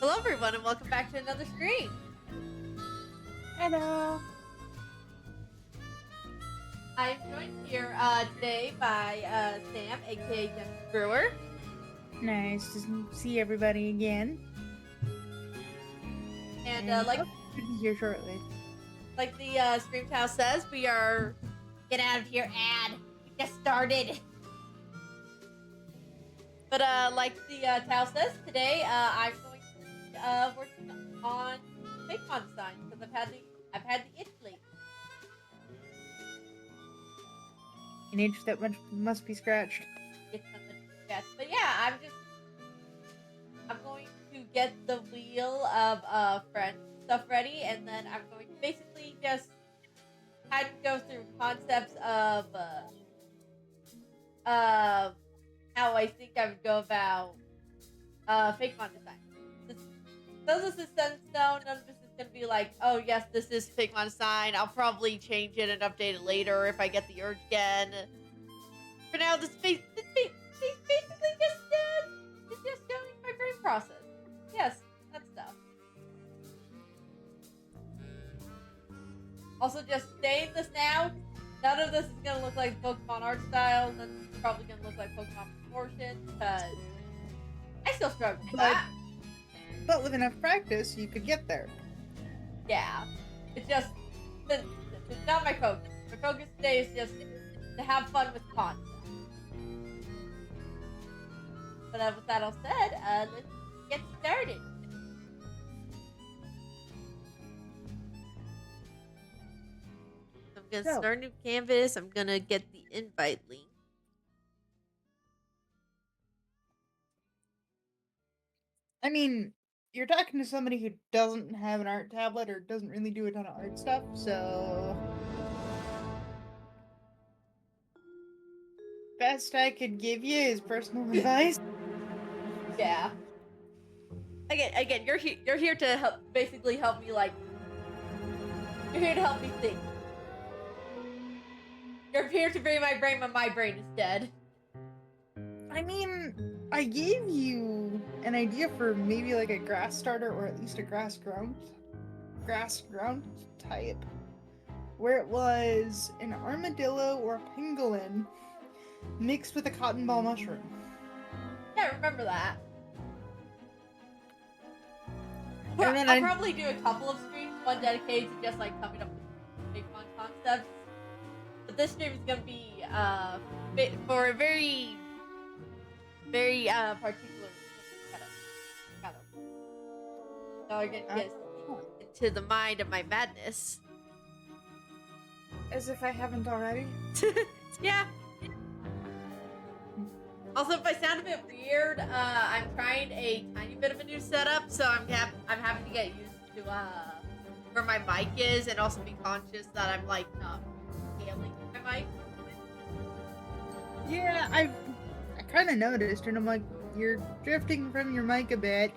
Hello everyone and welcome back to another stream. Hello. I am joined here today by Sam, aka Jeff Brewer. Nice to see everybody again. And Should be here shortly. like the Stream House says, we are get out of here ad. We just started. But like the Tao says, today I'm going to be working on Fakemon designs because I've had the itch lately. An itch that must be scratched. It's something to guess. But yeah, I'm going to get the wheel of friend stuff ready, and then I'm going to basically just kind of go through concepts of how I think I would go about Fakemon design. None of this is set in stone. None of this is gonna be like, oh yes, this is Fakemon design. I'll probably change it and update it later if I get the urge again. For now, this basically just showing my brain process. Yes, that stuff. Also, just saying this now, none of this is gonna look like Pokemon art style. None of this is probably gonna look like Pokemon proportions, because I still struggle with that. But with enough practice, you could get there. Yeah. It's just, it's not my focus. My focus today is just to have fun with concepts. But with that all said, let's get started. I'm gonna start a new canvas. I'm gonna get the invite link. I mean, you're talking to somebody who doesn't have an art tablet or doesn't really do a ton of art stuff, so best I could give you is personal advice. Yeah. Again, you're here to help, basically help me, like, you're here to help me think. You're here to bring my brain when my brain is dead. I mean, I gave you an idea for maybe like a grass starter or at least a grass ground type, where it was an armadillo or a pangolin mixed with a cotton ball mushroom. Yeah, I remember that. And then I'll probably do a couple of streams, one dedicated to just like coming up with big fun concepts. But this stream is gonna be for a very particular kind of. So we're gonna get into the mind of my madness. As if I haven't already. Yeah. Also, if I sound a bit weird, I'm trying a tiny bit of a new setup, so I'm having to get used to where my mic is, and also be conscious that I'm like not scaling my mic. Yeah, I kind of noticed, and I'm like, you're drifting from your mic a bit.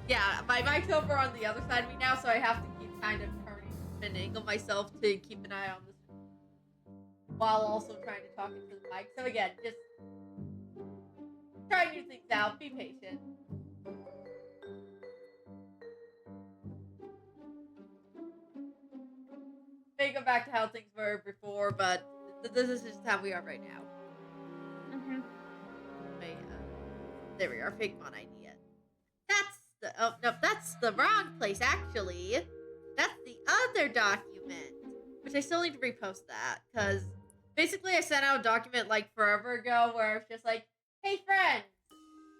Yeah, my mic's over on the other side of me now, so I have to keep kind of turning and angle myself to keep an eye on this, while also trying to talk into the mic. So again, just try new things out. Be patient. May go back to how things were before, but this is just how we are right now. There we are. Fakemon idea. That's the wrong place. Actually, that's the other document, which I still need to repost that, because basically I sent out a document like forever ago where it's just like, hey friends,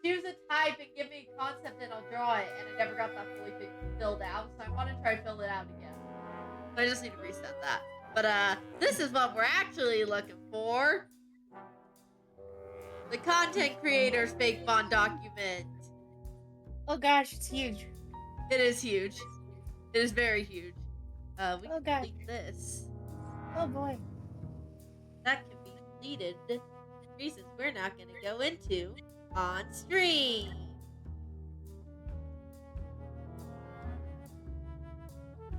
choose a type and give me a concept and I'll draw it, and I never got that fully filled out, so I want to try to fill it out again. So I just need to reset that. But this is what we're actually looking for. The content creator's Fakemon document. Oh gosh, it's huge. It is huge. It is very huge. We can gosh. delete this. Oh boy. That can be deleted. Reasons we're not going to go into on stream.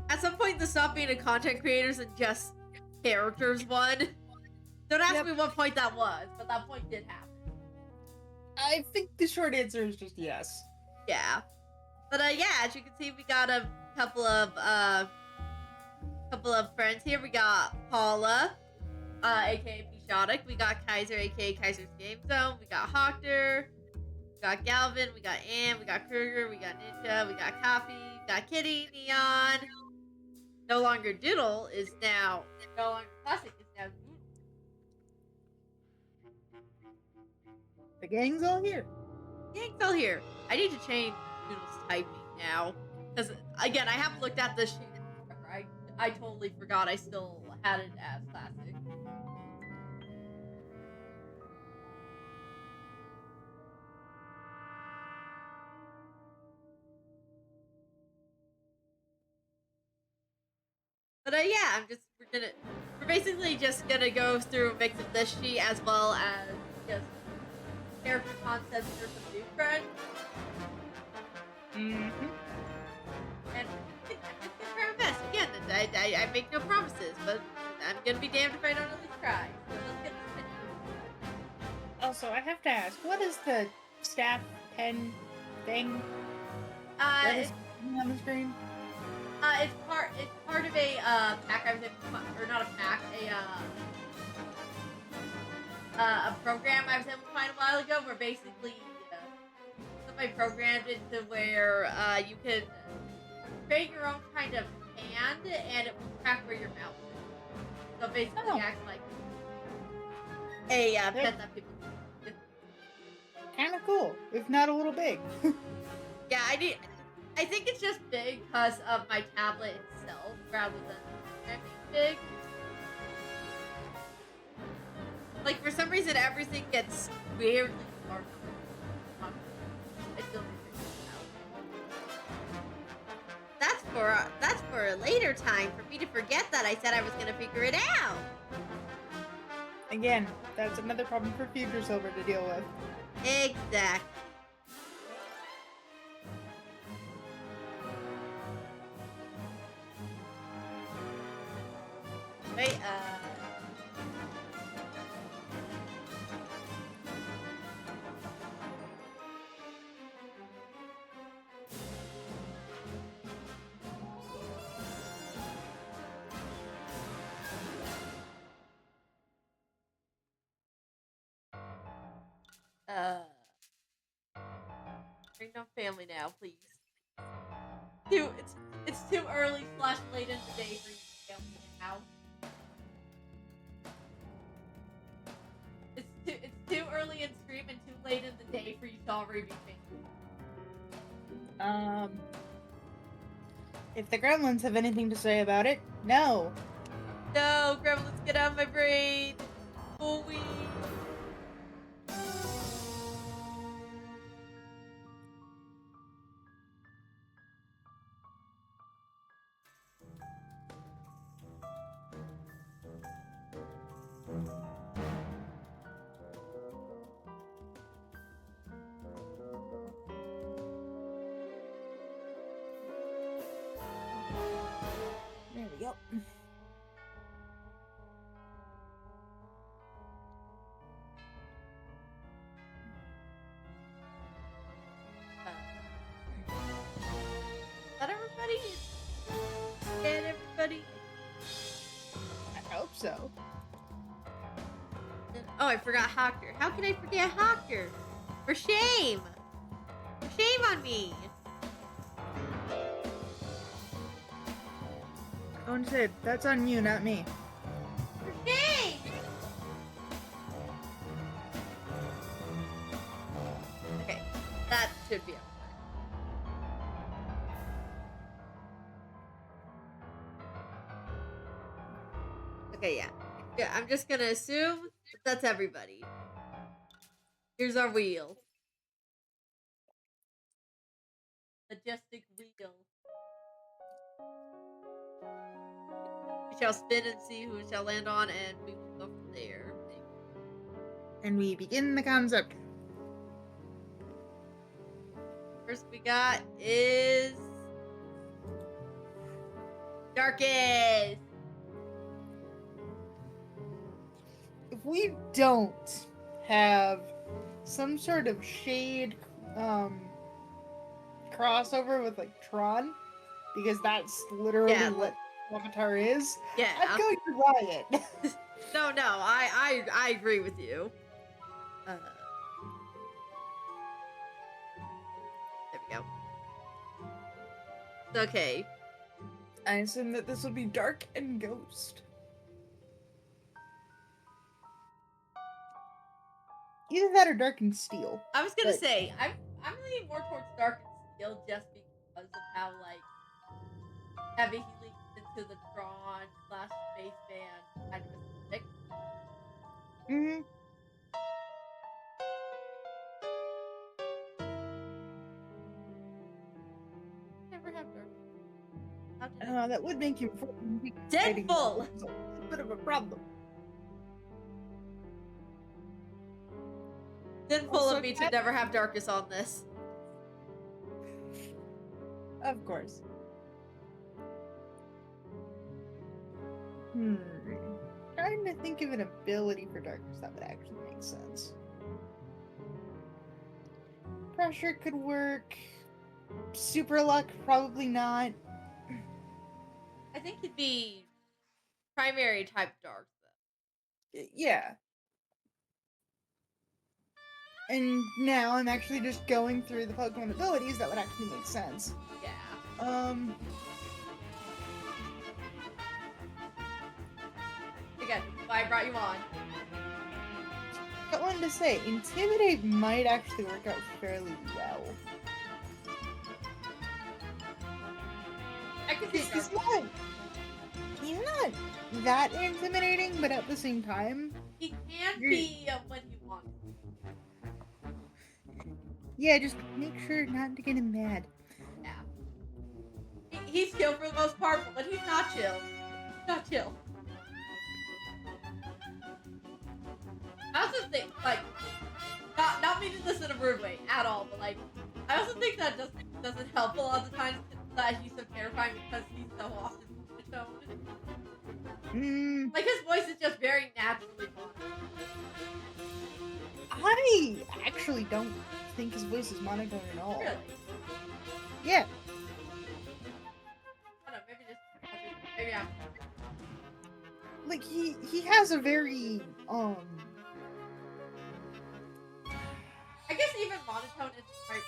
At some point, the stop being a content creators and just characters one. Don't ask me what point that was, but that point did happen. I think the short answer is just yes. Yeah. But yeah, as you can see, we got a couple of friends here. We got Paula, aka Pishotic. We got Kaiser, aka Kaiser's Game Zone. We got Hawker. We got Galvin. We got Ann. We got Kruger. We got Ninja. We got Coffee. We got Kitty, Neon. No longer Doodle is now no longer Classic is now Doodle. The gang's all here. Gang's all here. I need to change Doodle's typing now. Because, again, I haven't looked at this sheet forever. I totally forgot I still had it as Classic. But yeah, we're basically just gonna go through a mix of this sheet as well as just character concepts for some new friends. Mm-hmm. And I'm just gonna try my best. Again, I make no promises, but I'm gonna be damned if I don't at least try. So let's get this finished. Also, I have to ask, what is the staff pen thing that is on the screen? It's part of a pack I was in, or not a pack, a program I was in quite a while ago, where basically somebody programmed it to where you could create your own kind of hand, and it will track where your mouse is. So basically, acts like a pen that people. Kind of cool, if not a little big. Yeah, I think it's just big because of my tablet itself, rather than it being big. Like, for some reason, everything gets weirdly large. I still need to figure it out. That's for a later time, for me to forget that I said I was gonna figure it out. Again, that's another problem for Future Silver to deal with. Exactly. Wait, bring no family now, please. It's too early / late in the day for you to family now. It's too early in stream and too late in the day for you to already be family. If the gremlins have anything to say about it, no. No, gremlins, get out of my brain. Oh, There we go. Is that everybody? Get everybody? I hope so. Oh, I forgot Hawker. How can I forget Hawker? For shame! For shame on me! Owen said, that's on you, not me. For shame! Okay, that should be okay. Okay, yeah. I'm just gonna assume that's everybody. Here's our wheel. Majestic wheel. We shall spin and see who it shall land on, and we will go from there. And we begin the concept. First we got is Darkest. If we don't have some sort of shade crossover with like Tron, because that's literally Yeah, what Avatar is, yeah. I'd go to Riot. No, I agree with you. There we go. Okay. I assume that this will be Dark and Ghost. Either that or Dark and Steel. I was gonna But- say I'm leaning more towards Dark and Steel just because of how like heavy he leans into the Tron / Space Band kind of aesthetic. Mhm. Never have Dark. How did I- That would make you Deadpool! It's a bit of a problem. Deadpool Also, of me to never have Darkus on this. Of course. Trying to think of an ability for Darkness that would actually make sense. Pressure could work. Super luck, probably not. I think it'd be primary type Dark though. Yeah. And now I'm actually just going through the Pokemon abilities that would actually make sense. Yeah. Again, why I brought you on. Got one to say, Intimidate might actually work out fairly well. I can see He's Dark. not that intimidating, but at the same time, He can be when he wants. yeah, just make sure not to get him mad. Yeah. He's chill for the most part, but when he's not chill, not chill. I also think, like, not meaning this in a rude way at all, but like, I also think that doesn't help a lot of the times that he's so terrifying because he's so often monotone. Like his voice is just very naturally monotone. I actually don't think his voice is monotone at all. Really? Yeah. I don't know, maybe I'm. Like he has a very I guess even monotone isn't the right word to describe it.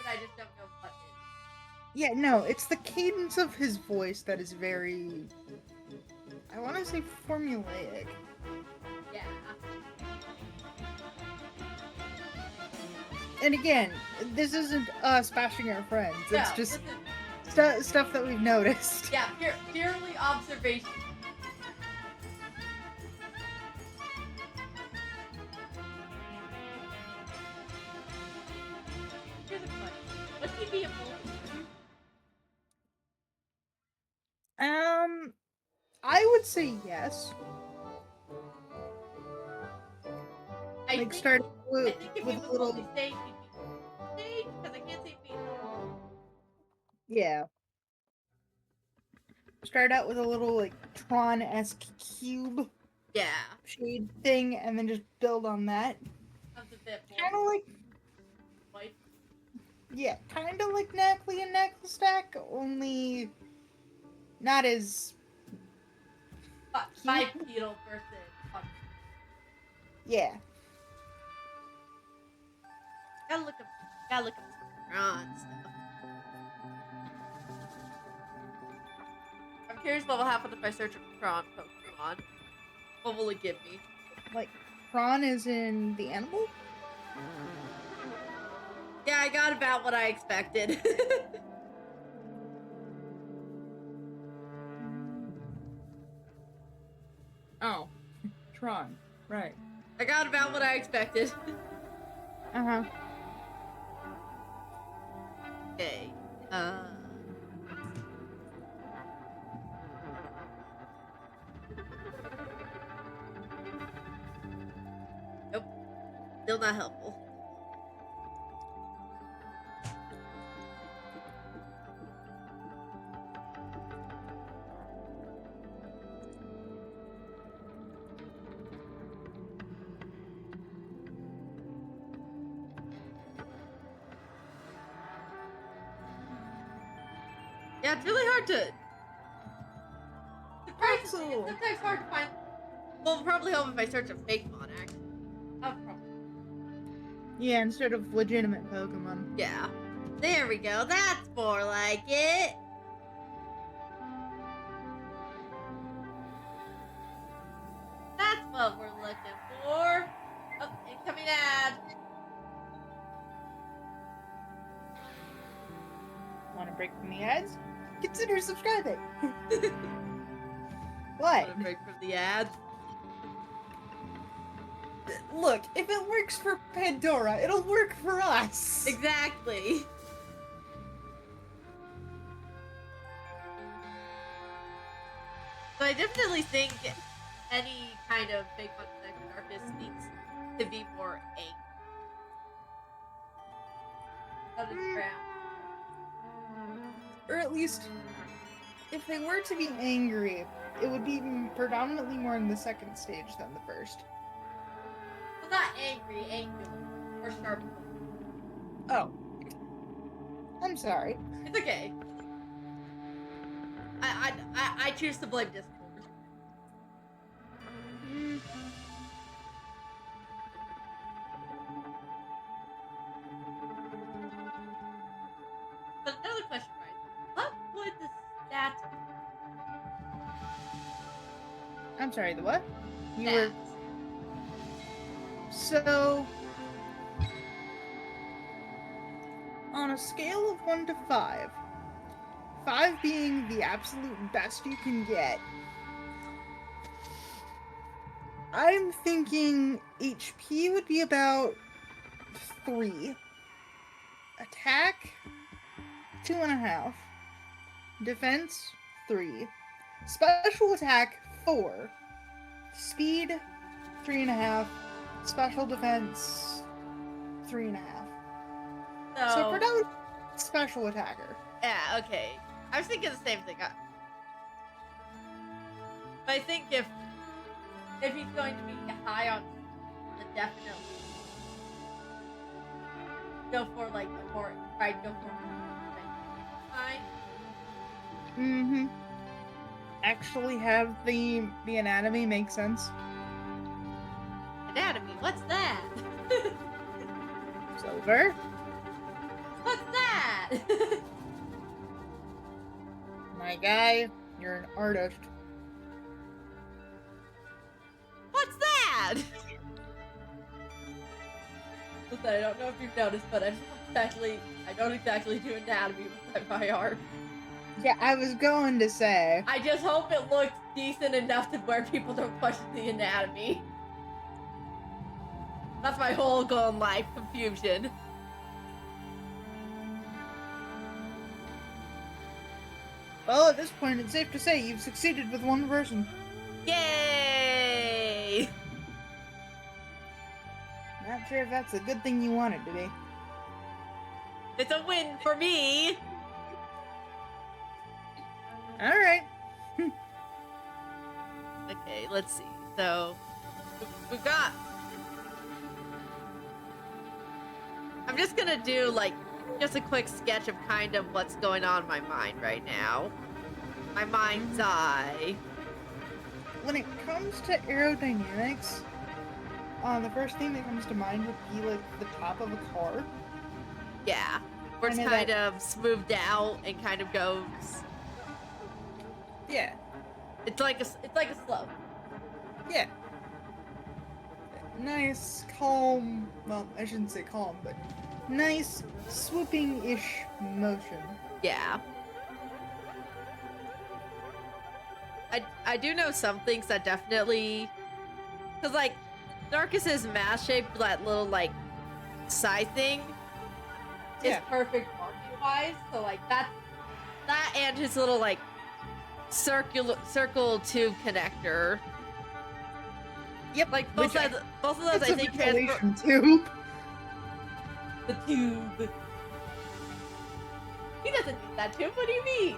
I just don't know what is. yeah, no, it's the cadence of his voice that is very, I want to say, formulaic. Yeah. And again, this isn't us bashing our friends. It's No, just listen, stuff that we've noticed. yeah, purely observation. Here's a question. Would he be a bull? I would say yes. I Like think, start I think if with he a was little, multi-stage, he'd be stage because I can't say being. yeah. Start out with a little like Tron-esque cube Yeah. shade thing, and then just build on that. Sounds a bit Kind of more like, white. yeah, kind of like Knackly and Knackle Stack, only not as, Bipedal versus. yeah. Gotta look up Ron stuff. I'm curious what will happen if I search up Tron Pokemon. What will it give me? Like, prawn is in the animal? Yeah, I got about what I expected. Oh, Tron, right. I got about what I expected. Uh-huh. Okay. Nope. Still not helpful. Yeah, it's really hard to. It's Also, sometimes hard to find. Well, probably help if I search a Fakemon, actually. Oh, probably. yeah, instead of legitimate Pokemon. Yeah. There we go. That's more like it. That's what we're looking for. Oh, incoming ad. Want to break from the ads? Consider subscribing. What? Want to break from the ads? Look, if it works for Pandora, it'll work for us. Exactly. So I definitely think any kind of Fakemon Connected artist needs to be more angry. That is ground. Or at least, if they were to be angry, it would be predominantly more in the second stage than the first. Well, not angry, angular, or sharp. Oh. I'm sorry. It's okay. I choose to blame Discord. But another question, right? What would the stats be? I'm sorry, the what? You were... Stats. So... On a scale of 1 to 5, 5 being the absolute best you can get, I'm thinking HP would be about 3. Attack, 2.5. Defense, 3. Special attack, 4. Speed, 3.5. Special defense, 3.5. So predominantly special attacker. Yeah, okay. I was thinking the same thing. But I think if he's going to be high on, then definitely go for like a more go for high. Mm-hmm. Actually have the anatomy make sense. Anatomy, what's that? Silver. What's that? My guy, you're an artist. What's that? Listen, I don't know if you've noticed, but I don't exactly do anatomy with my art. Yeah, I was going to say. I just hope it looks decent enough to where people don't question the anatomy. That's my whole goal in life, confusion. Well, at this point, it's safe to say you've succeeded with one person. Yay! Not sure if that's a good thing you want it to be. It's a win for me! Alright. Okay, let's see. So, we've got... I'm just gonna do, like, just a quick sketch of kind of what's going on in my mind right now. My mind's eye. When it comes to aerodynamics, the first thing that comes to mind would be like the top of a car. Yeah. Where it's kind of smoothed out and kind of goes... Yeah. It's like a slope. Yeah. Nice, calm, well, I shouldn't say calm, but nice, swooping-ish motion. Yeah. I do know some things that definitely... Because, like, Darkus's mask shape, that little, like, side thing, is perfect marking-wise. So, like, that and his little, like, circle tube connector. Yep. Like, both of those, I think, transfer... tube. The tube. He doesn't need that tube. What do you mean?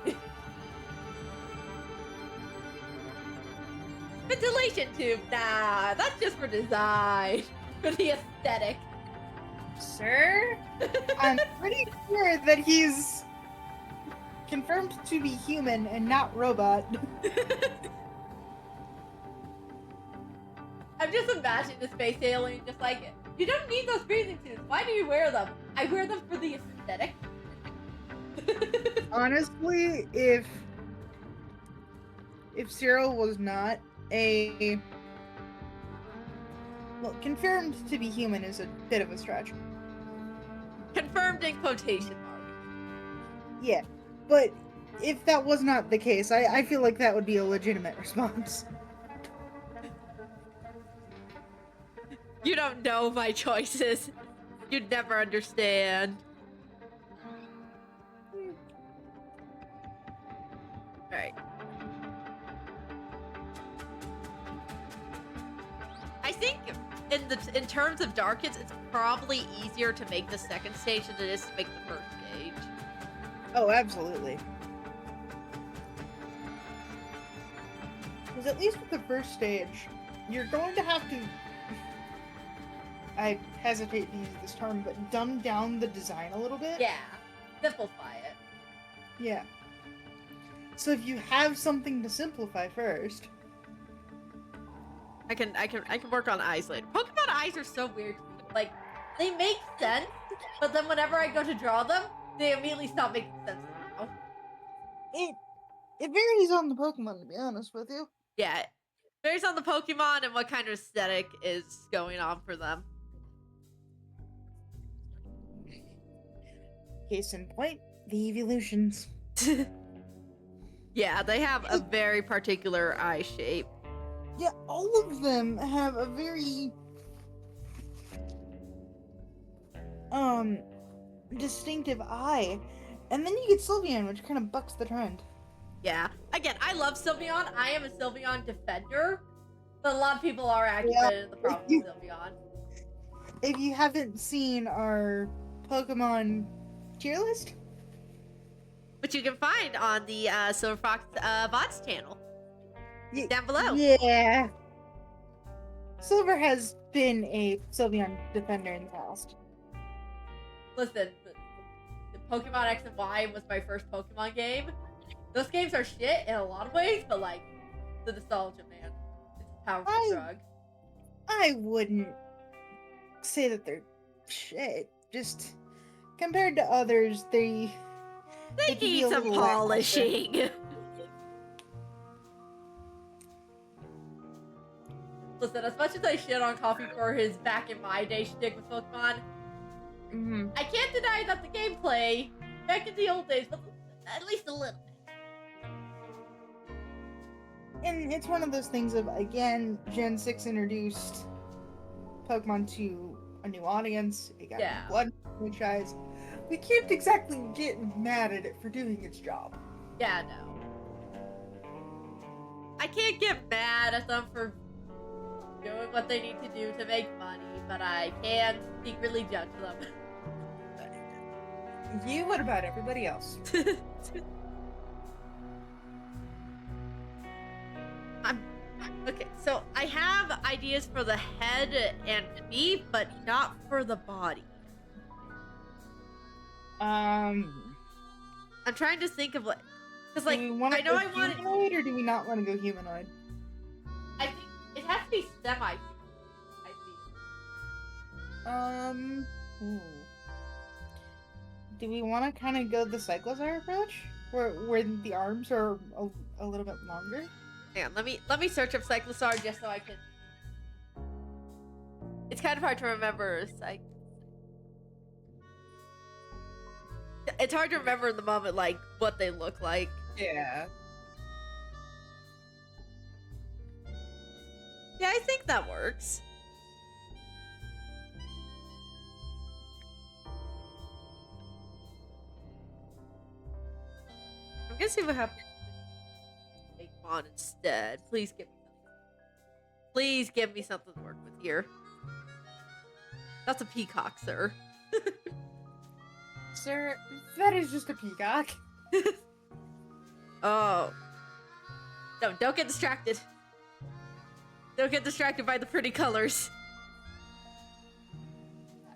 Ventilation tube. Nah, that's just for design. For the aesthetic. Sir? I'm pretty sure that he's confirmed to be human and not robot. I'm just imagining the space alien just like, you don't need those breathing suits. Why do you wear them? I wear them for the aesthetic. Honestly, if Cyril was not a well, confirmed to be human is a bit of a stretch. Confirmed in quotation marks. Yeah, but if that was not the case, I feel like that would be a legitimate response. You don't know my choices. You'd never understand. Alright. I think in terms of darkness, it's probably easier to make the second stage than it is to make the first stage. Oh, absolutely. Because at least with the first stage, you're going to have to, I hesitate to use this term, but dumb down the design a little bit. Yeah. Simplify it. Yeah. So if you have something to simplify first. I can work on eyes later. Pokemon eyes are so weird. Like, they make sense, but then whenever I go to draw them, they immediately stop making sense now. It varies on the Pokemon, to be honest with you. Yeah. It varies on the Pokemon and what kind of aesthetic is going on for them. Case in point, the evolutions. Yeah, they have a very particular eye shape. Yeah, all of them have a very distinctive eye. And then you get Sylveon, which kind of bucks the trend. Yeah. Again, I love Sylveon. I am a Sylveon defender, but a lot of people are actually in the problem with Sylveon. If you haven't seen our Pokemon tier list, which you can find on the Silver Fox VODs channel. Down below. Yeah. Silver has been a Sylveon defender in the past. Listen, the Pokemon X and Y was my first Pokemon game. Those games are shit in a lot of ways, but like, the nostalgia, man. It's a powerful drug. I wouldn't say that they're shit. Just compared to others, they need some polishing. Listen, as much as I shit on Coffee for his back in my day shtick with Pokemon, I can't deny that the gameplay back in the old days was at least a little bit. And it's one of those things of, again, Gen 6 introduced Pokemon to a new audience. It got a blood franchise. We can't exactly get mad at it for doing its job. Yeah, no. I can't get mad at them for doing what they need to do to make money, but I can secretly judge them. You, what about everybody else? Okay, so I have ideas for the head and feet, but not for the body. I'm trying to think of because like, I know I want humanoid, or do we not want to go humanoid? I think it has to be semi-human, I think. Do we want to kind of go the Cyclosaur approach, where the arms are a little bit longer? Hang on, let me search up Cyclosaur just so I can. It's kind of hard to remember. It's hard to remember in the moment, like what they look like. Yeah. Yeah, I think that works. I'm gonna see what happens. Fakemon instead. Please give me something. Please give me something to work with here. That's a peacock, sir. Sir, that is just a peacock. Oh. No, don't get distracted. Don't get distracted by the pretty colors.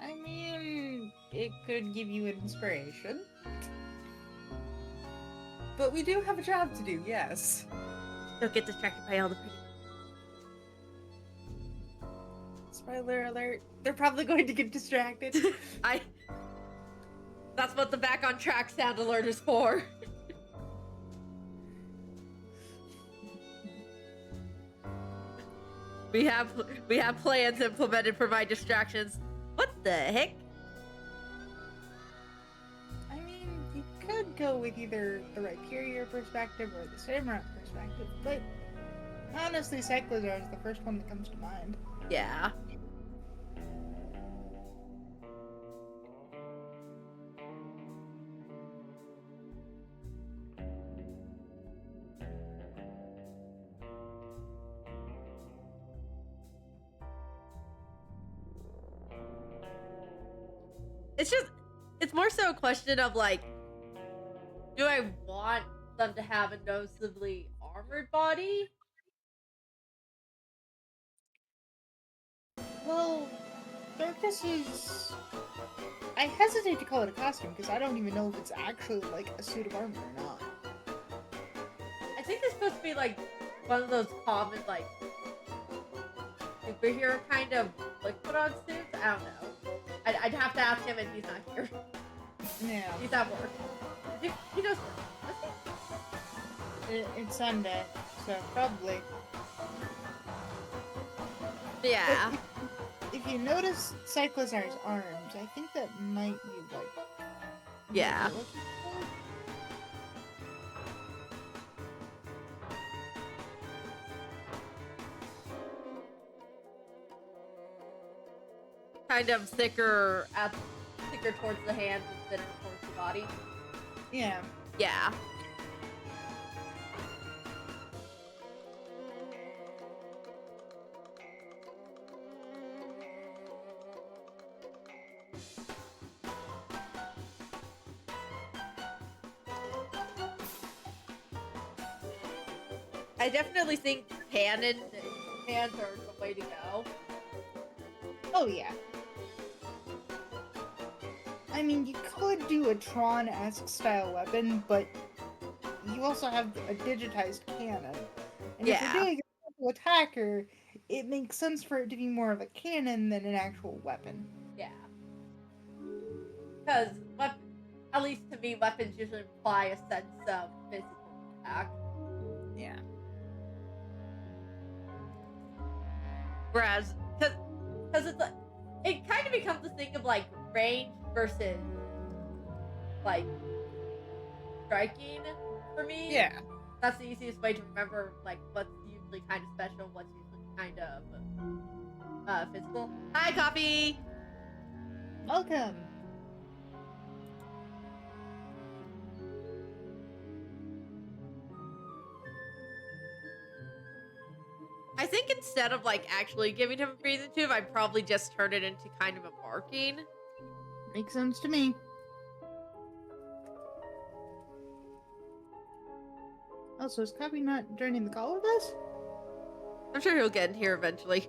I mean, it could give you inspiration. but we do have a job to do, yes. Don't get distracted by all the pretty. Spoiler alert, they're probably going to get distracted. That's what the back on track sound alert is for. We have plans implemented for my distractions. What the heck? I mean, you could go with either the Rhyperior perspective or the Samurott perspective, but honestly, Cyclozar is the first one that comes to mind. Yeah. It's more so a question of like, do I want them to have a noticeably armored body? Well, Darkus is... I hesitate to call it a costume because I don't even know if it's actually like a suit of armor or not. I think it's supposed to be like one of those common like superhero kind of like put on suits. I don't know. I'd have to ask him, and he's not here. Yeah. He's at work. He goes work. It's Sunday, so probably. Yeah. If you notice Cyclozar's arms, I think that might be like. Yeah. Kind of thicker towards the hands and thinner towards the body. Yeah. Yeah. I definitely think cannon hands are the way to go. Oh yeah. I mean, you could do a Tron-esque style weapon, but you also have a digitized cannon. And if you're doing an attacker, it makes sense for it to be more of a cannon than an actual weapon. Yeah. Because, at least to me, weapons usually imply a sense of physical attack. Yeah. Whereas, because it's like, it kind of becomes a thing of like range versus like striking for me. Yeah. That's the easiest way to remember like what's usually kind of special, what's usually kind of physical. Hi, Coffee. Welcome. I think instead of like actually giving him a breathing tube, I'd probably just turn it into kind of a marking. Makes sense to me. Also, is Copy not joining the call with us? I'm sure he'll get in here eventually.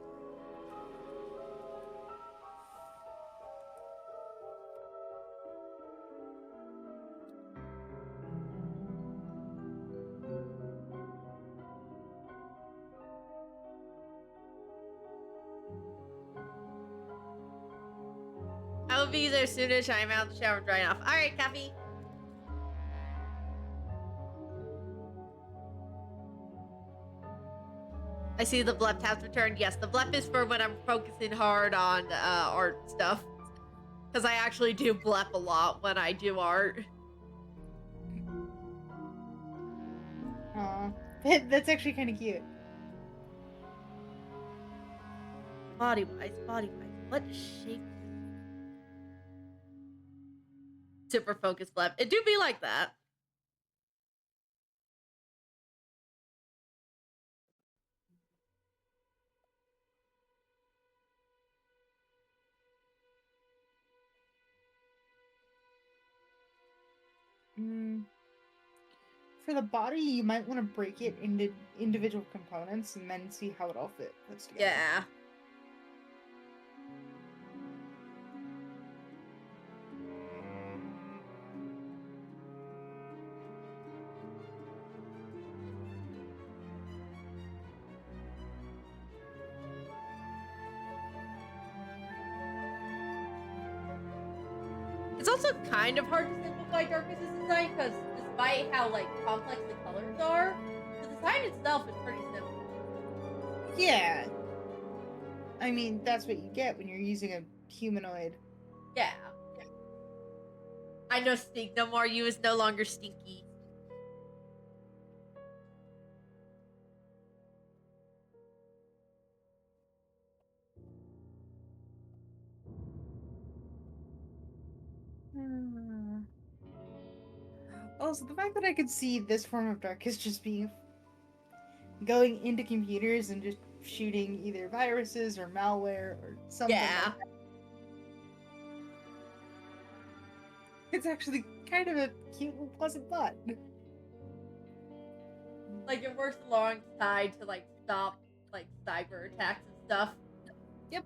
I will be there soon as I'm out of the shower and drying off. Alright, Coffee. I see the blep has returned. Yes, the blep is for when I'm focusing hard on art stuff. Because I actually do blep a lot when I do art. Aw, that's actually kind of cute. Body-wise. What shape? Super focused blep. It do be like that. For the body, you might want to break it into individual components and then see how it all fits together. Yeah. It's also kind of hard to simplify Darkness's design, because despite how, like, complex the colors are, the design itself is pretty simple. Yeah. I mean, that's what you get when you're using a humanoid. Yeah. I know Stink no more. You is no longer Stinky. Also, the fact that I could see this form of Darkness just being going into computers and just shooting either viruses or malware or something. Yeah. Like that. It's actually kind of a cute and pleasant thought. Like, it works alongside to, like, stop, like, cyber attacks and stuff. Yep.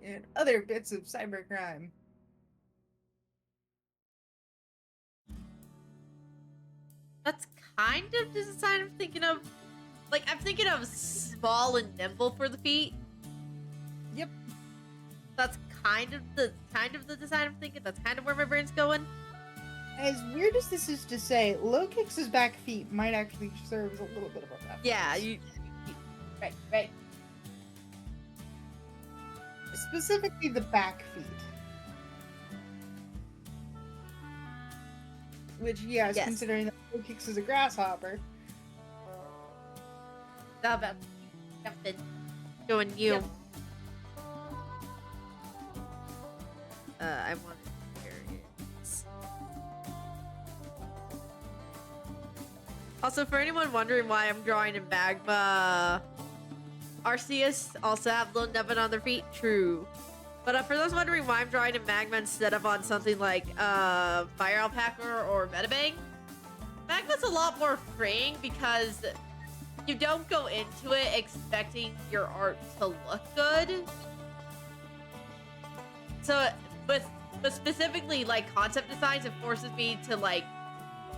And other bits of cybercrime. That's kind of the design I'm thinking of. Like, I'm thinking of small and nimble for the feet. Yep. That's kind of the design I'm thinking. That's kind of where my brain's going. As weird as this is to say, Lokix's back feet might actually serve as a little bit of a reference. Yeah, right. Specifically the back feet. Which, yes, considering that Lokix is a grasshopper. How about something going you? Yep. I want here it is. Also, for anyone wondering why I'm drawing in Magma, Arceus also have little Nevin on their feet. True. But for those wondering why I'm drawing in Magma instead of on something like Fire Alpaca or Metabang, Magma's a lot more freeing because you don't go into it expecting your art to look good. So, but specifically, like, concept designs, it forces me to, like,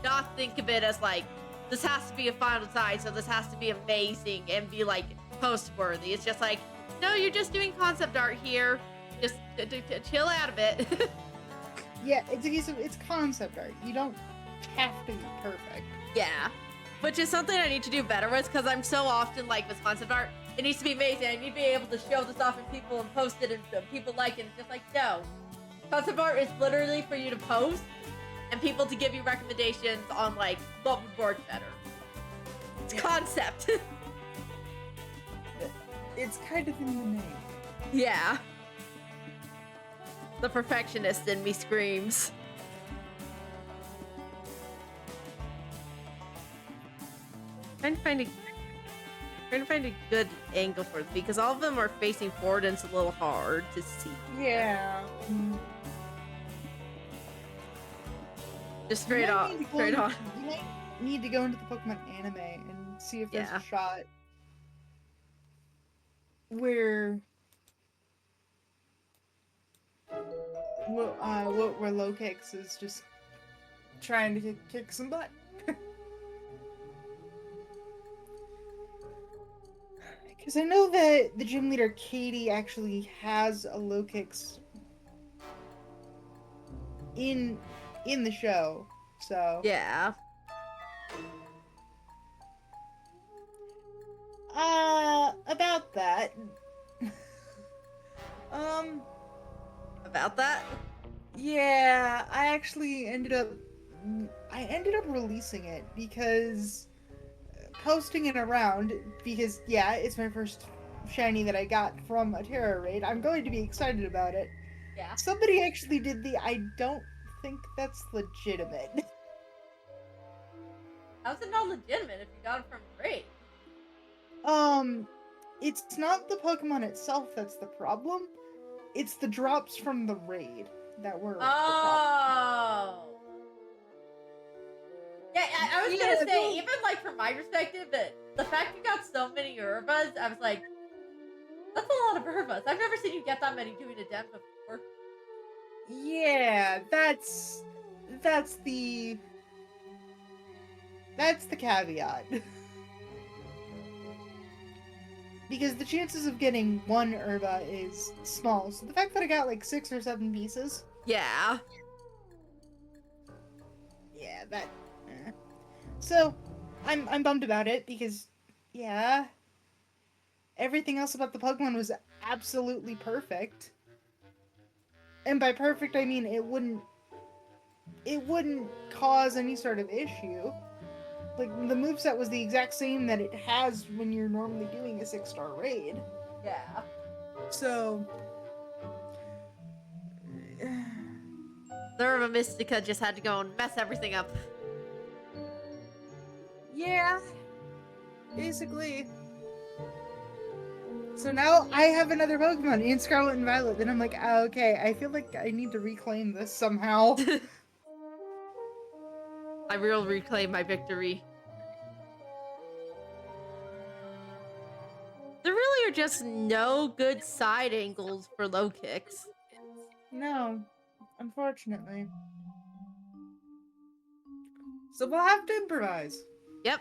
not think of it as, like, this has to be a final design, so this has to be amazing and be, like, post-worthy. It's just like, no, you're just doing concept art here. Just chill out a bit. Yeah, it's concept art. You don't have to be perfect. Yeah. Which is something I need to do better with, because I'm so often, like, with concept art, it needs to be amazing. I need to be able to show this off and people and post it and people like it. It's just like, no. Concept art is literally for you to post and people to give you recommendations on, like, what would work better. It's concept. It's kind of in the name. Yeah. The perfectionist in me screams. Trying to find a good angle for it, because all of them are facing forward and it's a little hard to see. Yeah. Just straight on. You might need to go into the Pokemon anime and see if there's a shot where Lokix is just trying to kick some butt. Because I know that the gym leader, Katie, actually has a Lokix in the show, so... Yeah. About that... About that? Yeah, I actually ended up releasing it because... posting it around, because, yeah, it's my first shiny that I got from a Terra raid. I'm going to be excited about it. Yeah. Somebody actually did I don't think that's legitimate. How's it not legitimate if you got it from a raid? It's not the Pokemon itself that's the problem. It's the drops from the raid that were the problem. Yeah, I was gonna say, even, like, from my perspective, but the fact you got so many Urbas, I was like, that's a lot of Urbas. I've never seen you get that many doing a den before. Yeah, that's the caveat. Because the chances of getting one Urba is small, so the fact that I got like 6 or 7 pieces... Yeah. So, I'm bummed about it because, yeah, everything else about the Pokemon was absolutely perfect. And by perfect, I mean it wouldn't cause any sort of issue. Like, the moveset was the exact same that it has when you're normally doing a 6-star raid. Yeah. So... Nerva Mystica just had to go and mess everything up. yeah. Basically. So now I have another Pokemon in Scarlet and Violet. Then I'm like, okay, I feel like I need to reclaim this somehow. I will reclaim my victory. There really are just no good side angles for low kicks. No, unfortunately. So we'll have to improvise. Yep.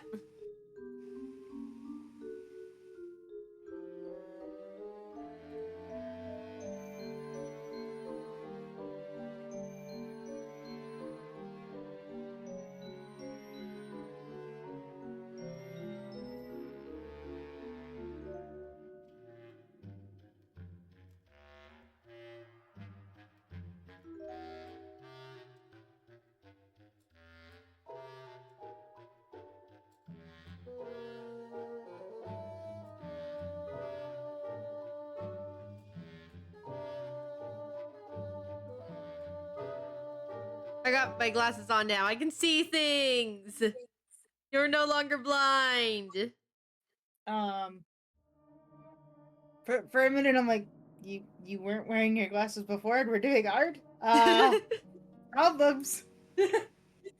I got my glasses on now. I can see things. You're no longer blind. For a minute I'm like, you weren't wearing your glasses before and we're doing art? Problems.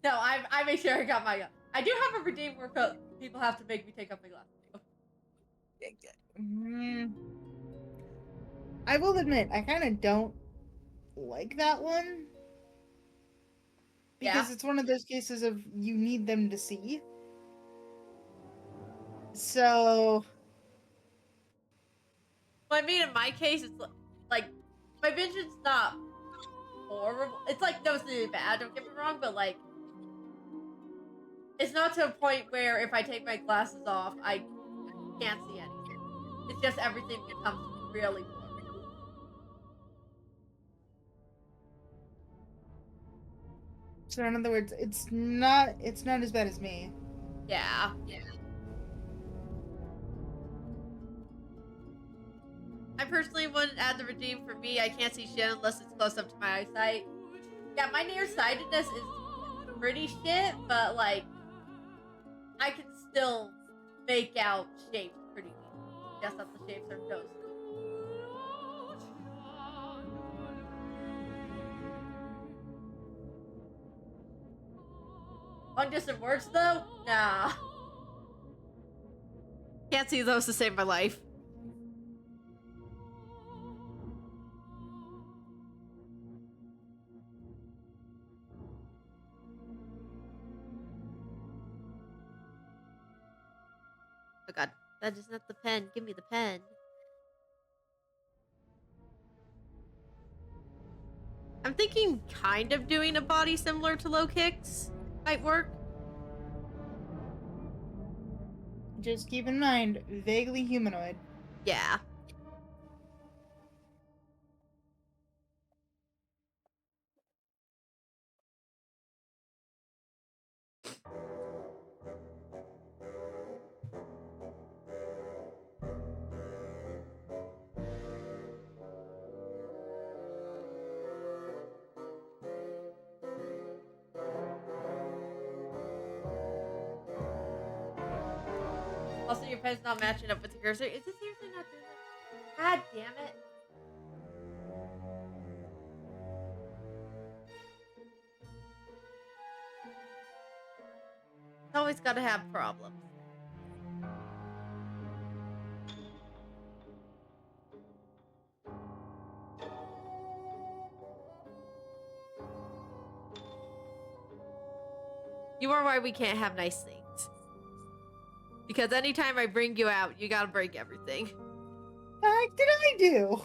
No, I make sure I got my. I do have a redeem where people have to make me take off my glasses. I will admit, I kind of don't like that one. Because it's one of those cases of you need them to see. So... Well, I mean, in my case, it's like my vision's not horrible. It's like noticeably bad, don't get me wrong, but like it's not to a point where if I take my glasses off, I can't see anything. It's just everything becomes really blurry. So in other words, it's not as bad as me. Yeah. I personally wouldn't add the redeem for me. I can't see shit unless it's close up to my eyesight. Yeah, my nearsightedness is pretty shit, but like I can still make out shapes pretty easily. Just that the shapes are noticeable. Long distance words though? Nah. Can't see those to save my life. Oh god, that is not the pen. Give me the pen. I'm thinking kind of doing a body similar to low kicks might work. Just keep in mind, vaguely humanoid. Yeah. Also, your pen's not matching up with your cursor. Is it seriously not doing that? God damn it. It's always gotta have problems. You are why we can't have nice things. Because anytime I bring you out, you gotta break everything. The heck did I do?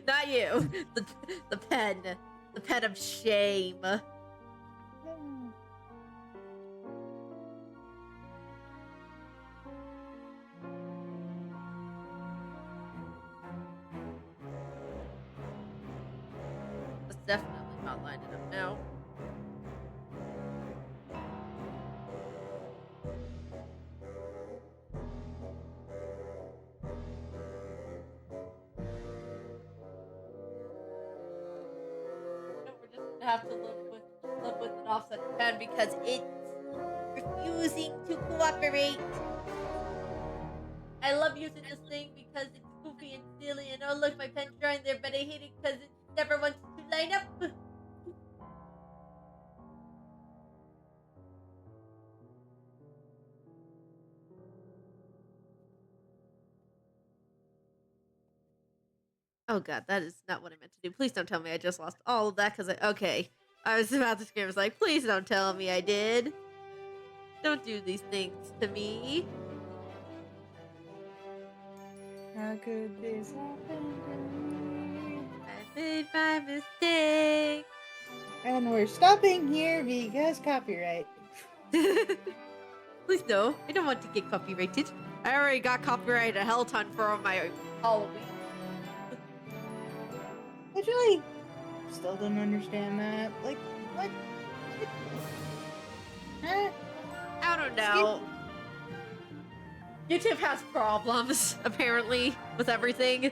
Not you. The pen. The pen of shame. definitely not lining up now. No, we're just gonna have to live with an offset pen because it's refusing to cooperate. I love using this thing because it's goofy and silly, and oh look, my pen's drawing there, but I hate it because it never wants to line up. Oh god, that is not what I meant to do. Please don't tell me I just lost all of that because okay. I was about to scream. I was like, please don't tell me I did. Don't do these things to me. How could this happen to me? I made my mistake. And we're stopping here because copyright. Please no. I don't want to get copyrighted. I already got copyrighted a hell ton for my Halloween. I really still don't understand that. Like, what? Huh? I don't know. YouTube has problems, apparently, with everything.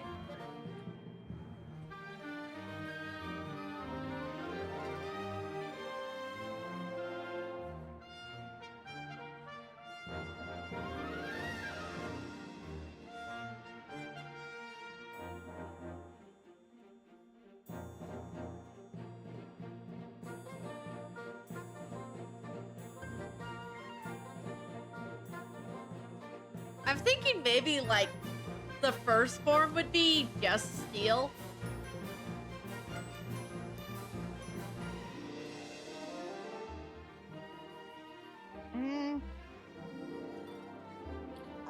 I'm thinking maybe, like, the first form would be just steel.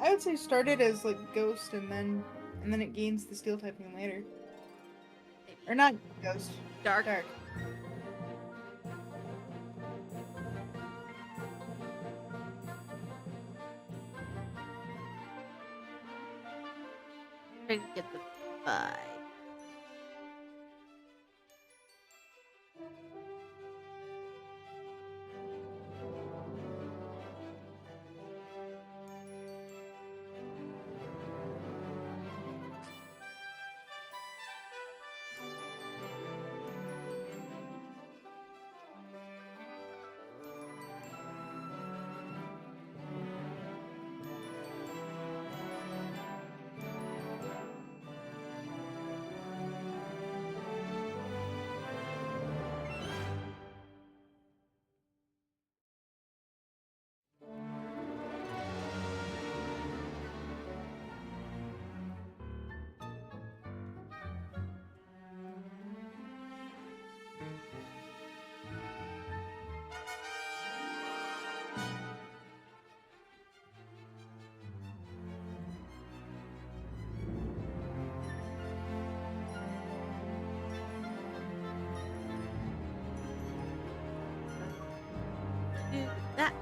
I would say start it as like ghost and then it gains the steel typing later. Or not ghost. Dark. Dark. Trying to get the vibe. That.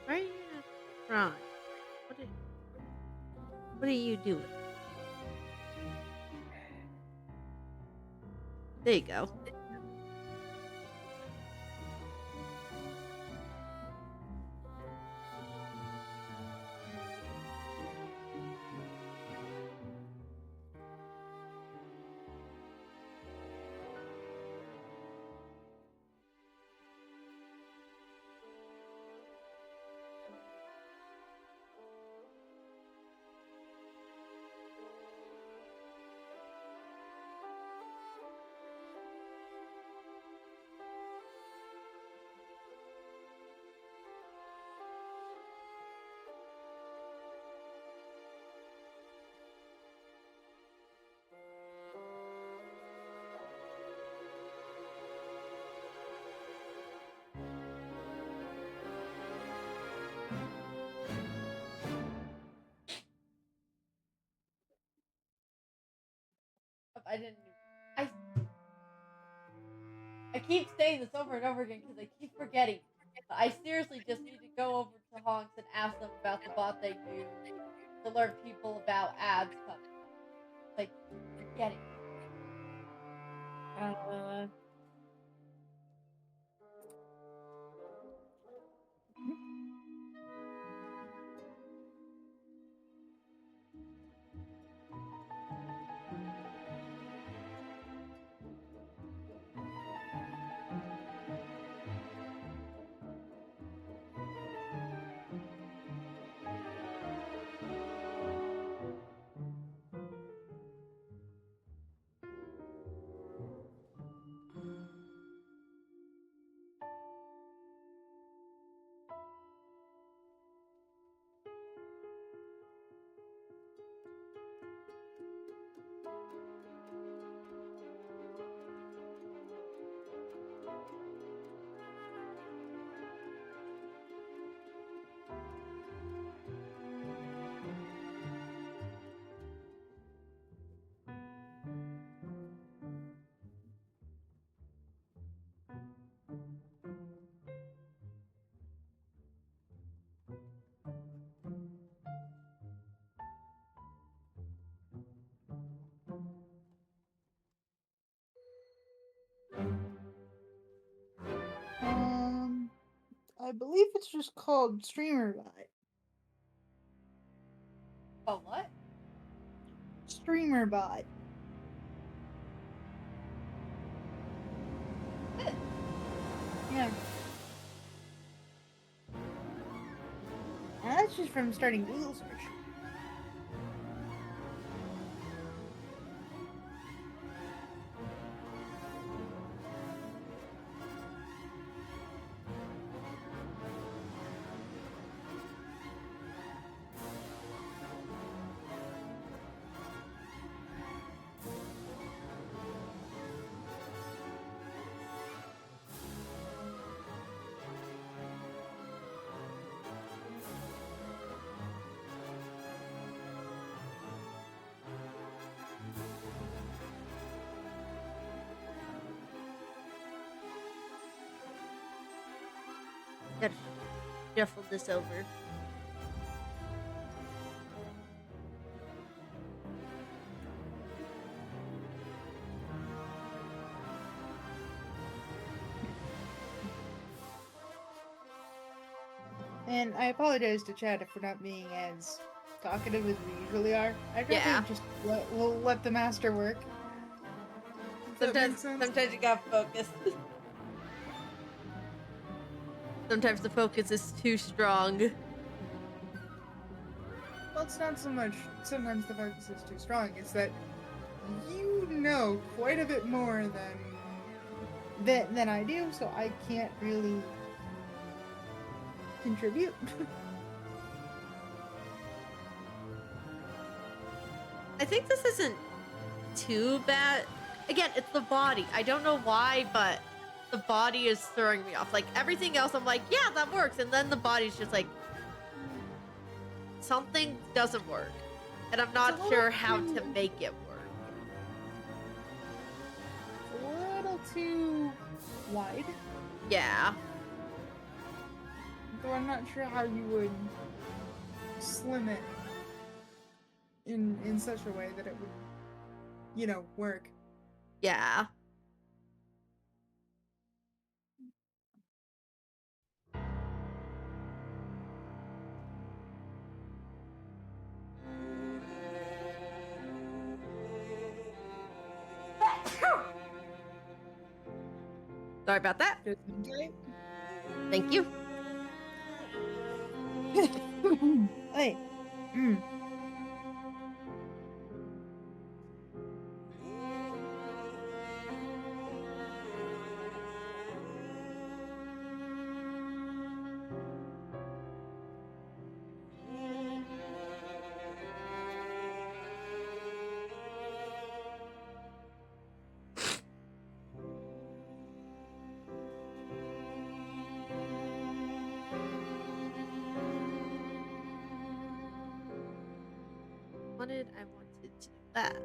Why are you not drawing? What are you doing? There you go. I didn't. I keep saying this over and over again because I keep forgetting. But I seriously just need to go over to Honks and ask them about the bot they use to alert people about ads coming. Like, forgetting. I believe it's just called Streamer Bot. Oh, what? Streamer Bot. Yeah. And that's just from starting Google search. Gotta shuffle this over. And I apologize to Chad for not being as talkative as we usually are. I'd rather just we'll let the master work. Sometimes you gotta focus. Sometimes the focus is too strong. Well, it's not so much sometimes the focus is too strong, it's that you know quite a bit more than I do, so I can't really contribute. I think this isn't too bad. Again, it's the body. I don't know why, but the body is throwing me off. Like, everything else, I'm like, yeah, that works. And then the body's just like, something doesn't work. And I'm not sure how to make it work. It's a little too wide. Yeah. Though I'm not sure how you would slim it in such a way that it would, work. Yeah. Sorry about that. Thank you. Hey. I wanted to do that.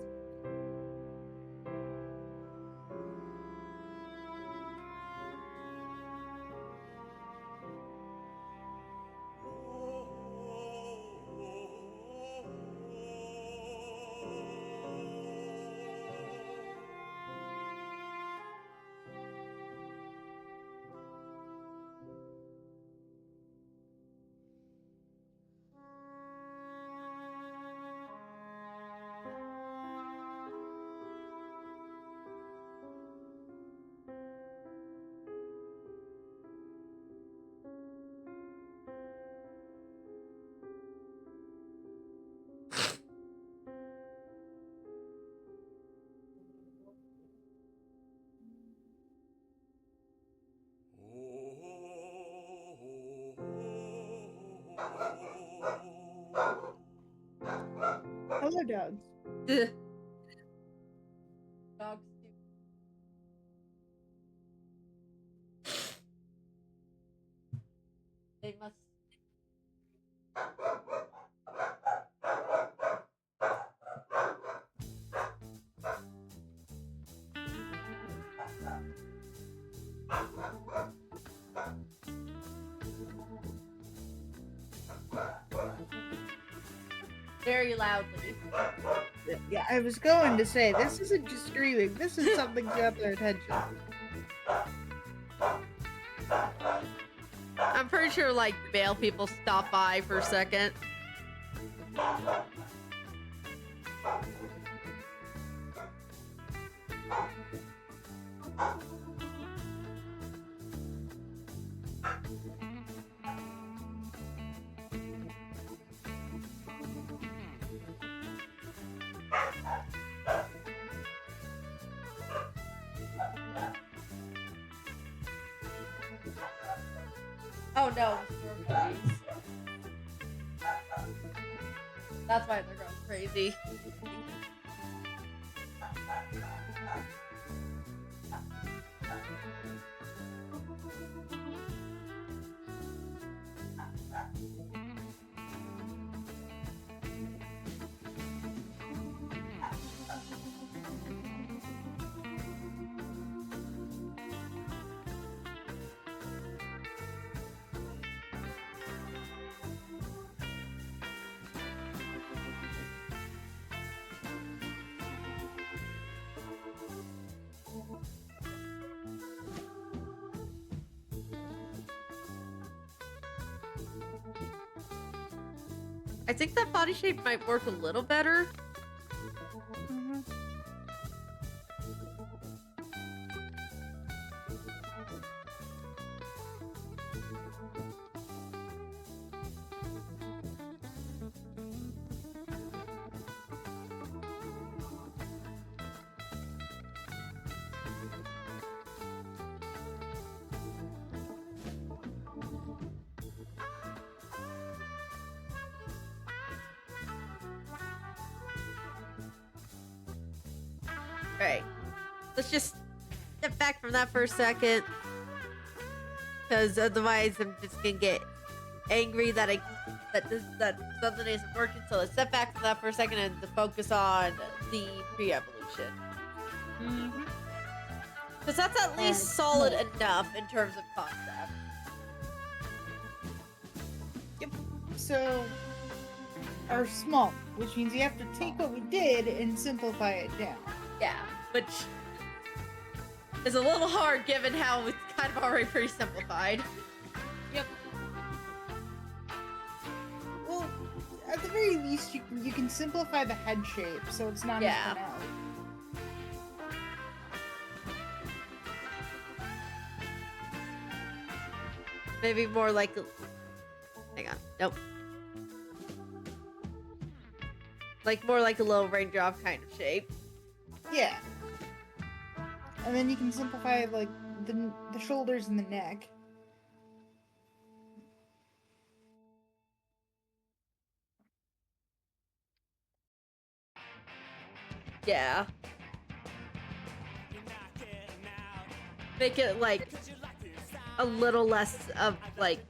dogs. Dogs too. They must. Very loudly. Yeah, I was going to say, this isn't just screaming, this is something to have their attention. I'm pretty sure, like, bail people stop by for a second. Oh no, please. That's why they're going crazy. I think that body shape might work a little better. Alright. Let's just step back from that for a second. Because otherwise I'm just gonna get angry that that something isn't working. So let's step back from that for a second and to focus on the pre-evolution. Because that's at least solid enough in terms of concept. Yep. So, are small, which means you have to take what we did and simplify it down. Yeah, which is a little hard given how it's kind of already pretty simplified. Yep. Well, at the very least, you can simplify the head shape so it's not as pronounced. Maybe more like hang on, nope. Like more like a little raindrop kind of shape. Yeah. And then you can simplify like the shoulders and the neck. Yeah. Make it like a little less of like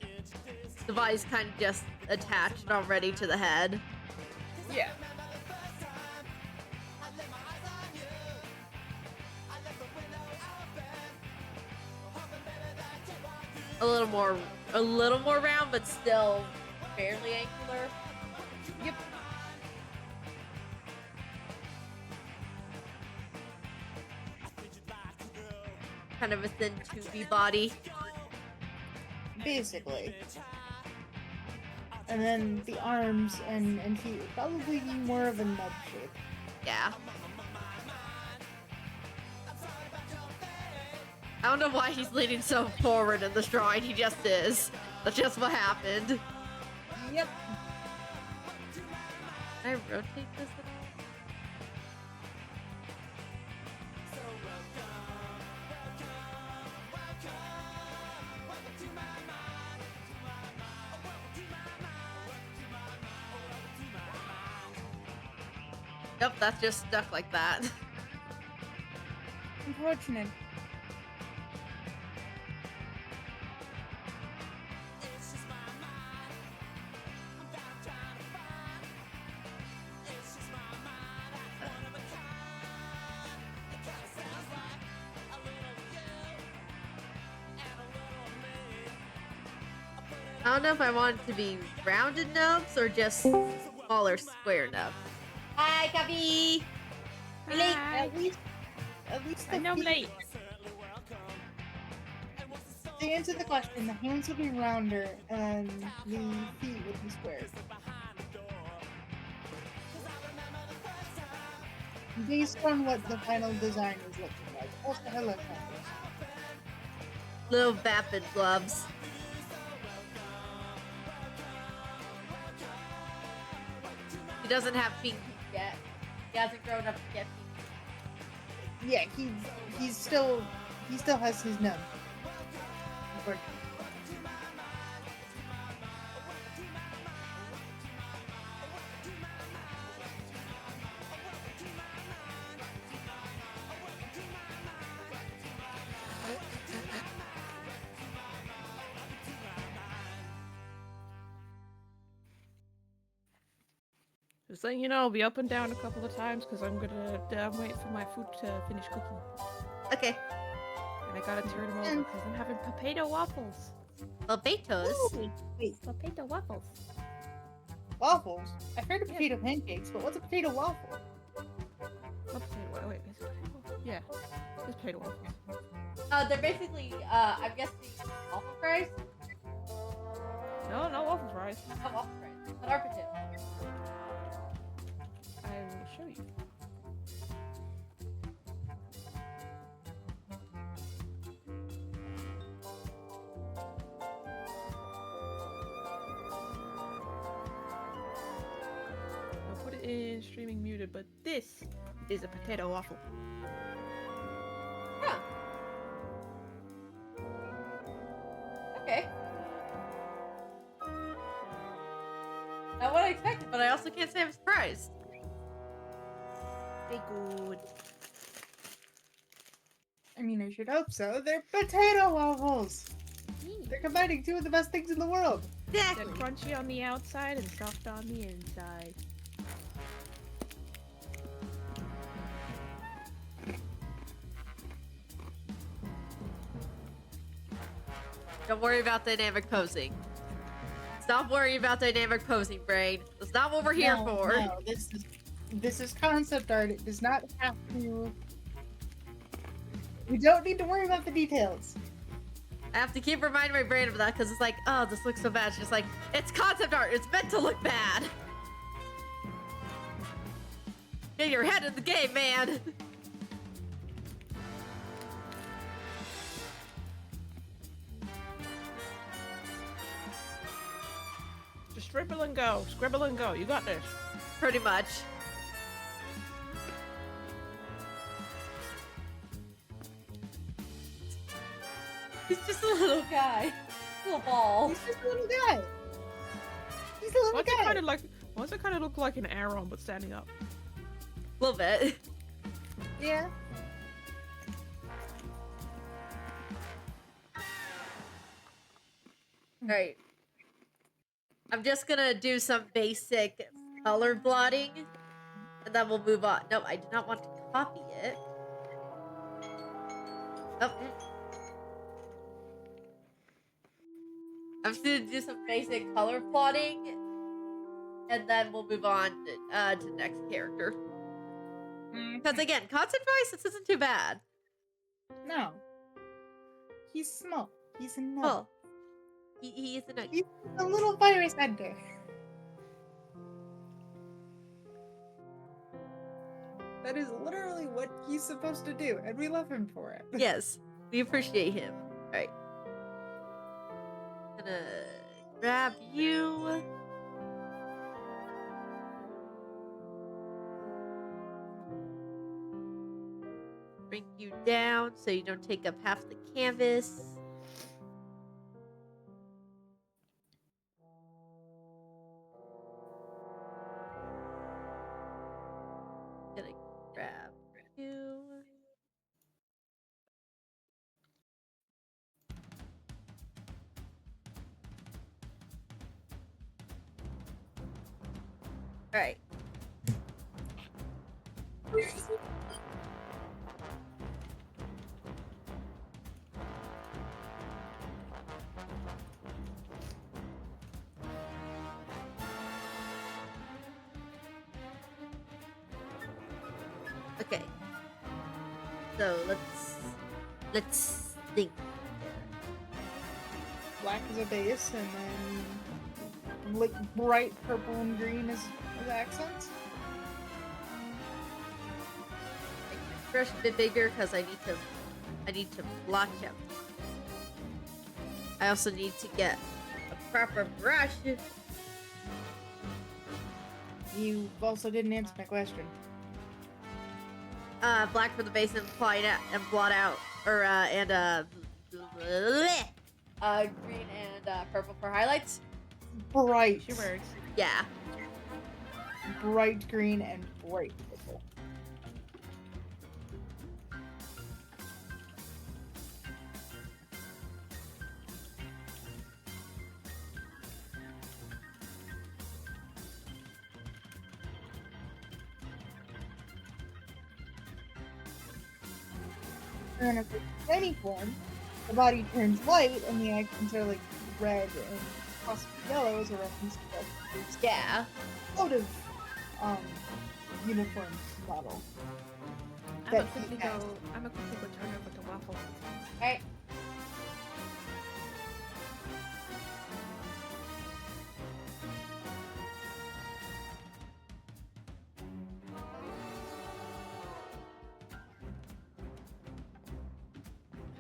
the body's kind of just attached already to the head. Yeah. A little more round, but still fairly angular. Yep. Kind of a thin tubey body. Basically. And then the arms and feet would probably be more of a nub shape. Yeah. I don't know why he's leaning so forward in this drawing. He just is. That's just what happened. Yep. Can I rotate this at all? Nope, that's just stuck like that. Unfortunate. I don't know if I want it to be rounded nubs or just smaller square nubs. Hi, Cubby! You're late. At least I know I'm late. To answer the question, the hands will be rounder and the feet would be square. Based on what the final design is looking like. Also, hello, Campus. Little vapid gloves. He doesn't have pink yet. He hasn't grown up to get pink. Yeah, he still has his nub. Unfortunately. Just letting you know, I'll be up and down a couple of times because I'm gonna wait for my food to finish cooking. Okay. And I gotta turn them over because I'm having potato waffles. Potatoes? Wait, Potato waffles. waffles? I've heard of potato pancakes, but what's a potato waffle? Not potato. Wait, is it potato? Yeah, it's potato waffles. They're basically, I'm guessing waffle fries? No, no waffle fries. Not waffle fries. What are potatoes? I will show you. I'll put it in streaming muted, but this is a potato waffle. Huh. Okay. Not what I expected, but I also can't say I'm surprised. Very good. I mean, I should hope so. They're potato waffles! They're combining two of the best things in the world! Exactly. They're crunchy on the outside and soft on the inside. Don't worry about dynamic posing. Stop worrying about dynamic posing, brain. That's not what we're here for. No, this is concept art. It does not have to. We don't need to worry about the details. I have to keep reminding my brain of that because it's like, oh, this looks so bad. It's just like, it's concept art. It's meant to look bad. Get your head in the game, man. Just scribble and go. Scribble and go. You got this. Pretty much. He's just a little guy. Little ball. He's just a little guy. He's a little Why guy. does it kind of look like an arrow but standing up? A little bit. Yeah. Alright. I'm just gonna do some basic color blotting, and then we'll move on. No, I do not want to copy it. Oh. I'm just gonna do some basic color plotting, and then we'll move on to the next character. Because again, concept-wise, this isn't too bad. No. He's small. He's a nub. Oh. He is a nice. He's a little virus hunter. That is literally what he's supposed to do, and we love him for it. Yes, we appreciate him. Alright. Gonna grab you. Bring you down so you don't take up half the canvas. Alright. Okay. So let's think. Black is a base, and then like bright purple and green as accents. Make my brush a bit bigger because I need to blotch out. I also need to get a proper brush. You also didn't answer my question. Black for the base and blot out, or green and purple for highlights. Bright. She works. Yeah. Bright green and bright purple. And if it's any form, the body turns white and the accents are like red and possibly yellow as a reference to the Yeah. out of uniform model. I'm That gonna quickly he has. go turn over to Waffle. Alright.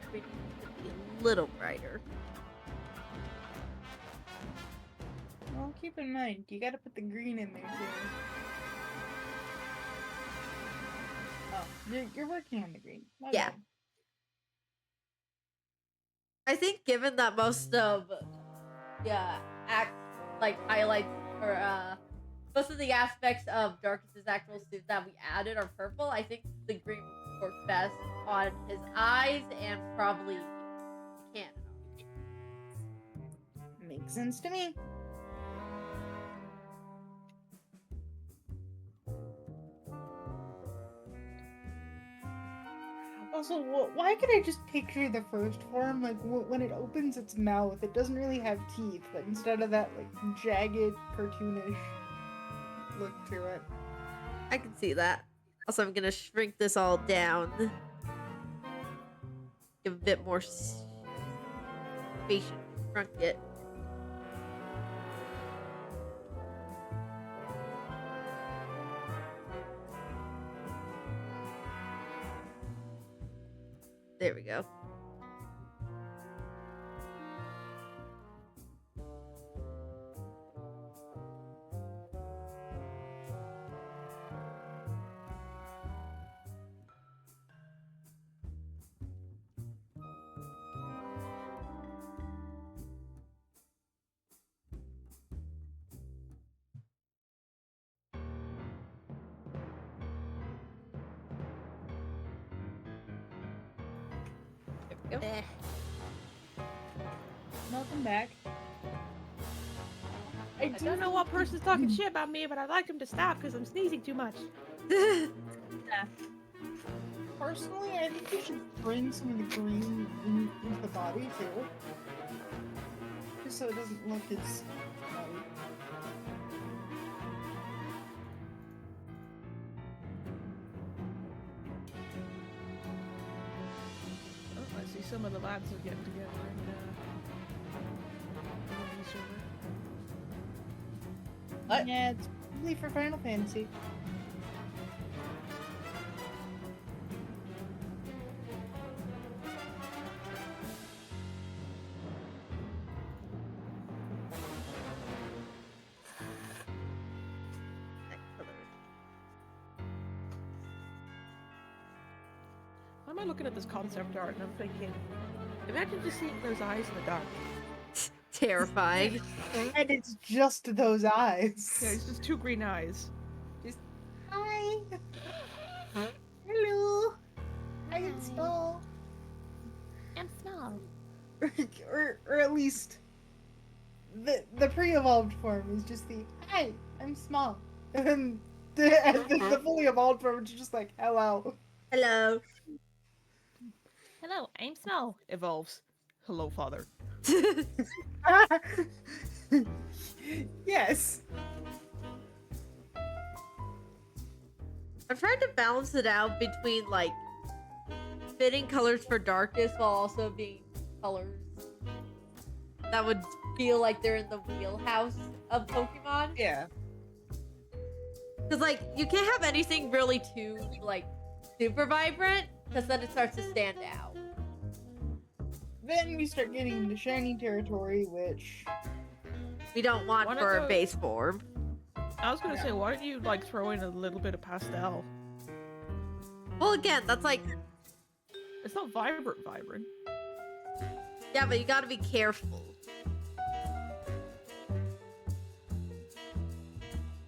Green could be a little brighter. Well, keep in mind, you gotta put the green in there too. Oh, you're working on the green. My Yeah. bad. I think given that most of highlights or most of the aspects of Darkness's actual suit that we added are purple, I think the green works best on his eyes and probably cannon. Makes sense to me. Also, why could I just picture the first form? Like, when it opens its mouth, it doesn't really have teeth, but instead of that, like, jagged, cartoonish look to it. I can see that. Also, I'm gonna shrink this all down. Give a bit more space and shrunk it. There we go. There we go. Welcome back. I don't know what person's talking shit about me, but I'd like him to stop because I'm sneezing too much. Personally, I think you should bring some of the green into the body too. Just so it doesn't look as white. Oh, I see some of the lads are getting together and What? Yeah, it's probably for Final Fantasy. Why am I looking at this concept art and I'm thinking, imagine just seeing those eyes in the dark. Terrifying. And it's just those eyes. Yeah, it's just two green eyes. Just, hi. Hello. I am small. I'm small. or at least the pre-evolved form is just the hi, I'm small. And the fully evolved form is just like, hello. Hello. Hello, I'm Snow. Evolves. Hello, father. Yes. I'm trying to balance it out between like fitting colors for darkness while also being colors that would feel like they're in the wheelhouse of Pokemon. Yeah. Because like you can't have anything really too like super vibrant, because then it starts to stand out. Then we start getting into shiny territory, which We don't want Why for not a go- base form. I was gonna say, why don't you like throw in a little bit of pastel? Well, again, that's like, It's not vibrant. yeah, but you gotta be careful.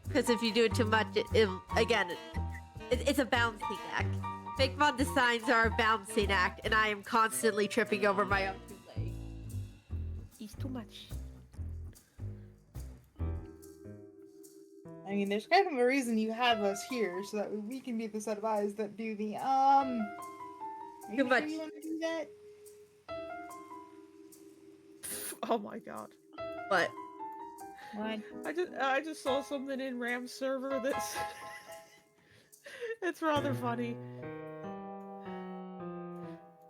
Because if you do it too much, it's a balancing act. Fakemon designs are a balancing act, and I am constantly tripping over my own two legs. It's too much. I mean, there's kind of a reason you have us here, so that we can be the set of eyes that do the, Are you Too sure much. you want to do that? Oh my god. But What? I just saw something in Ram's server that's it's rather funny.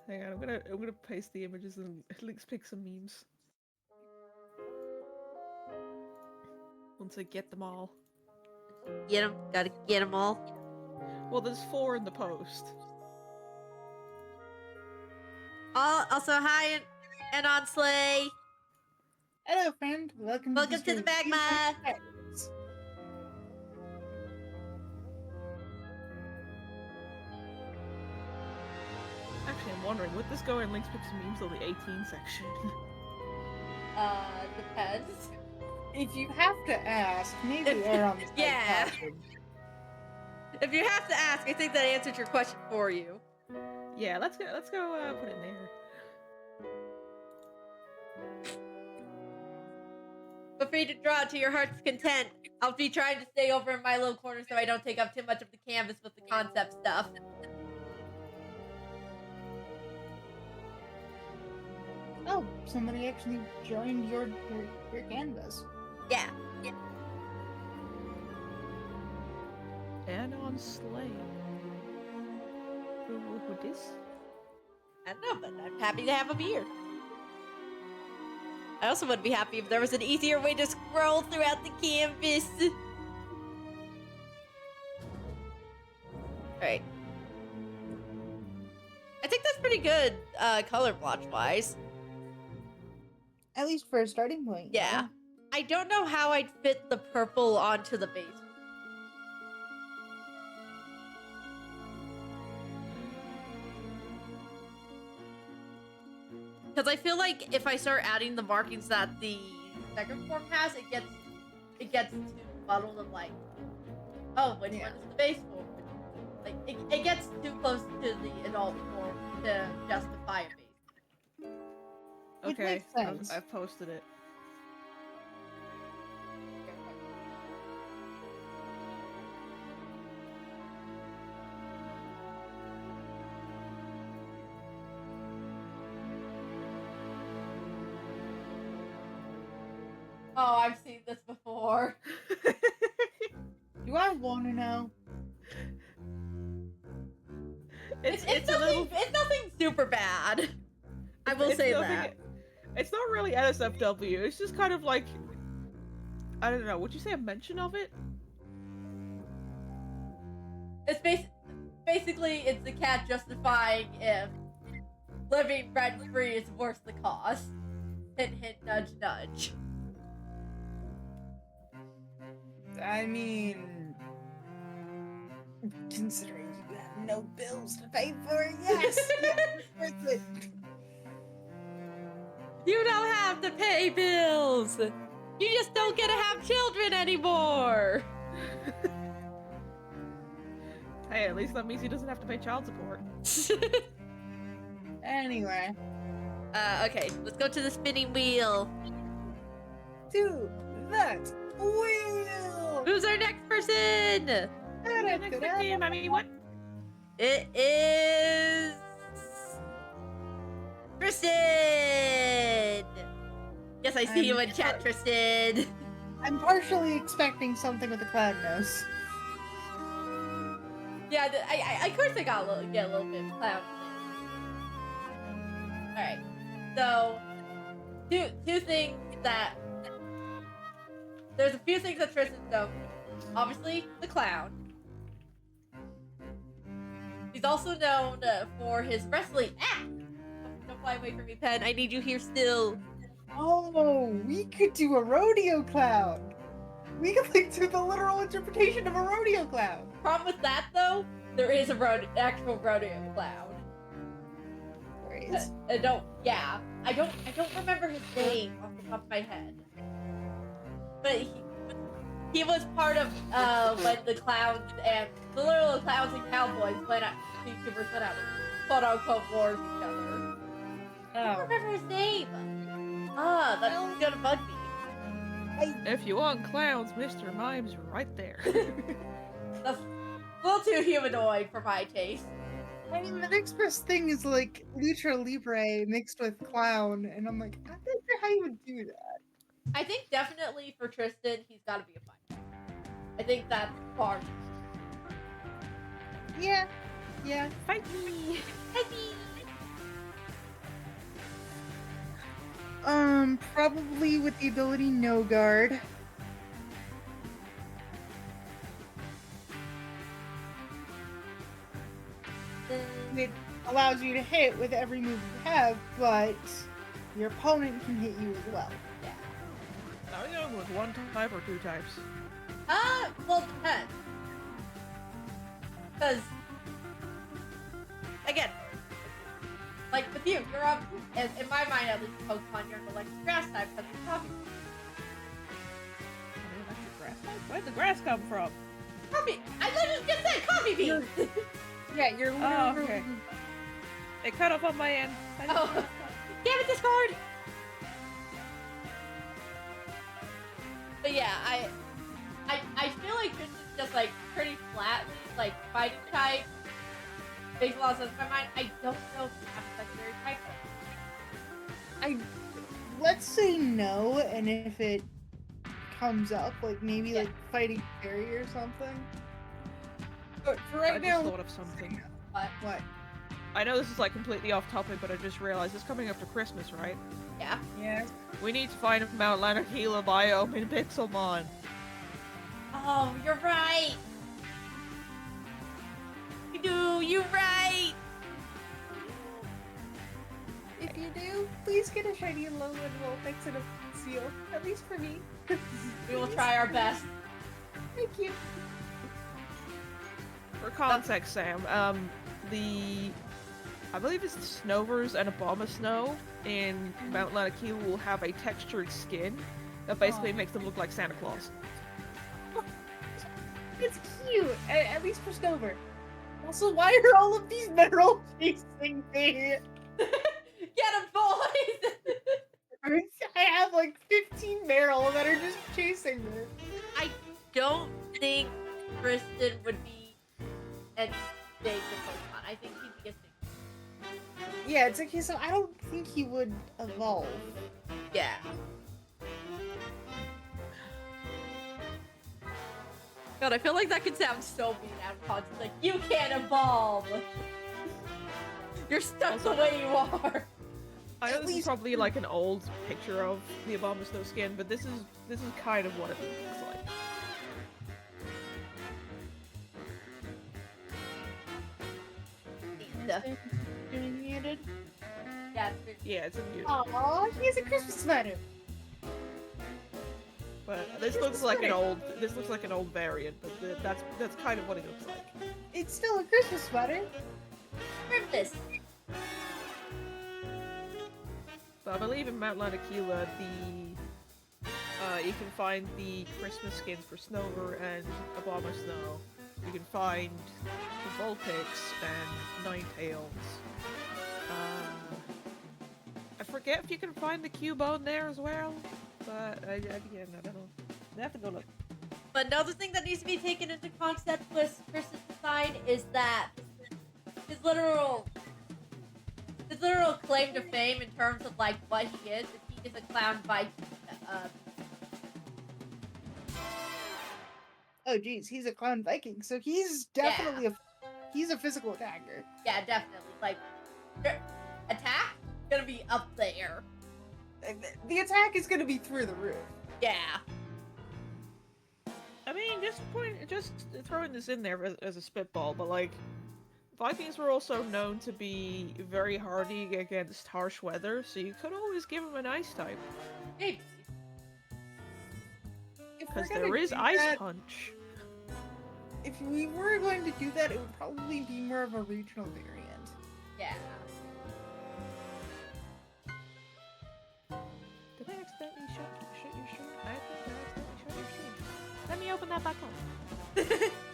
Hang on, I'm gonna paste the images and links pick some memes. Once I get them all. get them, gotta get them all. Well, there's 4 in the post. Also, hi, and on Slay. Hello, friend. Welcome Welcome to the stream. Magma. Actually, I'm wondering, would this go in links pick some memes on the 18 section? Depends. If you have to ask, maybe err on the side of Yeah. caution. If you have to ask, I think that answered your question for you. Yeah, let's go put it in there. Feel free to draw it to your heart's content. I'll be trying to stay over in my little corner so I don't take up too much of the canvas with the concept stuff. Oh, somebody actually joined your canvas. Yeah. And on Slay. Who this? I don't know, but I'm happy to have a beer. I also would be happy if there was an easier way to scroll throughout the canvas. Alright. I think that's pretty good, color blotch-wise. At least for a starting point. Yeah. I don't know how I'd fit the purple onto the base. Because I feel like if I start adding the markings that the second form has, it gets too muddled of like, oh, which one is the base form? Like, it gets too close to the adult form to justify a base. Which Okay, makes sense. I've posted it. Oh, I've seen this before. Do I want to know? It's a little. it's nothing super bad. I will say that. It's not really NSFW. It's just kind of like, I don't know. Would you say a mention of it? It's basically it's the cat justifying if living rent free is worth the cost. Hint, hint, nudge, nudge. I mean, considering you have no bills to pay for, yes, it's worth it. You don't have to pay bills. You just don't get to have children anymore. Hey, at least that means he doesn't have to pay child support. Anyway, Okay, let's go to the spinning wheel. to that wheel. reveal. Who's our next person? Next victim, I mean, what? It is Tristan. Yes, I see you in chat, Tristan. I'm partially expecting something with a cloud nose. Yeah, of course I got get a little bit of clown. All right, so two things that there's a few things that Tristan knows. Obviously, the clown. He's also known for his wrestling. Ah! Don't fly away from me, Pen. I need you here still. Oh, we could do a rodeo clown. We could like do the literal interpretation of a rodeo clown. Problem with that though, there is a actual rodeo clown. There is. I don't remember his name off the top of my head. But he was part of when the clowns and the literal clowns and cowboys went out, YouTubers went out and quote unquote wars each other. I don't remember his name. That's gonna bug me. If you want clowns, Mr. Mime's right there. That's a little too humanoid for my taste. I mean, the next best thing is like Lucha Libre mixed with clown, and I'm like, I'm not sure how you would do that. I think definitely for Tristan, he's got to be a fighter. I think that's part. Yeah. Fight me! Fight me! Probably with the ability No Guard. It allows you to hit with every move you have, but your opponent can hit you as well. Yeah. Are you going with one type or two types? Well, it depends. Because, again, like with you, you're up, in my mind at least, Pokemon, you're an electric grass type because it's coffee. Electric grass type? Where'd the grass come from? Coffee! I literally just said coffee beans! Yeah, you're literally... Oh, okay. It cut off on my end. Oh, damn it, Discord! But yeah, I feel like this is just like pretty flat, like fighting type. Makes a lot of sense in my mind. I don't know if you have a secondary type. Let's say no, and if it comes up, like maybe like fighting fairy or something. But for right I now, just thought of something. What? I know this is like completely off topic, but I just realized it's coming up to Christmas, right? Yeah. Yeah. We need to find a Mount Lanakila biome in Pixelmon. Oh, you're right. You do. You're right. If you do, please get a shiny and low and we'll fix it a seal. At least for me. We will try our best. Thank you. For context, Sam, I believe it's the Snovers and Abomasnow in Mount Lanakila will have a textured skin that basically makes them look like Santa Claus. It's cute, at least for Snover. Also, why are all of these Meryl chasing me? Get him, boys! I have like 15 Meryl that are just chasing me. I don't think Kristen would be anything in Pokemon. I think he'd be a thing. Yeah, it's okay, so I don't think he would evolve. Yeah. God, I feel like that could sound so mean out of context. Like, you can't evolve! You're stuck the way you are! I know this is probably like an old picture of the Abomasnow skin, but this is kind of what it looks like. Muted. Yeah, Yeah, it's a beauty. Aww, he has a Christmas sweater. But this looks like an old variant, but that's kind of what it looks like. It's still a Christmas sweater. Christmas. But I believe in Mount Lanakila, you can find the Christmas skins for Snover and Abomasnow. You can find the Vulpix and Ninetales. I forget if you can find the Cubone there as well, but again, I don't know. I have to go look. But another thing that needs to be taken into concept with Chris's design is that his literal claim to fame in terms of like what he is a clown Viking. Oh geez, he's a clown Viking, so he's definitely he's a physical attacker. Yeah, definitely. Like attack gonna be up there. The attack is gonna be through the roof. Yeah. I mean, just throwing this in there as a spitball, but like, Vikings were also known to be very hardy against harsh weather, so you could always give them an ice type. Maybe. Because there is Ice Punch. If we were going to do that, it would probably be more of a regional variant. Yeah. Did I accidentally shut your stream? I think I accidentally shut your stream. Let me open that back up.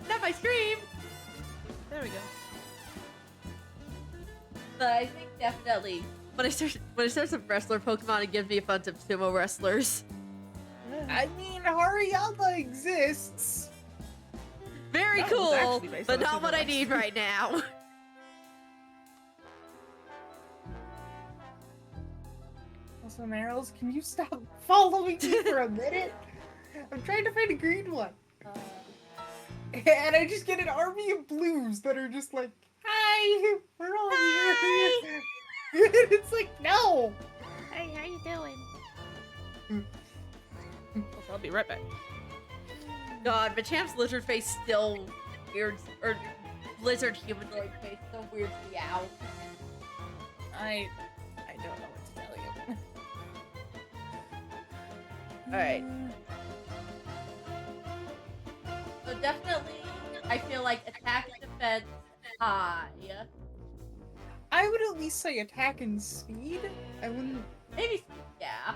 Not my stream! There we go. But I think definitely when I start some wrestler Pokemon, it gives me a bunch of sumo wrestlers. I mean, Hariyama exists. Very That was cool, actually based but on a not what sumo I need wrestler. right now. Also, Narrows, can you stop following me for a minute? I'm trying to find a green one. And I just get an army of blues that are just like, hi, we're all here. It's like, no. Hey, how you doing? I'll be right back. God, Machamp's lizard face still weird, or lizard humanoid face so weird to me out. I don't know what to tell you. Alright. So definitely, I feel like attack and defense high. I would at least say attack and speed. I wouldn't. Maybe, yeah.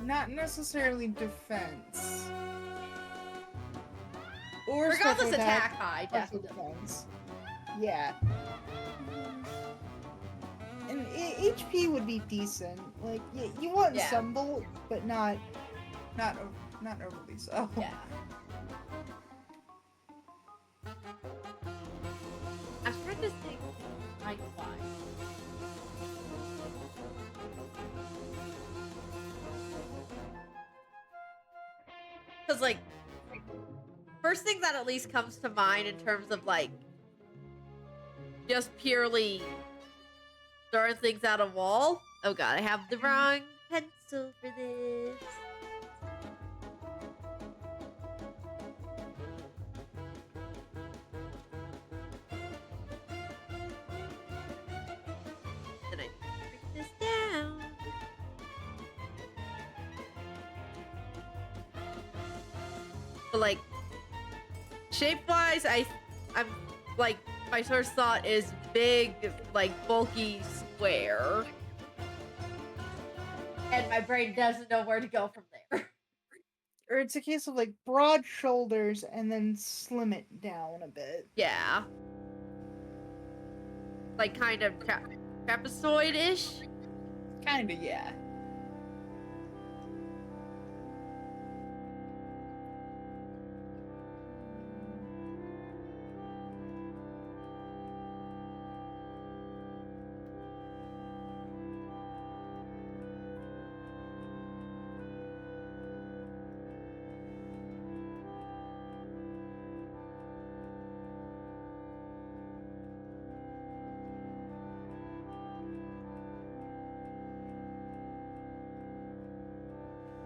Not necessarily defense. Or Regardless, special attack high, special definitely. defense. Yeah. And HP would be decent. Like you want Yeah. some bulk, but not overly so. Yeah. I'm trying to think like why. Because like first thing that at least comes to mind in terms of like just purely throwing things out a wall. Oh god, I have the wrong pencil for this. Then I break this down. But like shape-wise, I'm like my first thought is big, like bulky square, and my brain doesn't know where to go from there. Or it's a case of like broad shoulders and then slim it down a bit. Yeah, like kind of trapezoid-ish. Kinda, yeah.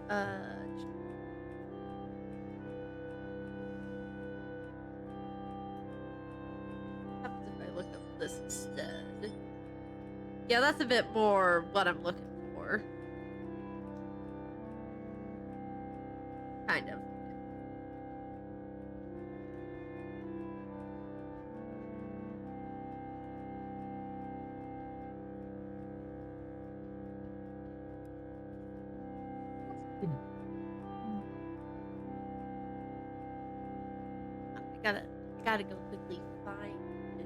What happens if I look up this instead? Yeah, that's a bit more what I'm looking for. Kind of. I gotta go quickly find it.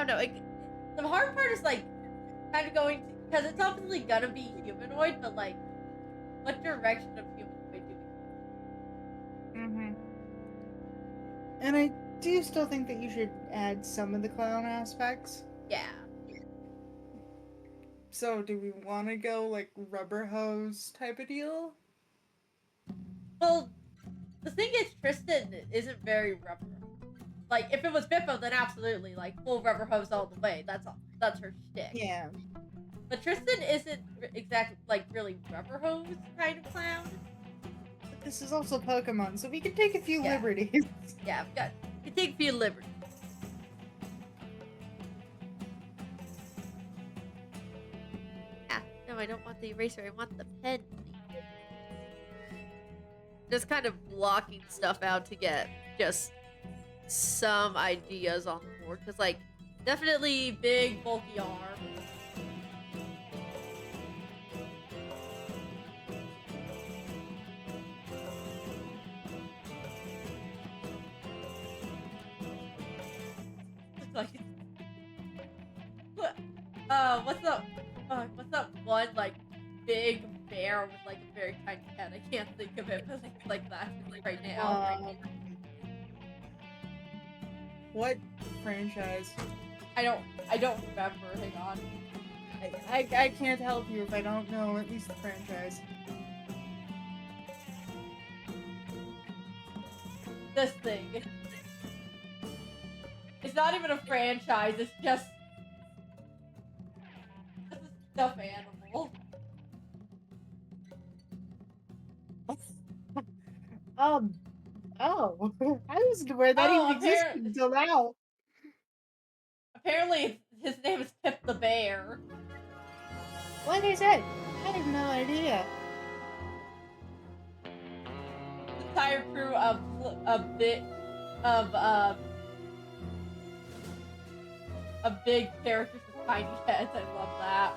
don't know. The hard part is like kind of going to, because it's obviously gonna be humanoid, but like, what direction of humanoid do we? Mm-hmm. And I do still think that you should add some of the clown aspects. Yeah. So, do we want to go like rubber hose type of deal? Well, the thing is, Tristan isn't very rubber. Like, if it was Bippo, then absolutely, like, full rubber hose all the way. That's her shtick. Yeah. But Tristan isn't exactly, like, really rubber hose kind of clown. But this is also Pokemon, so we can take a few liberties. Yeah, we can take a few liberties. Yeah, no, I don't want the eraser. I want the pen. Just kind of blocking stuff out to get just some ideas on the board. Because, like, definitely big, bulky arm. Like, what's that one, like, big bear with, like, a very tiny head? I can't think of it, but it's like that right now. What franchise? I don't remember. Hang on. I can't help you if I don't know at least the franchise. This thing. It's not even a franchise, it's just a stuffed animal. Oh. I wasn't aware that even existed until now. Apparently, his name is Pip the Bear. Like I said, I have no idea. The entire crew of big characters with tiny heads. I love that.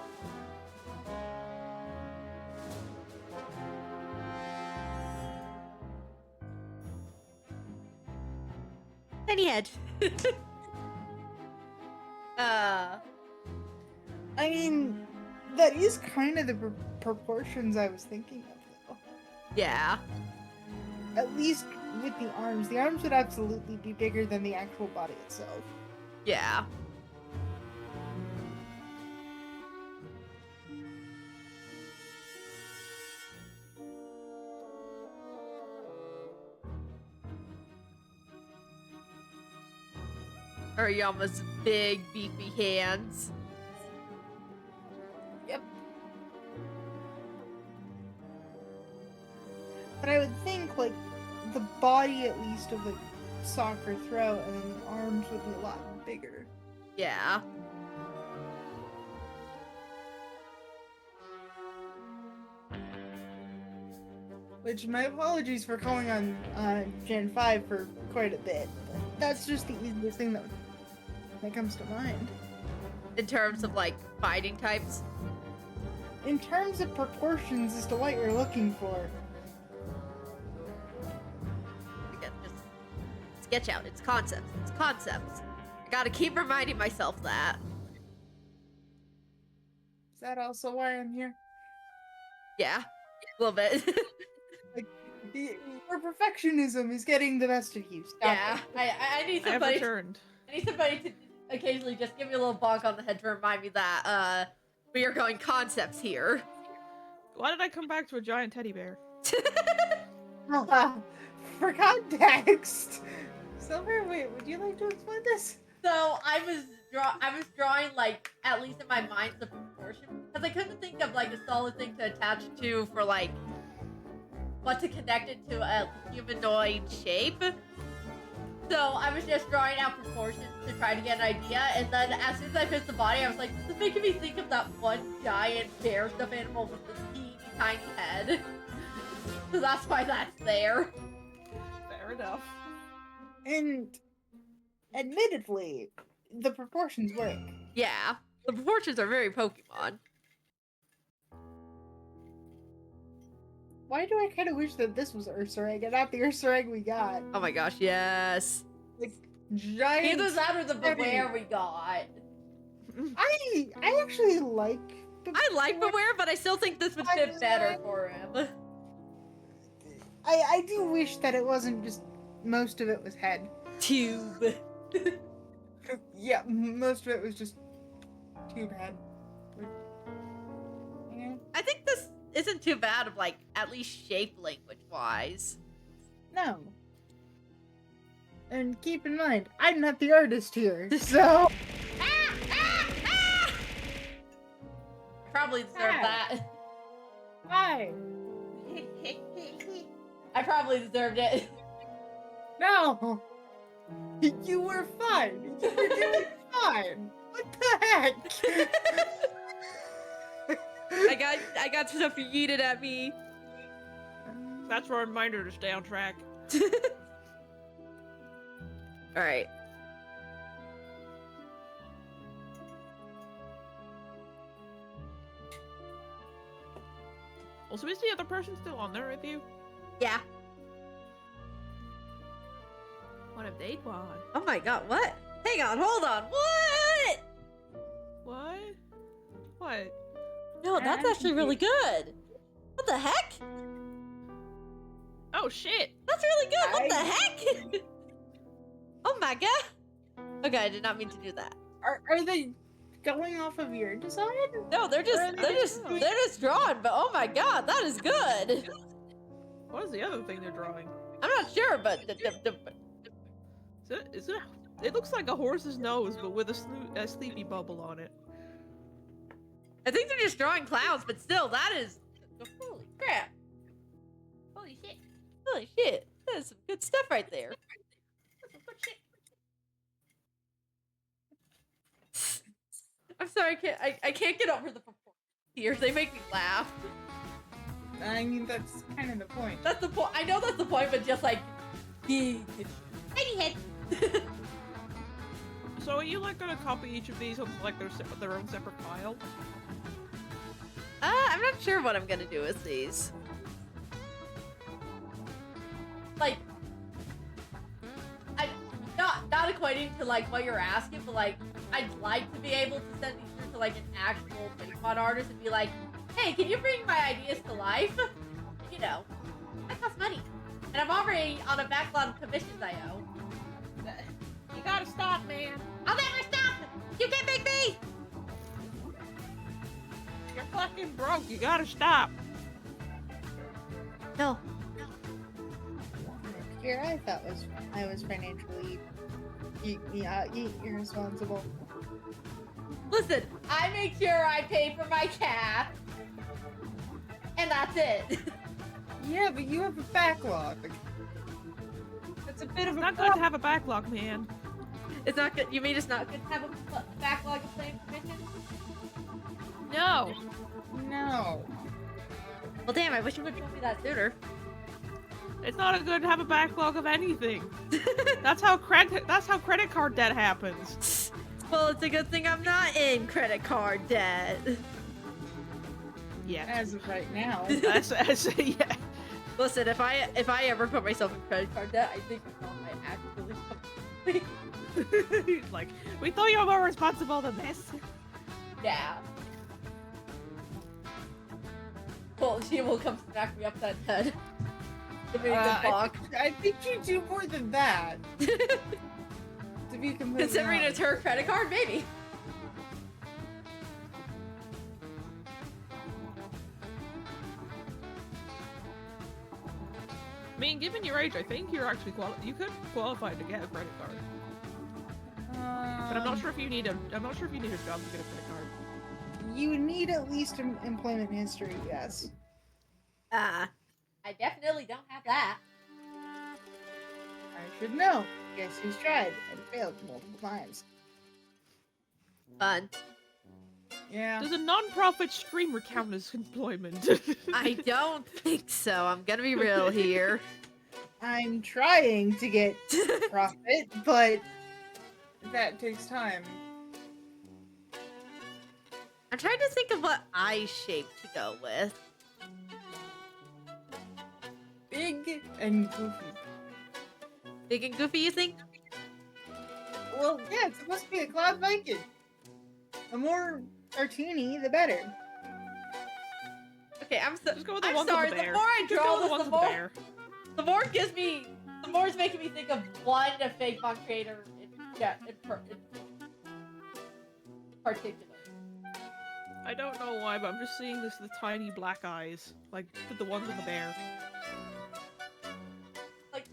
Tiny head. I mean, that is kind of the proportions I was thinking of, though. Yeah. At least with the arms. The arms would absolutely be bigger than the actual body itself. Yeah. Ariyama's big, beefy hands. Yep. But I would think, like, the body at least of, like, sock or throat, and then the arms would be a lot bigger. Yeah. Which, my apologies for calling on Gen 5 for quite a bit, but that's just the easiest thing that comes to mind. In terms of, like, fighting types? In terms of proportions as to what you're looking for. Again, just sketch out. It's concepts. It's concepts. I gotta keep reminding myself that. Is that also why I'm here? Yeah. A little bit. Like, your perfectionism is getting the best of you. Stop Yeah. it. I need I have somebody. returned. I need somebody to occasionally just give me a little bonk on the head to remind me that we are going concepts here. Why did I come back to a giant teddy bear? For context. Silver, wait, would you like to explain this? So I was drawing, like, at least in my mind, the proportion, because I couldn't think of, like, a solid thing to attach to for, like, what to connect it to a humanoid shape. So I was just drawing out proportions to try to get an idea, and then as soon as I finished the body, I was like, this is making me think of that one giant bear stuffed animal with the teeny tiny head. So that's why that's there. Fair enough. And admittedly, the proportions work. Yeah, the proportions are very Pokemon. Why do I kind of wish that this was Ursaring and not the Ursaring we got? Oh my gosh, yes. Like, giant. Either that or the Spaghetti. Beware we got. I actually like. I like Beware, but I still think this would fit better for him. I do wish that it wasn't just most of it was head. Tube. Yeah, most of it was just tube head. Yeah. I think this isn't too bad of like at least shape language wise. No. And keep in mind, I'm not the artist here, so. Probably deserve that. Hi. I probably deserved it. No. You were fine. You were doing fine. What the heck? I got stuff yeeted at me. That's a reminder to stay on track. Alright. Also, is the other person still on there with you? Yeah. What have they gone? Oh my god, what? Hang on, hold on. What? What? What? No, that's actually really good. What the heck? Oh shit! That's really good. What the heck? Oh my god. Okay, I did not mean to do that. Are they going off of your design? No, they're just drawn, but oh my god, that is good. What is the other thing they're drawing? I'm not sure, but Is it? It looks like a horse's nose, but with a sleepy bubble on it. I think they're just drawing clowns, but still, that is holy crap. Holy shit. Holy shit. That is some good stuff right there. That's some good shit. I'm sorry, I can't get over the performance here. They make me laugh. I mean, that's kind of the point. That's the point. I know that's the point, but just like, tiny head. So are you like gonna copy each of these on like their own separate file? I'm not sure what I'm gonna do with these. Like, I'm not equating to like what you're asking, but like, I'd like to be able to send these through to like an actual Fakemon artist and be like, hey, can you bring my ideas to life? You know, that costs money. And I'm already on a backlog of commissions I owe. You gotta stop, man. I'll never stop! You can't make me! You're fucking broke. You gotta stop. No. Here, I thought I was financially irresponsible. Listen, I make sure I pay for my cat. And that's it. Yeah, but you have a backlog. That's a bit of It's a not good to have a backlog, man. It's not good. You mean it's not good to have a backlog of claim commissions? No. No. Well, damn, I wish you would have told me that sooner. It's not good to have a backlog of anything. That's how credit card debt happens. Well, it's a good thing I'm not in credit card debt. Yeah. As of right now. Yeah. Listen, if I ever put myself in credit card debt, I think my mom might actually come. Like, we thought you were more responsible than this. Yeah. Well, she will come smack me upside the head. Give me a good talk. I think you do more than that. To be completely Considering honest. it's her credit card, maybe. I mean, given your age, I think you're actually you could qualify to get a credit card. But I'm not sure if you need a job to get a credit card. You need at least an employment history, yes. I definitely don't have that. I should know. Guess who's tried and failed multiple times. Fun. Yeah. Does a non-profit streamer count as employment? I don't think so. I'm gonna be real here. I'm trying to get profit, but that takes time. I'm trying to think of what eye shape to go with. Big and goofy. Big and goofy, you think? Well, yeah, it's supposed to be a Cloud Viking. The more cartoony, the better. Okay, I'm Just go with the I'm ones sorry. with The the bear. more I Just go draw with the this, ones with the bear. the more it gives me, the more it's making me think of one Fakemon creator in particular. I don't know why, but I'm just seeing the tiny black eyes, like the ones with the bear. Like,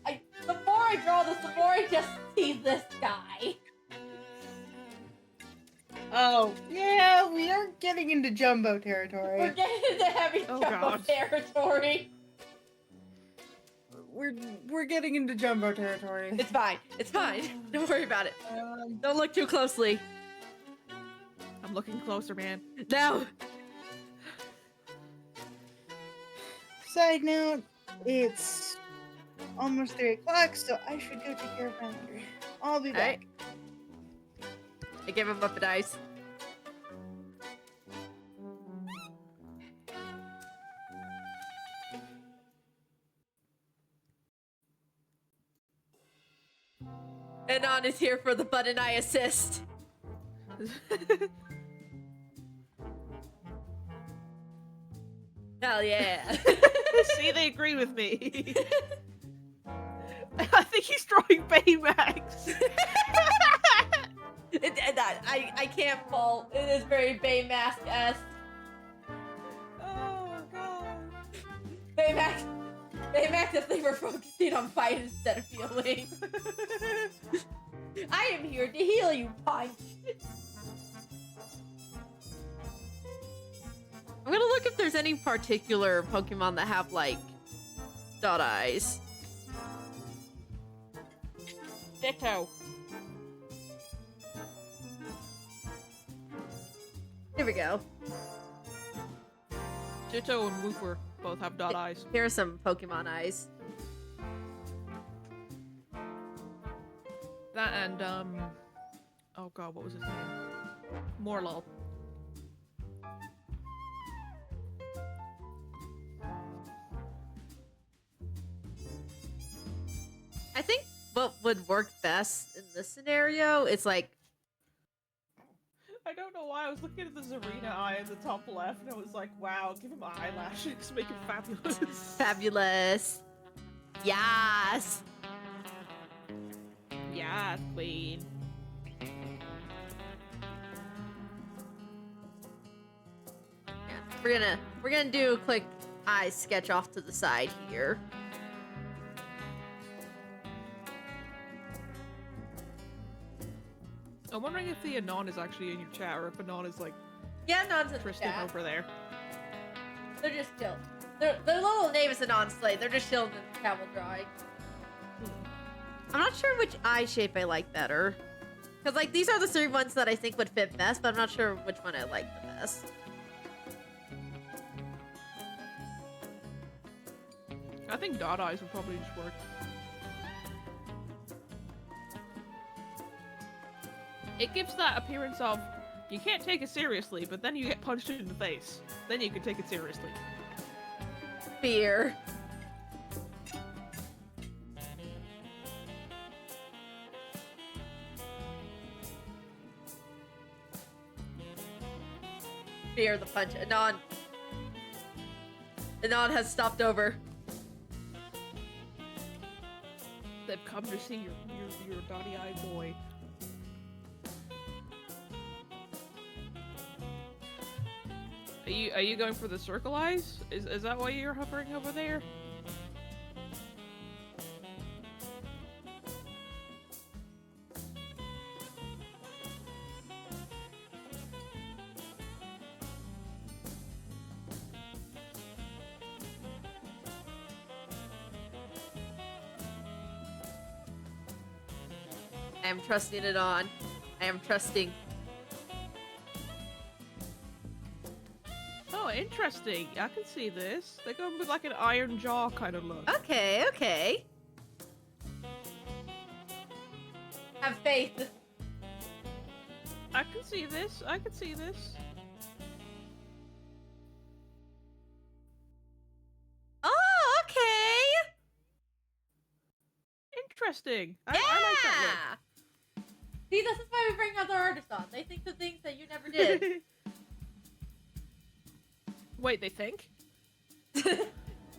the more I draw this, the more I just see this guy. Oh, yeah, we are getting into Jumbo territory. We're getting into heavy Jumbo territory. We're getting into Jumbo territory. It's fine. It's fine. Don't worry about it. Don't look too closely. I'm looking closer, man. No. Side note, it's almost 3 o'clock, so I should go take care of my laundry. I'll be back. I gave him up a dice. Anon is here for the button I assist. Hell yeah. See, they agree with me. I think he's drawing Baymax. I can't fault. It is very Baymask-esque. Oh god. Baymax if they were focusing on fight instead of healing. I am here to heal you, Punch. I'm gonna look if there's any particular Pokemon that have, like, dot eyes. Ditto. Here we go. Ditto and Wooper both have dot eyes. Here are some Pokemon eyes. That and, oh god, what was his name? Morlul. I think what would work best in this scenario is like... I don't know why I was looking at the Zarina eye in the top left and I was like, wow, give him eyelashes, make him fabulous. Fabulous. Yes. Yeah, queen. Yeah, we're gonna do a quick eye sketch off to the side here. I'm wondering if the Anon is actually in your chat or if Anon is like Yeah, Anon's in the Tristan chat. over there. They're just chilled. Their little name is Anon Slade. They're just chilled in travel drawing. I'm not sure which eye shape I like better. Because, like, these are the 3 ones that I think would fit best, but I'm not sure which one I like the best. I think dot eyes would probably just work. It gives that appearance of, you can't take it seriously, but then you get punched in the face. Then you can take it seriously. Fear. Fear the punch. Anon has stopped over. They've come to see your dotty-eyed boy. Are you going for the circle eyes? Is that why you're hovering over there? I am trusting it on. I am trusting. Oh, interesting. I can see this. They're going with like an iron jaw kind of look. Okay, okay. Have faith. I can see this. I can see this. Oh, okay. Interesting. Yeah. I like that look. See, this is why we bring other artists on. They think the things that you never did. Wait, they think?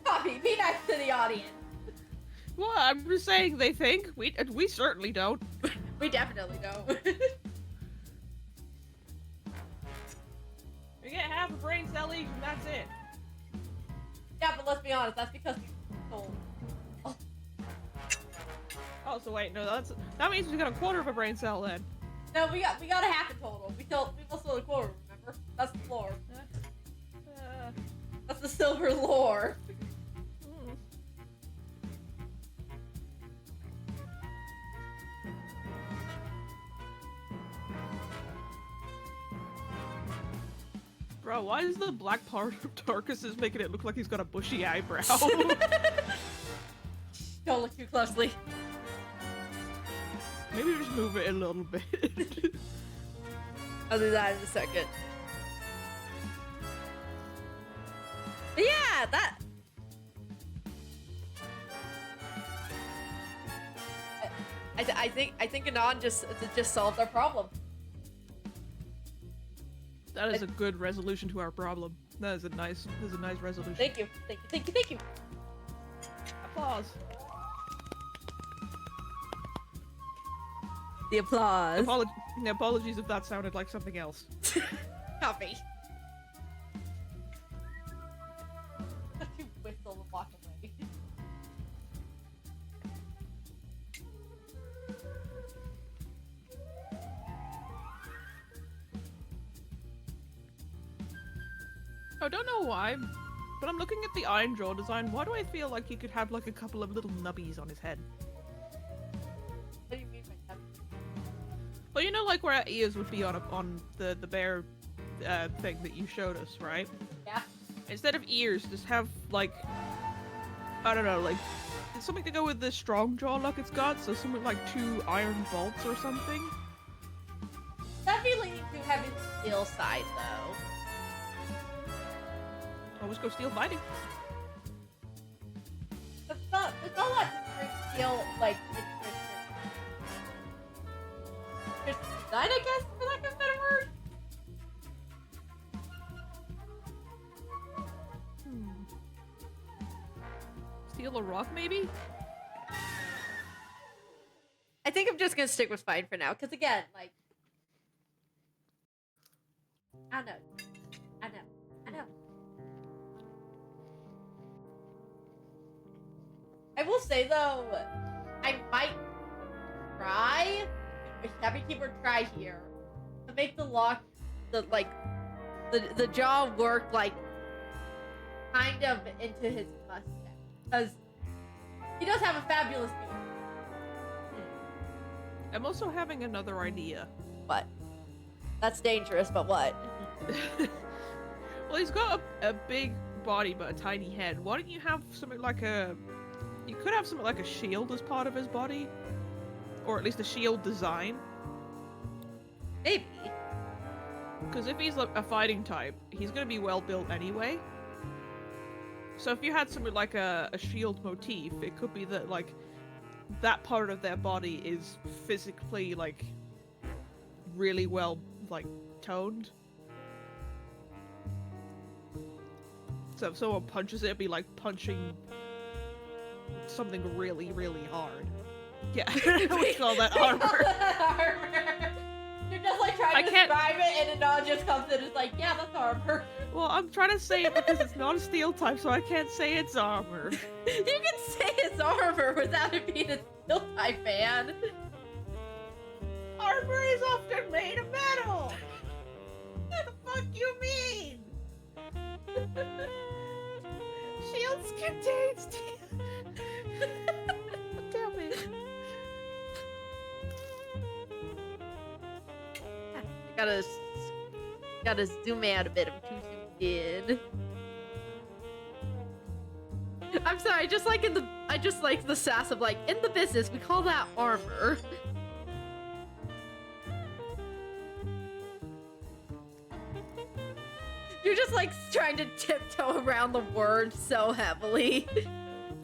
Poppy, be nice to the audience. Well, I'm just saying they think. We certainly don't. We definitely don't. We get half a brain cell each and that's it. Yeah, but let's be honest, that's because we told. Oh, so wait, no, that means we got a quarter of a brain cell then. No, we got a half a total. We almost sold a quarter, remember? That's the lore. That's the silver lore. Bro, why is the black part of Tarkus making it look like he's got a bushy eyebrow? Don't look too closely. Maybe just move it a little bit. I'll do that in a second. But yeah, that... I think Anon just solved our problem. That is a good resolution to our problem. That is a nice resolution. Thank you. Applause. The applause. Apologies if that sounded like something else. Copy. You whistle and walk away. I don't know why, but I'm looking at the Iron Jaw design. Why do I feel like he could have like a couple of little nubbies on his head? What do you mean by that? Well, you know, like where our ears would be on the bear thing that you showed us, right? Yeah. Instead of ears, just have like, I don't know, like something to go with the strong jaw look it's got. So something like 2 iron bolts or something. That'd be leaning to having the steel side though. Always go steel fighting. It's not that steel like it's design, I guess, for lack of a better word. Steel or rock, maybe? I think I'm just gonna stick with fine for now, because again, like, I know. I will say though, I might try, have a keyboard try here, to make the jaw work like kind of into his mustache, because he does have a fabulous beard. I'm also having another idea. What? That's dangerous, but what? Well, he's got a big body but a tiny head. Why don't you have something like a... You could have something like a shield as part of his body. Or at least a shield design. Maybe. Because if he's a fighting type, he's going to be well built anyway. So if you had something like a shield motif, it could be that, like, that part of their body is physically, like, really well, like, toned. So if someone punches it, it'd be like punching something really, really hard. Yeah, we call that armor. You're just like trying to describe it, and Anon just comes in and is like, yeah, that's armor. Well, I'm trying to say it because it's not a steel type, so I can't say it's armor. You can say it's armor without it being a steel type, man. Armor is often made of metal. What the fuck you mean? Shields contain steel. Damn it. Gotta zoom out a bit. I'm too zoomed in. I'm sorry, I just like the sass of like, in the business, we call that armor. You're just like trying to tiptoe around the word so heavily.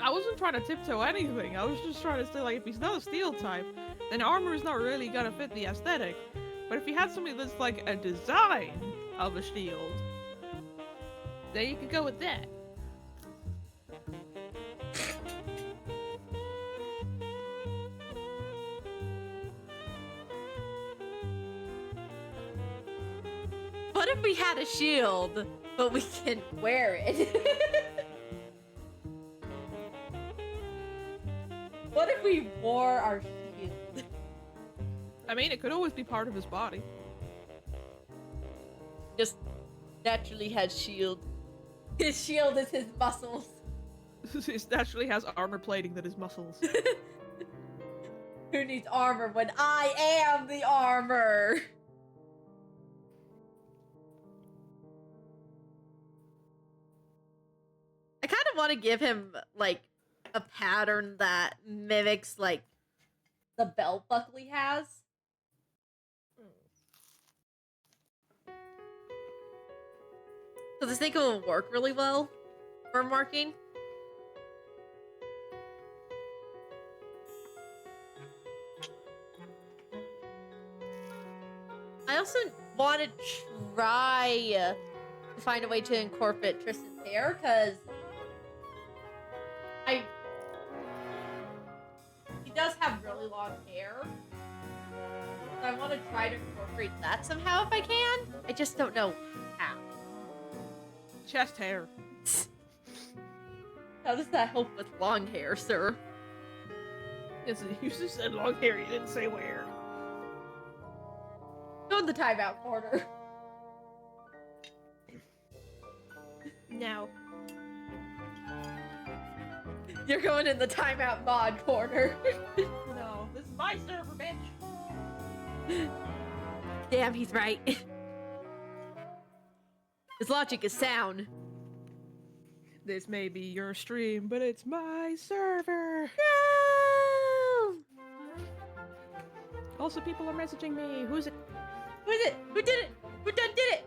I wasn't trying to tiptoe anything. I was just trying to say, like, if he's not a steel type, then armor is not really gonna fit the aesthetic. But if you had something that's like a design of a shield, then you could go with that. What if we had a shield, but we can wear it? What if we wore our shield? I mean, it could always be part of his body. Just naturally has shield. His shield is his muscles. He naturally has armor plating that is muscles. Who needs armor when I am the armor? I kind of want to give him, like, a pattern that mimics, like, the belt buckle he has. Because I think it will work really well for marking. I also want to try to find a way to incorporate Tristan's hair, because he does have really long hair. So I want to try to incorporate that somehow if I can. I just don't know how. Chest hair. How does that help with long hair, sir? Yes, you just said long hair, you didn't say where. Go in the timeout corner. No. You're going in the timeout mod corner. No, this is my server, bitch. Damn, he's right. His logic is sound. This may be your stream, but it's my server. No! Also, people are messaging me. Who's it? Who is it? Who did it? Who done did it?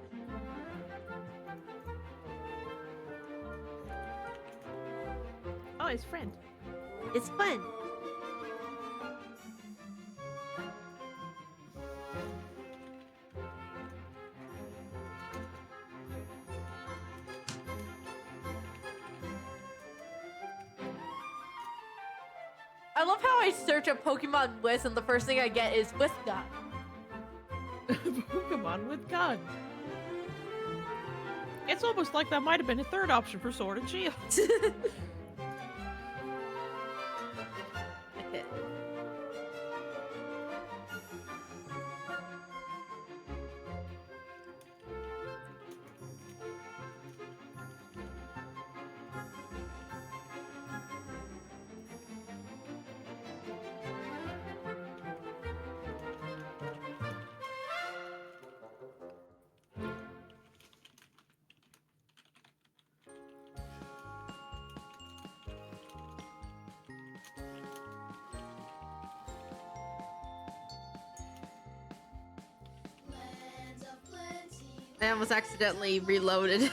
Oh, his friend. It's fun. I love how I search a Pokemon Wiz and the first thing I get is Wiz Gun. Pokemon with gun. It's almost like that might have been a third option for Sword and Shield. Okay. I almost accidentally reloaded.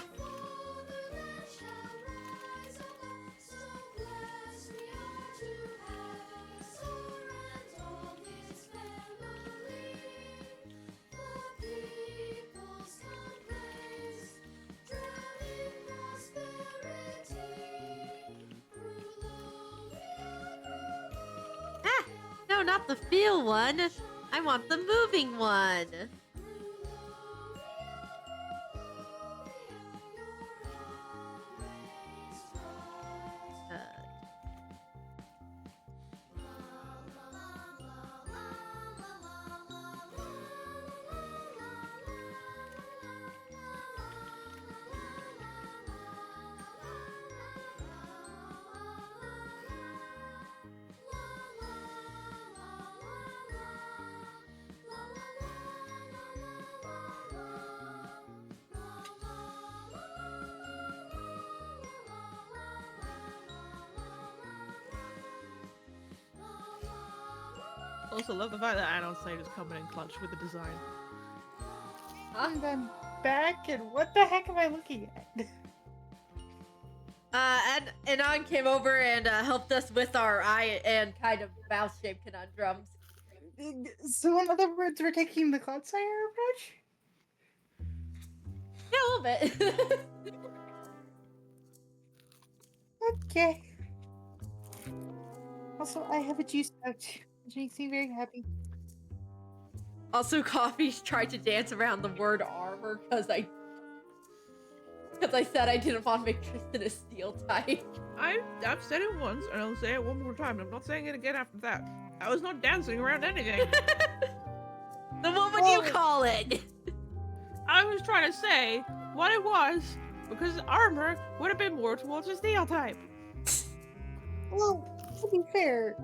Ah! No, not the feel one. I want the moving one. Also, love the fact that Anon State is coming in clutch with the design. And I'm back, and what the heck am I looking at? And Anon came over and helped us with our eye and kind of mouse-shaped conundrums. So in other words, we're taking the Clodsire approach? Yeah, a little bit. Okay. Also, I have a juice pouch, which makes me very happy. Also, Coffee's tried to dance around the word armor because I said I didn't want to make Tristan a steel type. I've said it once, and I'll say it one more time. I'm not saying it again after that. I was not dancing around anything. Then what would you call it? I was trying to say what it was, because armor would have been more towards a steel type. Well, to be fair,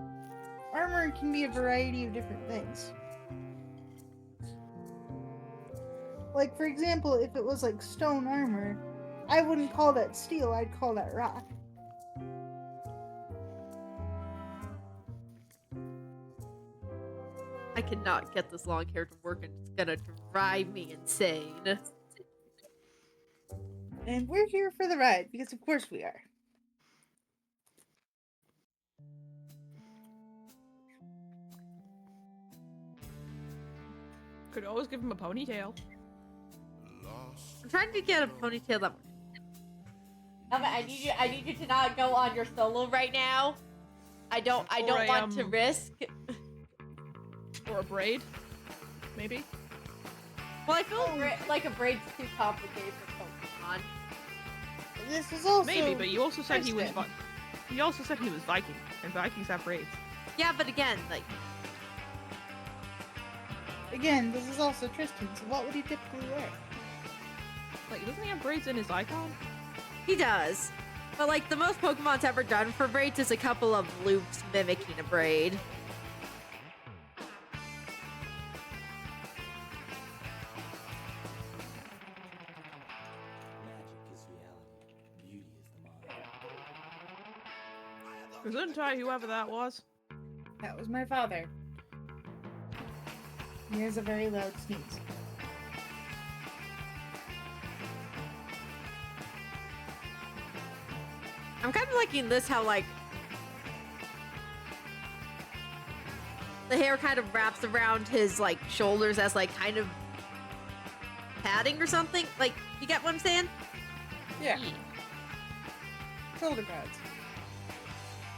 armor can be a variety of different things. Like, for example, if it was like stone armor, I wouldn't call that steel, I'd call that rock. I cannot get this long hair to work and it's gonna drive me insane. And we're here for the ride, because of course we are. Could always give him a ponytail. I'm trying to get a ponytail that. Elva, I need you to not go on your solo right now. I don't want to risk. Or a braid, maybe. Well, I feel like a braid's too complicated for Pokemon. This is also Maybe, but you also said he was. You also said he was Viking, and Vikings have braids. Yeah, but again, like. Again, this is also Tristan, so what would he typically wear? Like, doesn't he have braids in his icon? He does. But like, the most Pokemon's ever done for braids is a couple of loops mimicking a braid. Gesundheit, whoever that was. That was my father. He has a very loud sneeze. I'm kind of liking this, how like the hair kind of wraps around his like shoulders as like kind of padding or something. Like, you get what I'm saying? Yeah. Shoulder pads.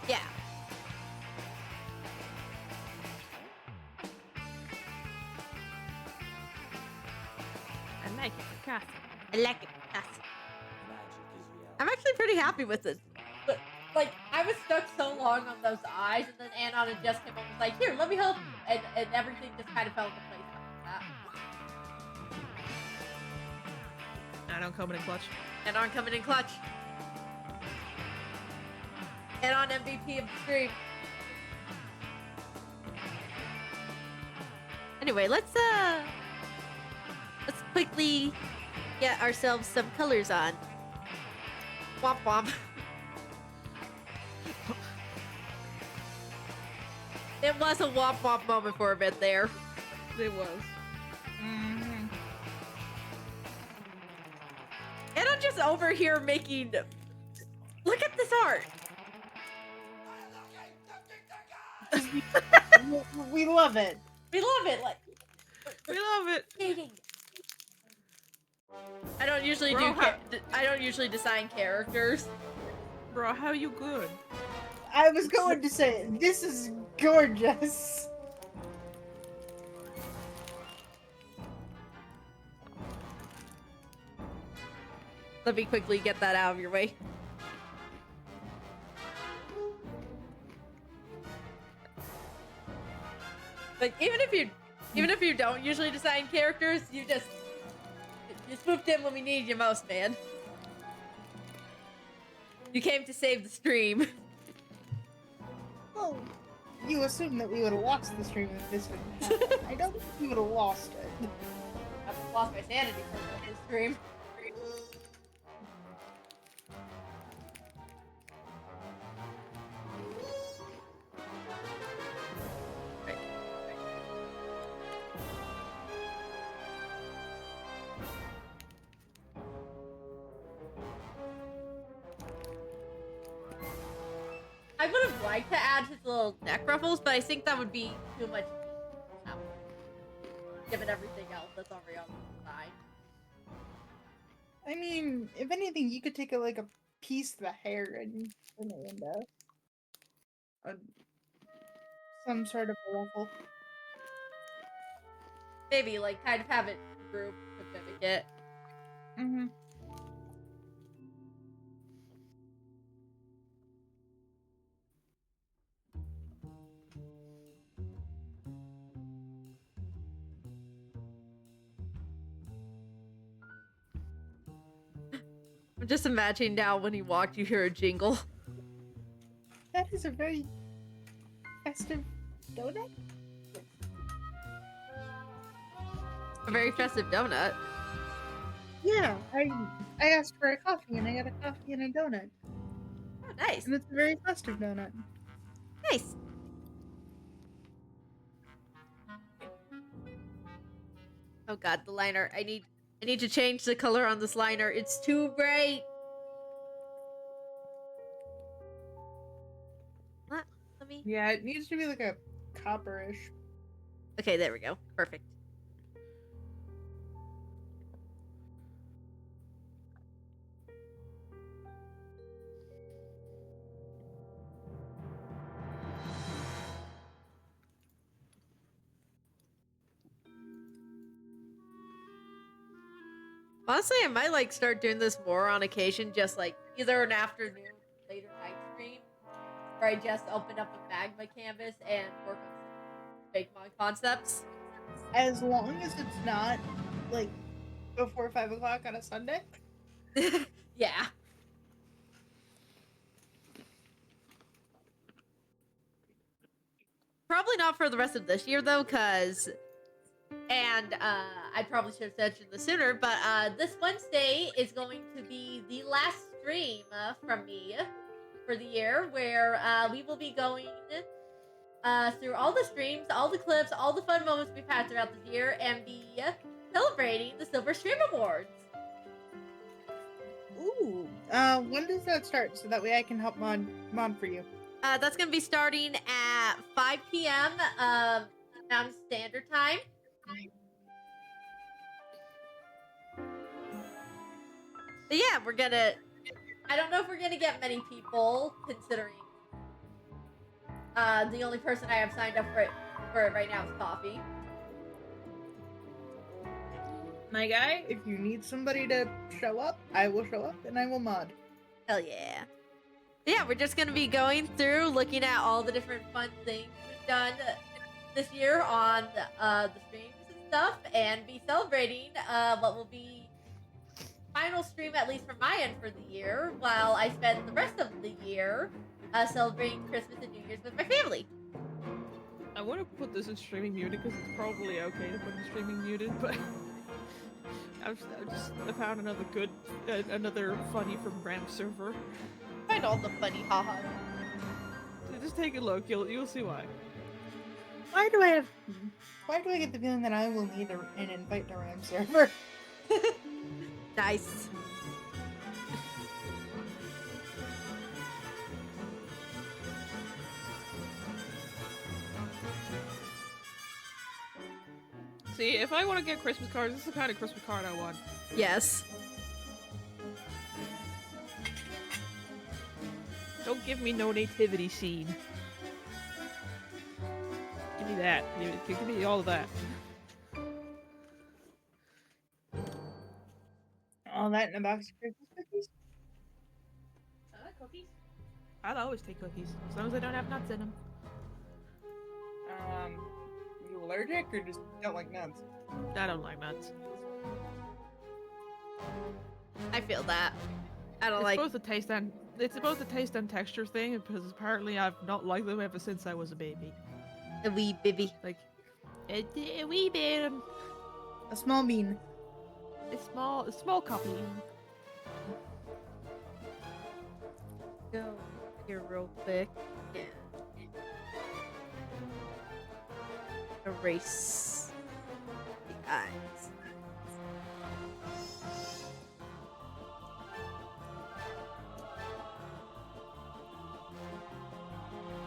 Yeah. I like it, Cass. I like it. Yes. I'm actually pretty happy with it. But like, I was stuck so long on those eyes, and then Anon just came up and was like, "Here, let me help you," and everything just kind of fell into place after that. Anon coming in clutch. Anon coming in clutch. Anon MVP of the stream. Anyway, let's quickly get ourselves some colors on. Womp womp. It was a womp womp moment for a bit there. It was. Mm-hmm. And I'm just over here making... Look at this art! We love it. We love it! Like, We love it. hating. I don't usually Bro, I don't usually design characters. Bro, how you good? I was going to say, this is gorgeous. Let me quickly get that out of your way. Like, even if you don't usually design characters, you swooped in when we needed you most, man. You came to save the stream. Well, you assume that we would have lost the stream if this would happen. I don't think we would have lost it. I've lost my sanity for this stream. I would have liked to add his little neck ruffles, but I think that would be too much. given everything else that's already on the design. I mean, if anything, you could take a piece of the hair and turn it into some sort of a ruffle. Maybe, like, kind of have it grouped to mimic it. Mm-hmm. I'm just imagining now when he walked, you hear a jingle. That is a very festive donut. A very festive donut. Yeah, I asked for a coffee and I got a coffee and a donut. Oh, nice. And it's a very festive donut. Nice. Oh god, the liner. I need to change the color on this liner. It's too bright. Let me. Yeah, it needs to be like a copperish. Okay, there we go. Perfect. Honestly, I might like start doing this more on occasion, just like either an afternoon, later night stream, where I just open up a magma canvas and work on some Fakemon concepts. As long as it's not like before 5 o'clock on a Sunday. Yeah. Probably not for the rest of this year though, cause I probably should have mentioned this sooner, but this Wednesday is going to be the last stream from me for the year, where we will be going through all the streams, all the clips, all the fun moments we've had throughout the year, and be celebrating the Silver Stream Awards. Ooh. When does that start? So that way I can help mod for you. That's going to be starting at 5 p.m. Mountain Standard Time. But yeah, we're gonna... I don't know if we're gonna get many people, considering the only person I have signed up for it right now is Coffee. My guy, if you need somebody to show up, I will show up and I will mod. Hell yeah. Yeah, we're just gonna be going through, looking at all the different fun things we've done this year on the streams and stuff, and be celebrating what will be final stream, at least from my end, for the year, while I spend the rest of the year celebrating Christmas and New Year's with my family. I want to put this in streaming muted because it's probably okay to put in streaming muted, but I found another funny from Ramp server. Find all the funny haha. Just take a look, you'll see why. Why do I get the feeling that I will need an invite to Ram server? Nice. See, if I want to get Christmas cards, this is the kind of Christmas card I want. Yes. Don't give me no nativity scene. Give me that. Give me all of that. All that in a box of Christmas cookies? Cookies? I'll always take cookies, as long as I don't have nuts in them. You allergic or just don't like nuts? I don't like nuts. I feel that. I don't It's like... both a taste and texture thing, because apparently I've not liked them ever since I was a baby. A wee baby. Like, a wee bit. A small bean. A small copy. Go here real quick. Yeah. Erase the eyes.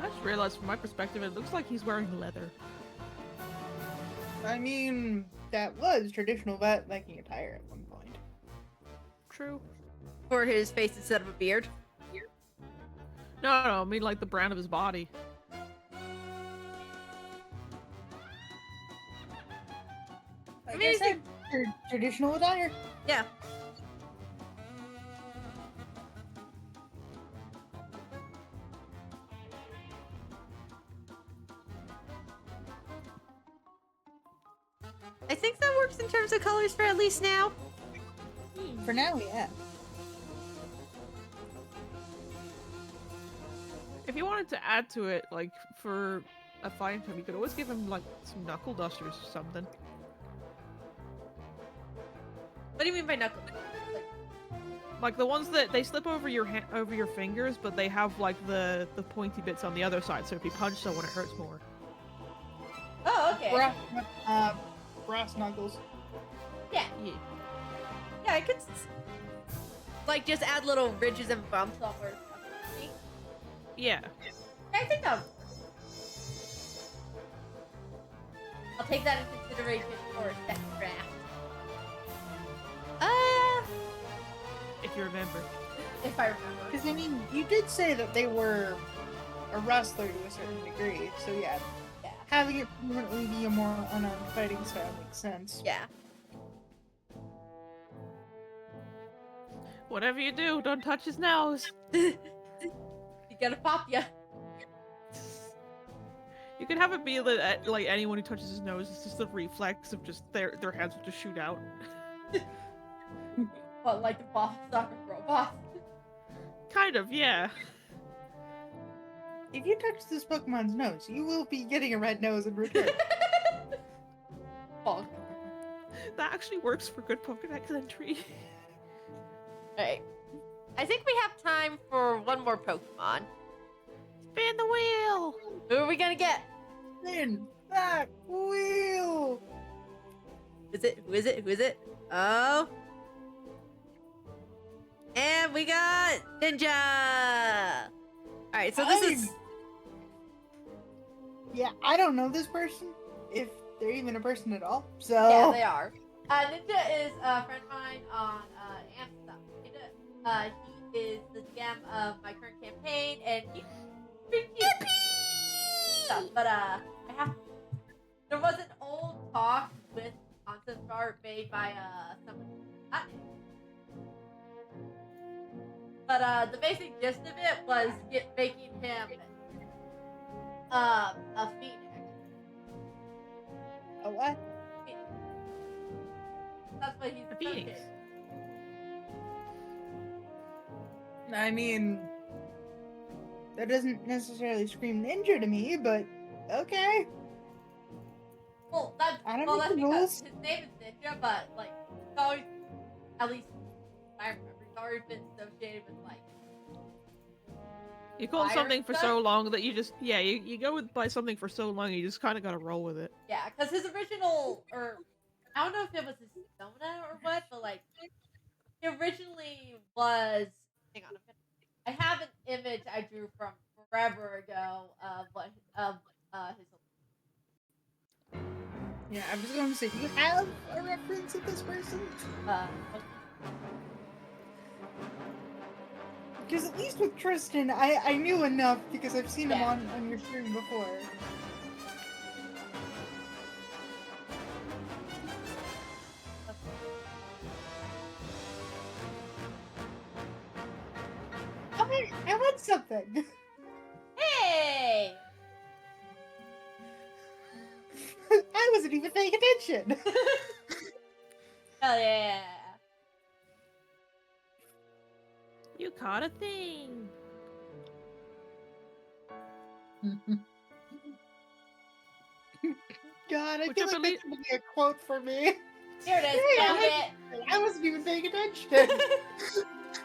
I just realized from my perspective, it looks like he's wearing leather. I mean, that was traditional Viking attire at one point. True. For his face instead of a beard. No, I mean like the brand of his body. Like I said, traditional attire. Yeah. I think that works in terms of colors for at least now. For now, yeah. If you wanted to add to it, like, for a fighting time, you could always give him, like, some knuckle dusters or something. What do you mean by knuckle? Like the ones that they slip over your over your fingers, but they have, like, the pointy bits on the other side, so if you punch someone, it hurts more. Oh, okay. Brass knuckles. Yeah. Yeah, I could, like, just add little ridges and bumps on where it's touching. Yeah. I think I'll take that into consideration for a second draft. If you remember. If I remember. Because, I mean, you did say that they were a wrestler to a certain degree, so yeah. Having it permanently be a more unarmed fighting style makes sense. Yeah. Whatever you do, don't touch his nose. You gotta pop ya. You can have it be that, like, anyone who touches his nose is just a reflex of just their hands will just shoot out. But like the boss soccer robot. Kind of, yeah. If you touch this Pokemon's nose, you will be getting a red nose in return. Bonk. That actually works for good Pokedex entry. Alright. I think we have time for one more Pokemon. Spin the wheel! Who are we gonna get? Spin that wheel! Who is it? Oh. And we got Ninja! Alright, so this is... Yeah, I don't know this person, if they're even a person at all, so... Yeah, they are. Ninja is a friend of mine on Amsterdam. He is the GM of my current campaign, and he's pretty cute. But there was an old talk with concept art made by someone not named. But the basic gist of it was making him a phoenix. A what? Phoenix. That's what he's A phoenix. associated. I mean, that doesn't necessarily scream ninja to me, but okay. Well, that's I don't well, know that's the because rules. his name is Ninja, but like it's always, at least I remember, it's always been associated with like. You call fire something for stuff. so long that you just, yeah, you go by something for so long, you just kind of gotta roll with it. Yeah, because his original, or I don't know if it was his persona or what, but like he originally was. Hang on a minute. I have an image I drew from forever ago of his. Yeah, I was going to say, do you have a reference of this person? Because at least with Tristan, I knew enough because I've seen him on your stream before. I want something. Hey! I wasn't even paying attention. Hell yeah! You caught a thing. God, I Which feel I like believe- that's gonna be a quote for me. Here it is. Hey, Found it. I wasn't even paying attention.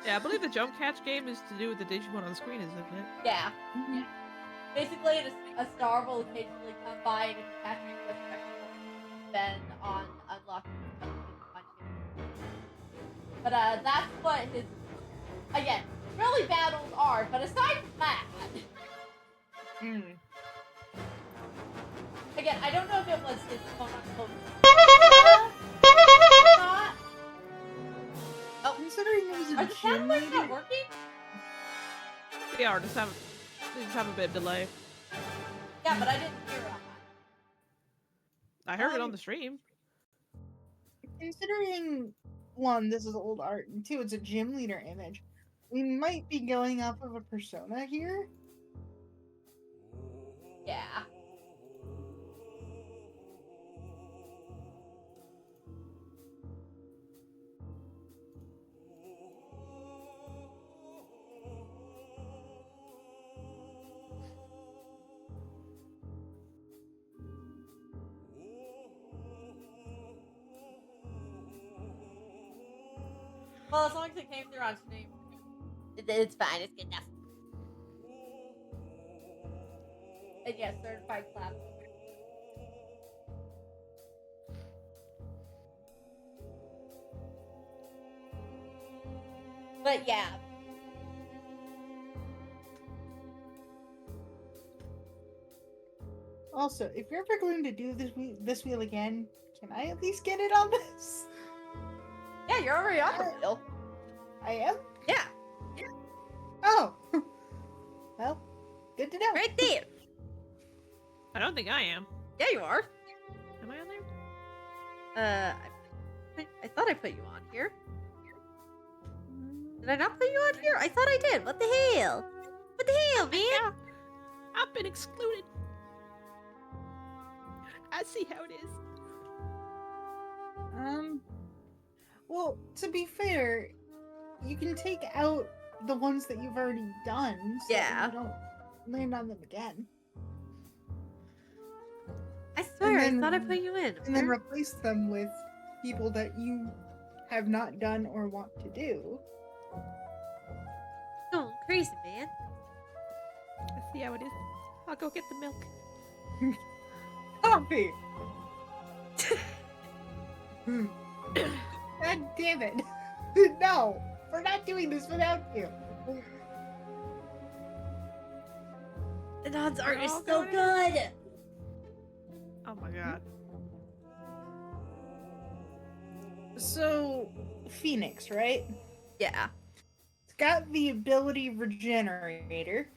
Yeah, I believe the jump catch game is to do with the Digimon on the screen, isn't it? Yeah. Basically, a star will occasionally come by and if you catch it with spectacle, then on unlocking the But that's what his again really battles are. But aside from that, like again, I don't know if it was his quote-unquote thought. Oh, Considering it was are a the sound gym effects not leader, working? They just have a bit of delay. Yeah, but I didn't hear it on I heard it on the stream. considering one, this is old art, and two, it's a gym leader image. We might be going off of a persona here. Yeah. Well, as long as it came through on stream, it's fine. It's good enough. And yes, certified clap. But yeah. Also, if you're ever going to do this wheel again, can I at least get it on this? Yeah, you're already on the wheel. I am? Yeah. Oh. Well, good to know. Right there. I don't think I am. Yeah, you are. Am I on there? I thought I put you on here. Did I not put you on here? I thought I did. What the hell? What the hell, man? Yeah. I've been excluded. I see how it is. Well, to be fair, you can take out the ones that you've already done, so Yeah. you don't land on them again. I swear, then- I thought I put you in. And then replace them with people that you have not done or want to do. Going crazy, man. I see how it is. I'll go get the milk. Coffee! God damn it. No! We're not doing this without you. The Nod's art is all so going good. Oh my god. So, Phoenix, right? Yeah. It's got the ability Regenerator.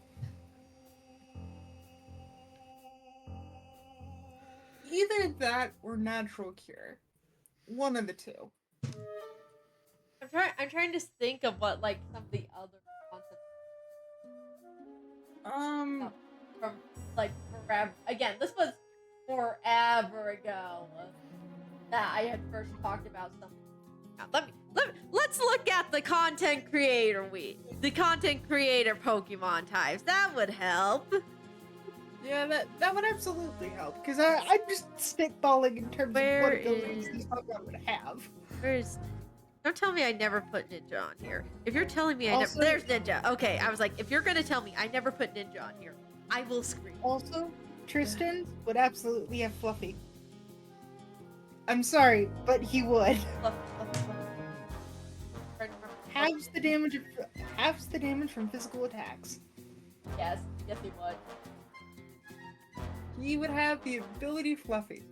Either that or Natural Cure. One of the two. I'm trying to think of what like some of the other concepts from like forever. Again, this was forever ago that I had first talked about something. Let's look at the content creator Pokemon types. That would help. Yeah, that would absolutely help, because I'm just spitballing in terms Where of what abilities is- these Pokemon would have. Where's? Don't tell me I never put Ninja on here. If you're telling me Also- there's Ninja. Okay, I was like, if you're gonna tell me I never put Ninja on here, I will scream. Also, Tristan would absolutely have Fluffy. I'm sorry, but he would. Fluff, fluff, fluff. Halves the damage from physical attacks. Yes, he would. He would have the ability Fluffy.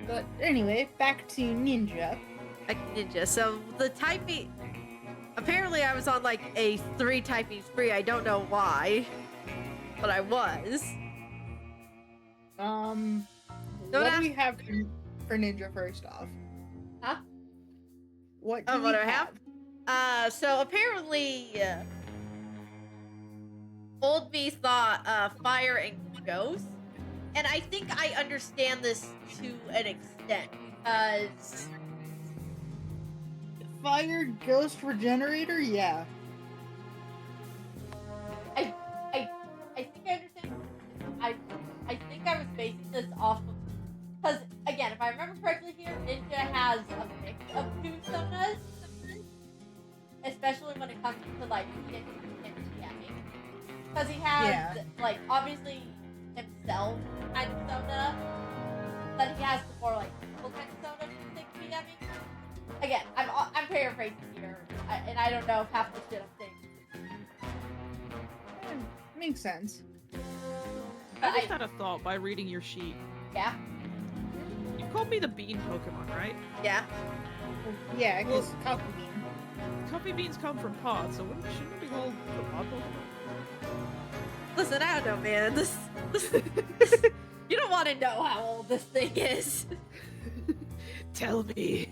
But anyway, back to Ninja. Like Ninja. So the typing. Apparently, I was on like a 3 typing spree. I don't know why, but I was. What ask- do we have for Ninja first off? Huh? What Oh, do what we do I have? So apparently, old me thought fire and ghost, and I think I understand this to an extent because Fire, Ghost, Regenerator? Yeah. I think I understand. I think I was basing this off of because again, if I remember correctly, here Ninja has a mix of 2 sonas, especially when it comes to like hit and TMing. Because he has like obviously himself kind of sona, but he has the more like people kind of sona for thick TMing. Again, I'm paraphrasing here, and I don't know if half the shit I'm saying. makes sense. I just had a thought by reading your sheet. Yeah. You called me the bean Pokemon, right? Yeah. Yeah, because coffee bean. Coffee beans come from pods, so shouldn't it be called the pod Pokemon? Listen, I don't know, man. This you don't want to know how old this thing is. Tell me.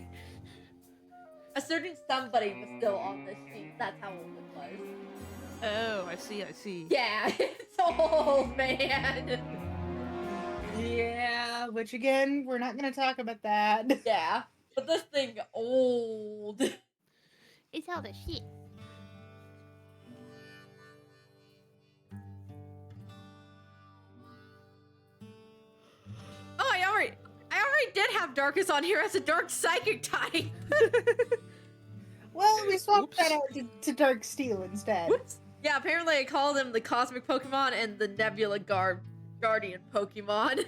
A certain somebody was still on this sheet. That's how old it was. Oh, I see. Yeah, it's old, man. Yeah, which again, we're not gonna talk about that. Yeah, but this thing old. It's all the shit. Oh, I already did have Darkus on here as a dark psychic type. Well, we swapped Oops. that out to Dark Steel instead. Whoops. Yeah, apparently I called him the Cosmic Pokemon and the Nebula Guardian Pokemon.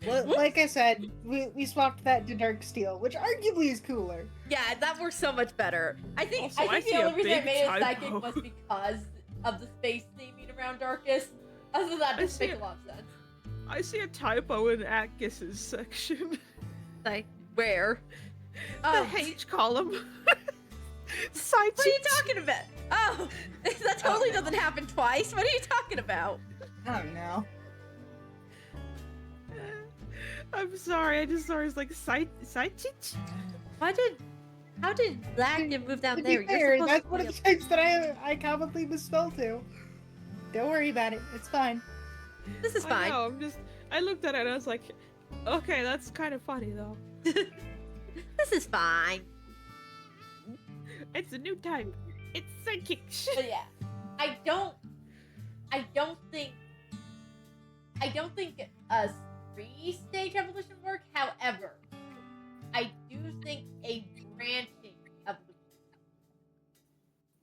Well, like I said, we swapped that to Dark Steel, which arguably is cooler. Yeah, that works so much better. I think Also, I the see a only reason I big made it typo. psychic was because of the space theming around Darkus. Other than that, I it just see makes it. a lot of sense. I see a typo in Agus's section. Like, where? The H column. Side What are you talking about? Oh, that totally doesn't happen twice. What are you talking about? I don't know. I'm sorry, I just saw his like side chitch. How did Black get moved down To there? be fair, supposed that's to one be of the types that I commonly misspell too. Don't worry about it. It's fine. This is fine. I know, I looked at it and I was like, okay, that's kind of funny though. This is fine. It's a new type. It's psychic. But yeah, I don't think a 3-stage evolution work. However, I do think a branching evolution.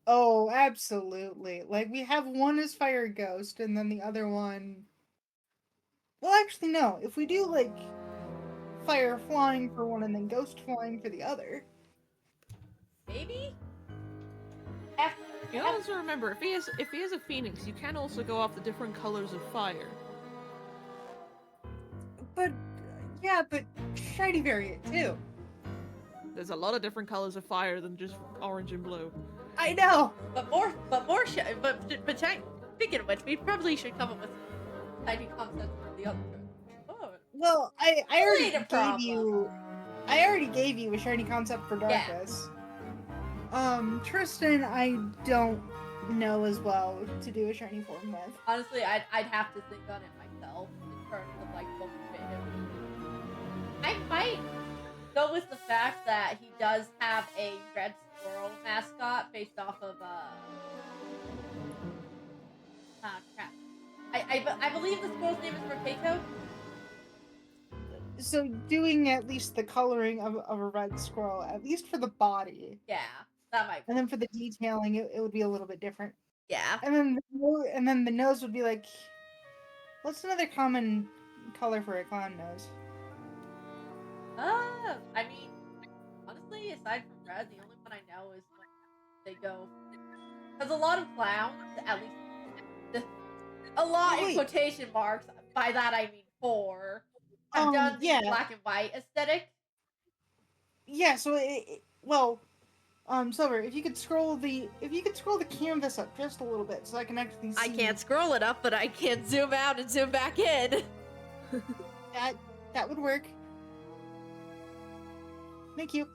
Oh, absolutely. Like, we have one as Fire Ghost, and then the other one... Well, actually, no. If we do, like, Fire Flying for one and then Ghost Flying for the other... Maybe? You also remember, if he has a phoenix, you can also go off the different colors of fire. But, yeah, but shiny variant, too. There's a lot of different colors of fire than just orange and blue. I know! But speaking of which, we probably should come up with tiny concepts for the other two. Oh, Well, I already Played a problem. gave you a shiny concept for Darkus. Tristan, I don't know as well to do a shiny form with. honestly, I'd have to think on it myself in terms of like what would fit him. I might go with the fact that he does have a red squirrel mascot based off of crap. I believe the squirrel's name is Rapato. So doing at least the coloring of a red squirrel, at least for the body, Yeah, that might. and then for the detailing, it would be a little bit different. Yeah. And then the nose would be like, what's another common color for a clown nose? I mean, honestly, aside from red, the only one I know is when they go. Because a lot of clowns, at least, a lot in Wait. quotation marks. By that I mean 4. Have done the Yeah. black and white aesthetic. Yeah. So Silver, if you could scroll the canvas up just a little bit, so I can actually see. I can't scroll it up, but I can zoom out and zoom back in. That would work. Thank you.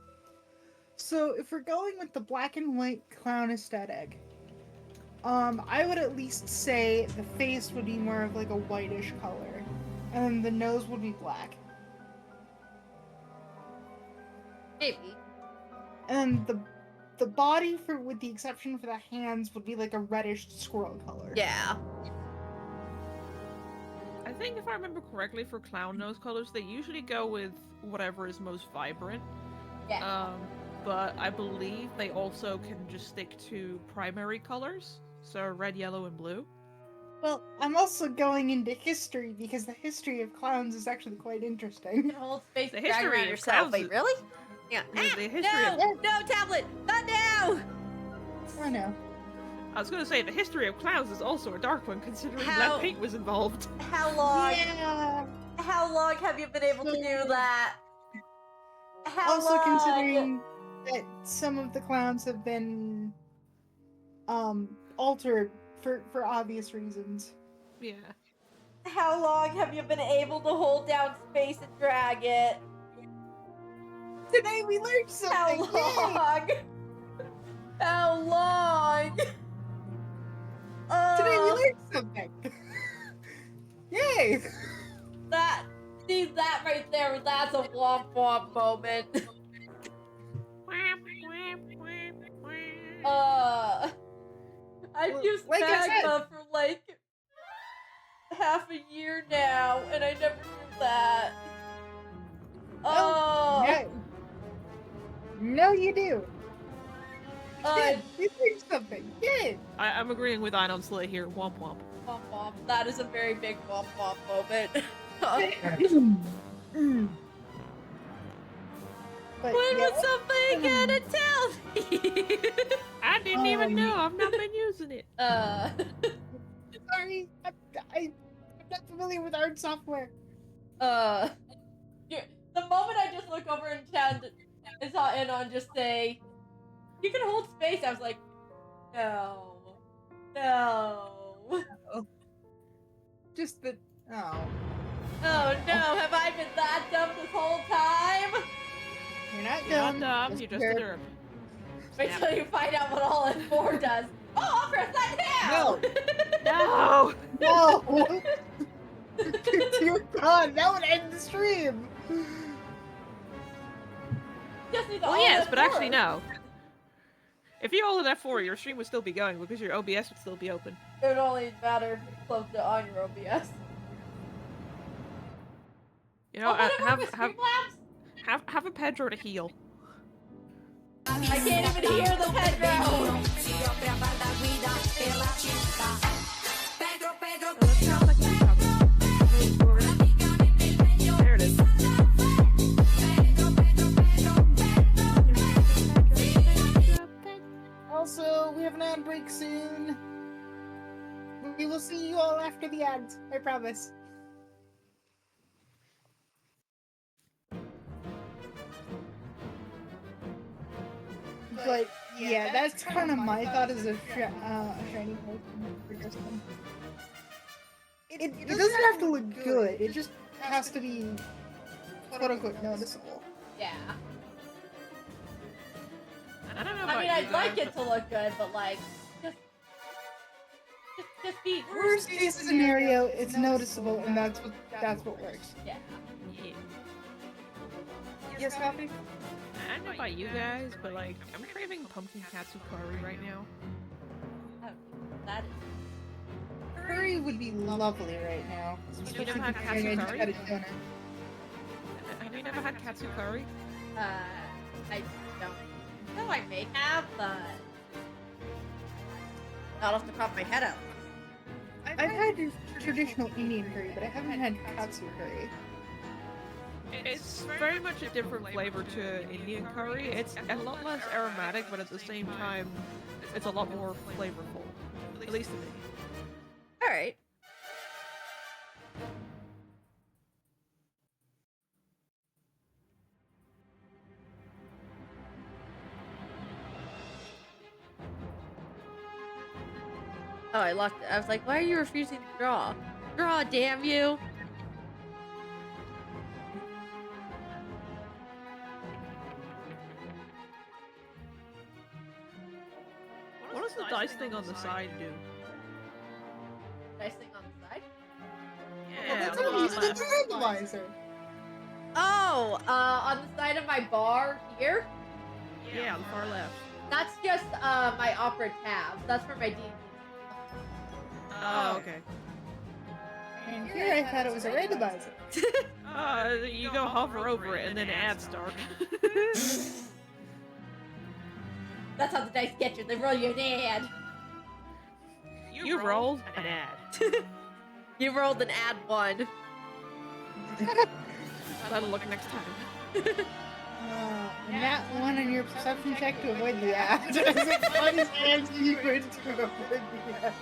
So if we're going with the black and white clown aesthetic, I would at least say the face would be more of like a whitish color, and then the nose would be black, Maybe. and then the body, with the exception for the hands, would be like a reddish squirrel color. Yeah. I think if I remember correctly, for clown nose colors, they usually go with whatever is most vibrant. Yeah. But I believe they also can just stick to primary colors, so red, yellow, and blue. Well, I'm also going into history because the history of clowns is actually quite You interesting. can hold space The and drag history around of yourself. clowns Wait, is- really? Yeah. The history No! of- No, tablet! Not now! I know. I was gonna say, the history of clowns is also a dark one, considering How- lead paint was involved. How long? Yeah. How long have you been able to do that? How Also long? considering that some of the clowns have been altered for obvious reasons. Yeah. How long have you been able to hold down space and drag it? Today we learned something. How long? How long? Today we learned something. Yay! See that right there, that's a womp womp moment. I've Well, used like I said- magma for like half a year now, and I never knew that. Oh, Yeah. No, you do. Yeah, we learned something. Yeah. I'm agreeing with Einon Slay here. Womp womp. womp womp. That is a very big womp womp moment. But When yeah, was somebody gonna tell me? I didn't even know. I've not been using it. sorry, I'm not familiar with art software. The moment I just look over and saw Anon just say, "You can hold space," I was like, no. Just that. Oh. Oh no, have I been that dumb this whole time? You're not You're dumb. not dumb. You're just a prepared. derp. Wait till you find out what all N4 does. Oh, I'll press that now! No. No. Dear God, that would end the stream. Just need to Well, all yes, but N4. actually, no. If you rolled an F4, your stream would still be going because your OBS would still be open. It would only matter if it's close to on your OBS. You know, Oh, have Streamlabs? have a Pedro to heal. I can't even hear the Pedro! There it is. Also, we have an ad break soon. We will see you all after the ads. I promise. But yeah, that's kind of my thought as a shiny Pokemon for Justin. It doesn't have to look good. It just has to be quote unquote noticeable. Yeah. I don't know I about mean, you I'd like guys, it to look good, but like, just be Worst case scenario, it's noticeable, and that's what works. Yeah. but- Yeah. Yes, Coffee? I don't know about you guys, but like, I'm craving pumpkin katsu curry right now. Oh, that is. Curry would be lovely right now. You never had considering I katsu just curry? had a donut. Have you never had katsu curry? I don't know I may have, but not off the top of my head. I've had your traditional Indian curry, but I haven't had katsu curry. It's very much a different flavor to Indian curry. It's a lot less aromatic, but at the same time, it's a lot more flavorful. At least to me. All right. Oh, I locked it. I was like, why are you refusing to draw? Draw, damn you! What does the dice thing on the side do? Nice thing on the side. Yeah, That's on the how you use bottom the left. randomizer. Oh, on the side of my bar here. Yeah, on the far left. That's just my opera tab. That's for my D&D. Oh, okay. And here I thought it was a randomizer. You go hover over it and then ads start. That's how the dice get you. They roll you an ad. You rolled an ad. You rolled an ad one. That'll look next time. And that one on your perception check to avoid the ad. As fun as you would to avoid the ad.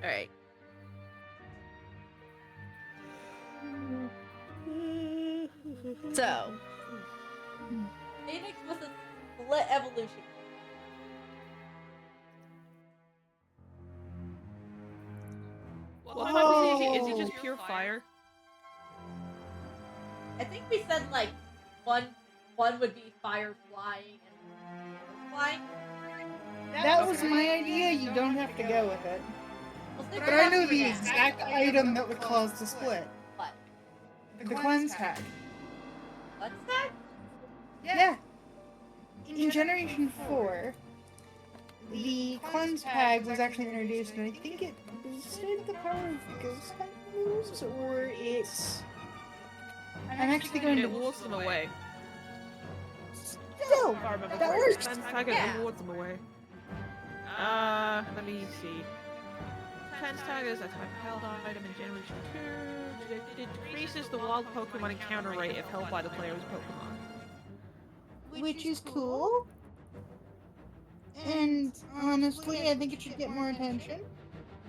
Alright. So, Phoenix was a split evolution. What type is he? Is he just pure fire? I think we said like one would be fire flying and air flying. That was my idea, you don't have to go with it. We'll stick But with I that know for the now. exact item that would cause the split. What? The cleanse tag. What's that? Yeah. In Generation 4, the cleanse tag was actually introduced, and I think it boosted the power of ghost type moves, or it's... I'm actually going to... It wards them away. Still, If I remember that correctly. works! Cleanse tag Yeah. it wards them away. Let me see. Cleanse tag is a type held item in Generation 2. It decreases the wild Pokemon encounter rate if held by the player's Pokemon. Which is cool. And honestly, I think it should get more attention.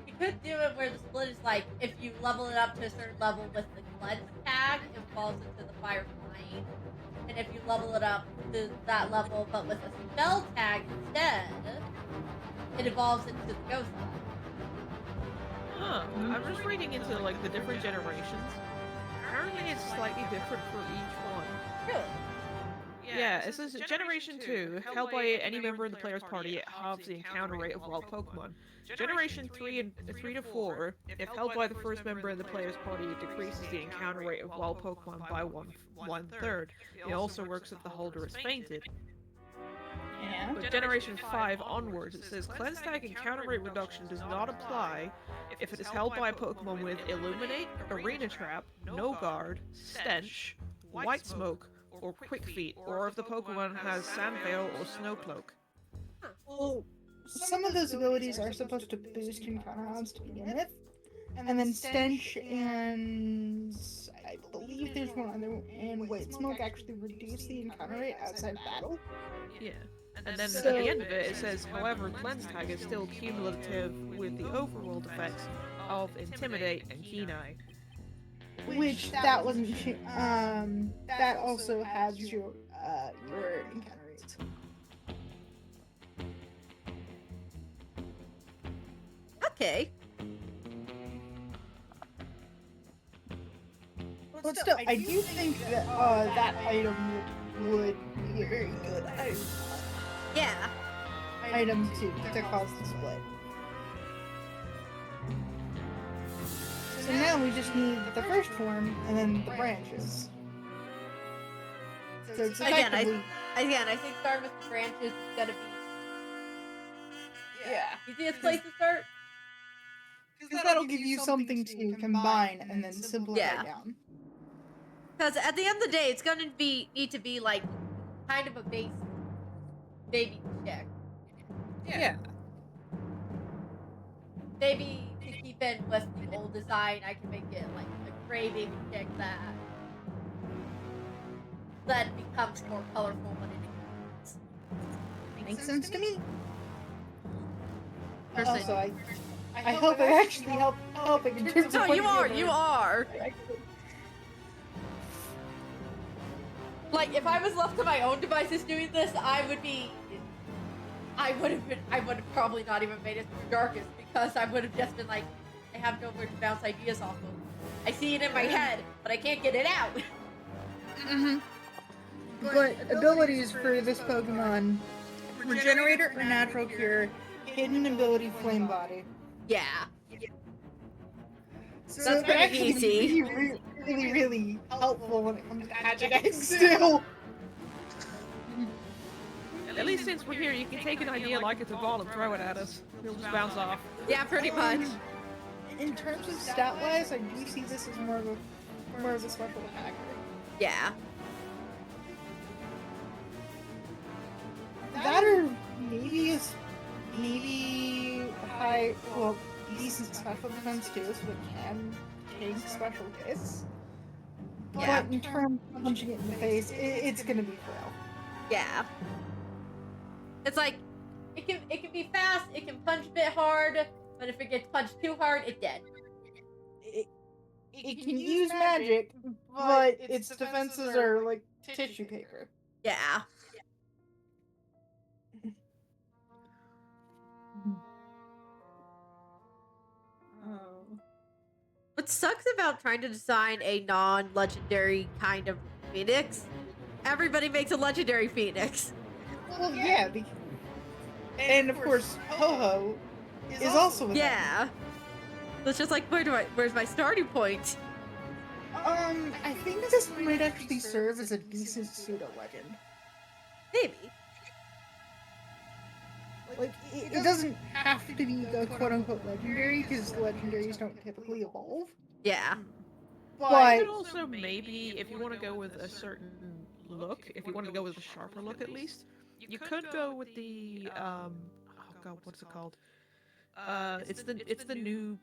You could do it where the split is like if you level it up to a certain level with the cleanse tag, it falls into the fire flying. And if you level it up to that level but with a spell tag instead, it evolves into the ghost type. Huh. I'm just reading into like the different generations. Apparently it's slightly different for each one. Really? Yeah, it says Generation 2, if held by any member in the player's party, it halves the encounter rate of wild Pokemon. Generation 3 to 4, if held by the first member in the player's party, it decreases the encounter rate of wild Pokemon by one-third. It also works if the holder is fainted. Yeah. But Generation 5 onwards, it says Cleanse Tag encounter rate reduction does not apply if it is held by a Pokemon with Illuminate, Arena Trap, No Guard, Stench, White Smoke, or Quick Feet, or if the Pokemon has Sand Veil or Snow Cloak. Well, some of those abilities are supposed to boost encounter odds to begin with. And then Stench and... I believe there's one other, and White Smoke actually reduce the encounter rate outside battle. Yeah. And then at the end of it, it says, however, Cleanse Tag is still cumulative with the overworld effects of Intimidate and Keen Eye. Which, that wasn't... that also has your encounter rates. okay. But still, I do think that that item would be a very good Yeah. item to cause the split. So now we just need the first form and then the branches. So it's Again, effectively... I think starting with the branches is gonna be Yeah. easiest place to start. Because that'll give you something to combine and then simplify Yeah. down. Because at the end of the day, it's gonna need to be like Kind of a base baby check. Yeah. Maybe to keep in with the old design, I can make it like a gray baby chick that becomes more colorful when it Makes sense to me. Personally. Also, I hope I'm actually helping in terms of No, you putting are. it You in. are. Like if I was left to my own devices doing this, I would have probably not even made it through darkest because I would have just been like, I have nowhere to bounce ideas off of. I see it in my head, but I can't get it out. But abilities for this Pokemon: Regenerator or Natural Cure, Hidden Ability Flame Body. Yeah. So That's it pretty actually easy. be really, really helpful when it comes to hatching eggs still. At least since we're here, you can take an idea like it's a ball and throw it at us. It'll just bounce off. Yeah, pretty much. In terms of stat-wise, I do see this as more of a special attacker. Yeah. That or maybe high, well, decent special defense too, so it can take special hits. Yeah. But in terms of punching it in the face, it's gonna be frail. Yeah. It's like it can be fast, it can punch a bit hard, but if it gets punched too hard, it's dead. It can use magic, but its defenses are like tissue paper. Yeah. What sucks about trying to design a non-legendary kind of phoenix? Everybody makes a legendary phoenix. Well, yeah, and of course, Ho-Ho is also a Yeah. It's just like, where's my starting point? I think this might actually serve as a decent pseudo-legend. Maybe. Like, it doesn't have to be a quote-unquote legendary, because legendaries don't typically evolve. Yeah. But you could also maybe, if you want to go with a certain look, if you want to go with a sharper look at least, you could go with the oh god, what's it called? It's the new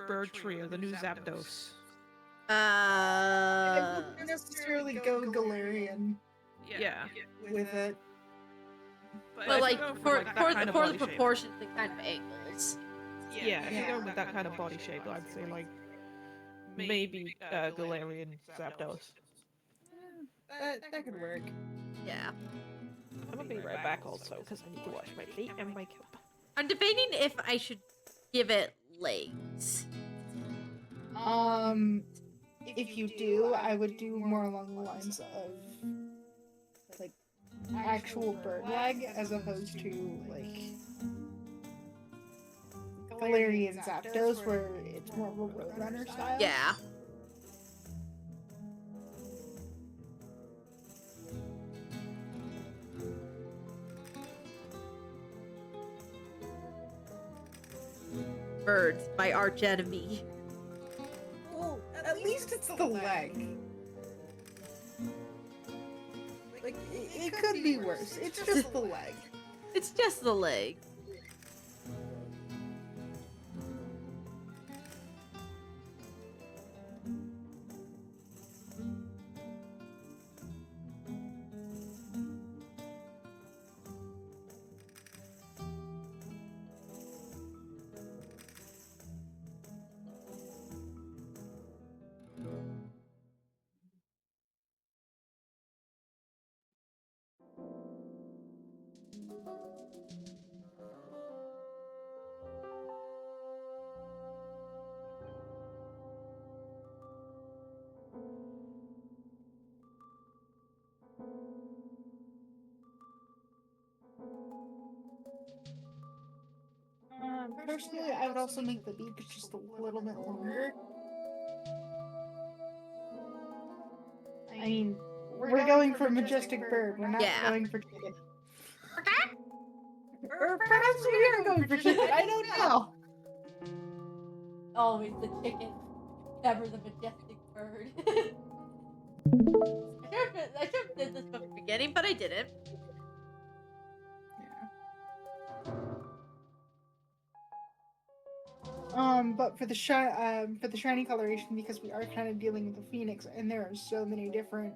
bird trio, the new Zapdos. I wouldn't necessarily go Galarian Yeah. with it. But like, for that kind of the body shape. proportions and kind of angles. Yeah, if you go with that kind of body shape, I'd say like maybe Galarian Zapdos. That could work. Yeah. I'm gonna be right back also because I need to wash my feet and my cup. I'm debating if I should give it legs. If you do, I would do more along the lines of like actual bird leg as opposed to like Galarian Zapdos, where it's more of a Roadrunner style. Yeah. Birds, my arch enemy. Well, at least it's the leg. Like, it could be worse. It's just the leg. It's just the leg. Personally, I would also make the beak just a little bit longer. I mean, we're going for majestic bird. We're not going for chicken. Or perhaps we are going for chicken. I don't know. Always the chicken, never the majestic bird. I should have did this from the beginning, but I didn't. But for the shiny coloration, because we are kind of dealing with the phoenix, and there are so many different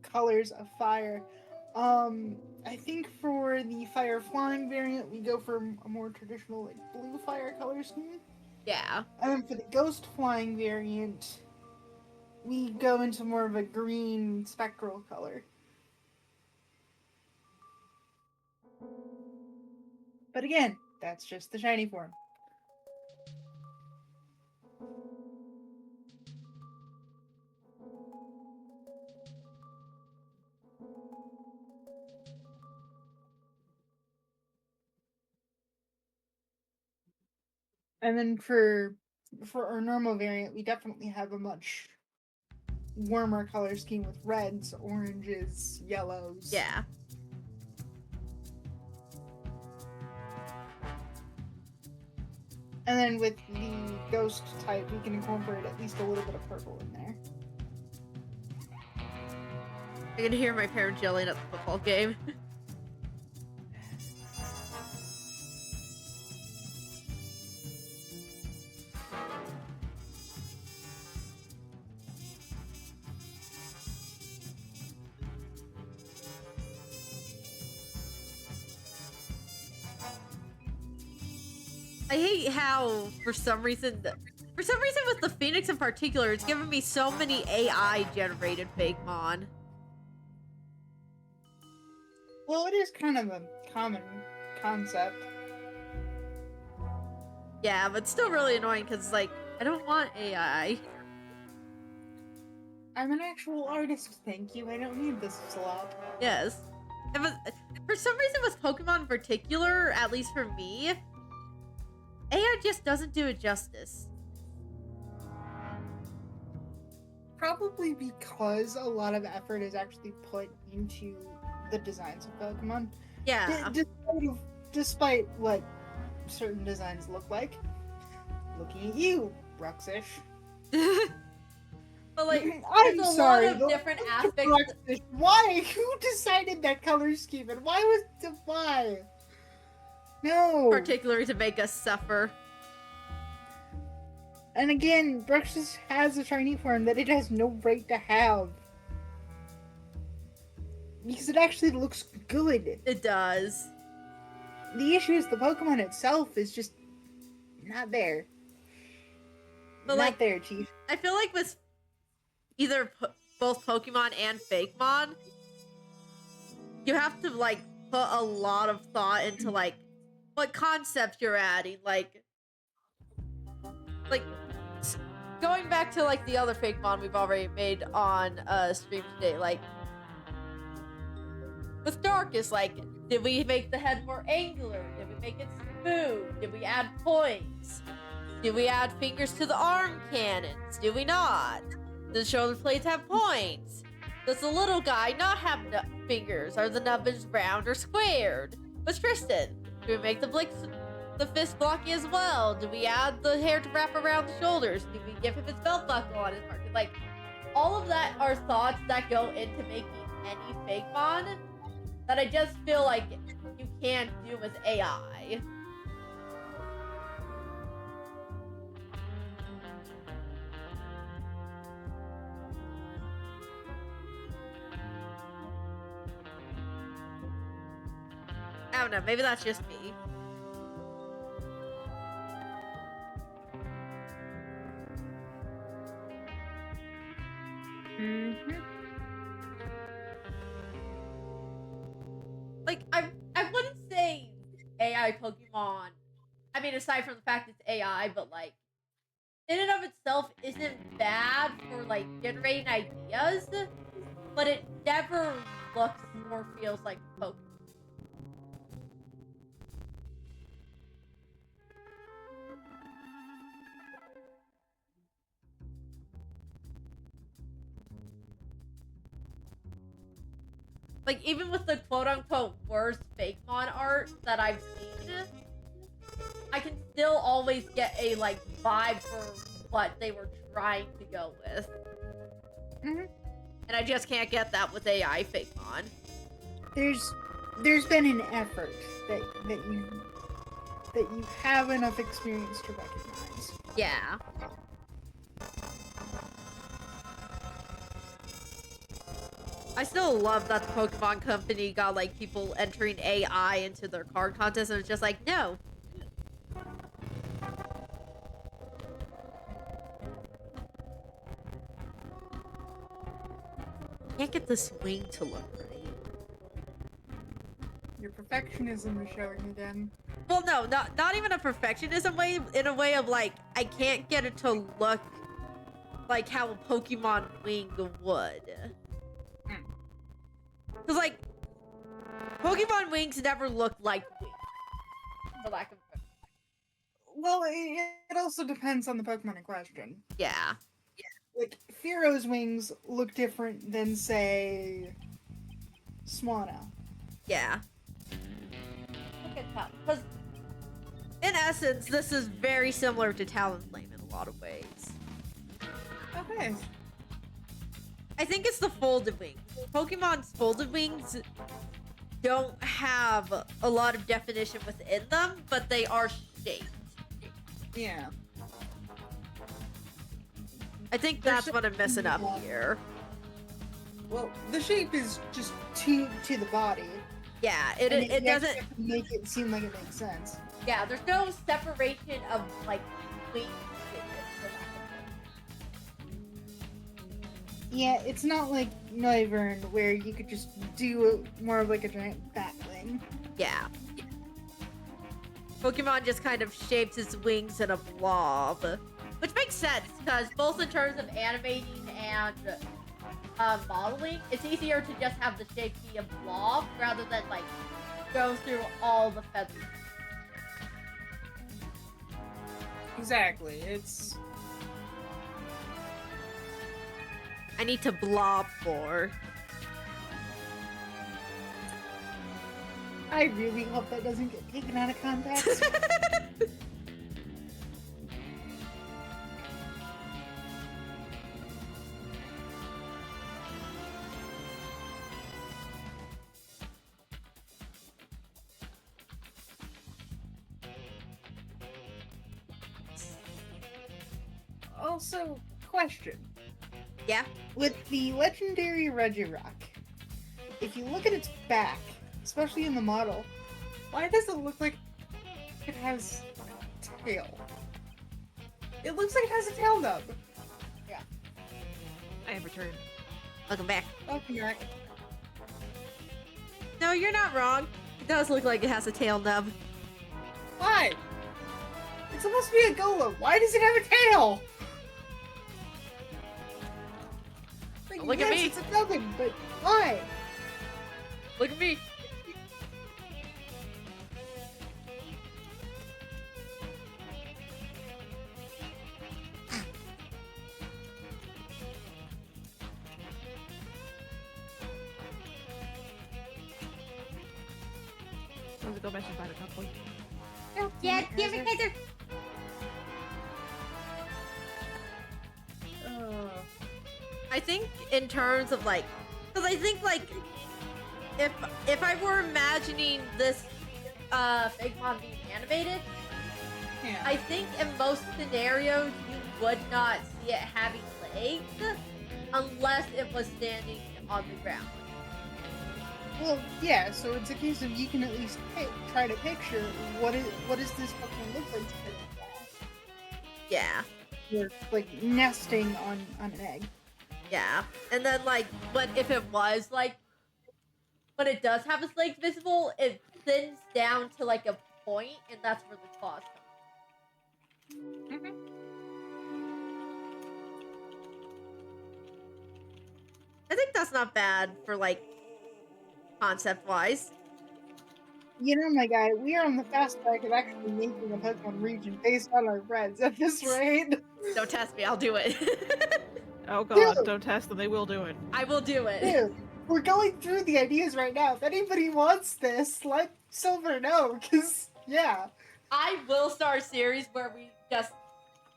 colors of fire. I think for the fire flying variant, we go for a more traditional like blue fire color scheme. Yeah. And then for the ghost flying variant, we go into more of a green spectral color. But again, that's just the shiny form. And then for our normal variant, we definitely have a much warmer color scheme with reds, oranges, yellows. Yeah. And then with the ghost type, we can incorporate at least a little bit of purple in there. I can hear my parents yelling at the football game. I hate how, for some reason with the Phoenix in particular, it's giving me so many AI-generated Fakemon. Well, it is kind of a common concept. Yeah, but still really annoying because, like, I don't want AI. I'm an actual artist, thank you. I don't need this slop. Yes. For some reason with Pokemon in particular, at least for me, AI just doesn't do it justice. Probably because a lot of effort is actually put into the designs of Pokemon. Yeah. Despite what certain designs look like. Looking at you, Bruxish. But like, I'm there's a sorry, lot of different aspects. Bruxish. Why? Who decided that color scheme? And why was it why? No. Particularly to make us suffer. And again, Bruxish has a shiny form that it has no right to have. Because it actually looks good. It does. The issue is the Pokemon itself is just not there. But not like, there, Chief. I feel like with either both Pokemon and Fakemon, you have to like put a lot of thought into like what concept you're adding. Like going back to like the other Fakemon we've already made on stream today, like with Darkus, like, did we make the head more angular? Did we make it smooth? Did we add points? Did we add fingers to the arm cannons? Do we not? Does the shoulder blades have points? Does the little guy not have fingers? Are the nubbins round or squared? What's Tristan? Do we make the fist blocky as well? Do we add the hair to wrap around the shoulders? Do we give him his belt buckle on his market? Like, all of that are thoughts that go into making any Fakemon that I just feel like you can't do with AI. I don't know, maybe that's just me. Like, I wouldn't say AI Pokemon, I mean, aside from the fact it's AI, but like, in and of itself isn't bad for like generating ideas, but it never looks or feels like Pokemon. Like, even with the quote-unquote worst Fakemon art that I've seen, I can still always get a, like, vibe for what they were trying to go with. Mm-hmm. And I just can't get that with AI Fakemon. There's been an effort that you have enough experience to recognize. Yeah. I still love that the Pokemon Company got, like, people entering AI into their card contest, and it's just like, no. Can't get this wing to look right. Your perfectionism is showing again. Well, no, not even a perfectionism way, in a way of, like, I can't get it to look like how a Pokemon wing would. Because, like, Pokemon wings never look like wings. For lack of a... Well, it also depends on the Pokemon in question. Yeah. Like, Fearo's wings look different than, say, Swanna. Yeah. Look at that. Because In essence, this is very similar to Talonflame in a lot of ways. Okay. I think it's the folded wings. Pokemon's folded wings don't have a lot of definition within them, but they are shaped. Yeah. I think that's what I'm messing up here. Well, the shape is just to the body. Yeah, And it you doesn't. actually have to make it seem like it makes sense. Yeah, there's no separation of like wings. for lack of Yeah, it's not like Noivern where you could just do more of like a giant bat wing. Yeah. Pokemon just kind of shapes its wings in a blob, which makes sense because both in terms of animating and modeling, it's easier to just have the shape be a blob rather than like go through all the feathers. Exactly. It's I need to blob more. I really hope that doesn't get taken out of context. Also, question. Yeah. With the legendary Regirock, if you look at its back, especially in the model, why does it look like it has a tail? It looks like it has a tail nub. I have returned. Welcome back. Welcome back. No, you're not wrong. It does look like it has a tail nub. Why? It's supposed to be a Golem. Why does it have a tail? Like, Look at yes, me. it's a nubbin, but why? Look at me. I'm gonna go message by the couple. Yeah, give it Kaiser. I think in terms of like, because I think like, if I were imagining this Fakemon being animated, Yeah. I think in most scenarios you would not see it having legs unless it was standing on the ground. Well, yeah, so it's a case of you can at least try to picture what does this Pokemon look like? yeah, You're like nesting on an egg. yeah, and then like, But if it was like, when it does have its legs visible, it thins down to like a point, and that's where the claws come. I think that's not bad for like concept wise. You know, my guy, we are on the fast track of actually making a Pokemon region based on our friends at this rate. Don't test me, I'll do it. Oh god, Dude. don't test them, they will do it. I will do it. Dude, we're going through the ideas right now. If anybody wants this, let Silver know, because, yeah. I will start a series where we just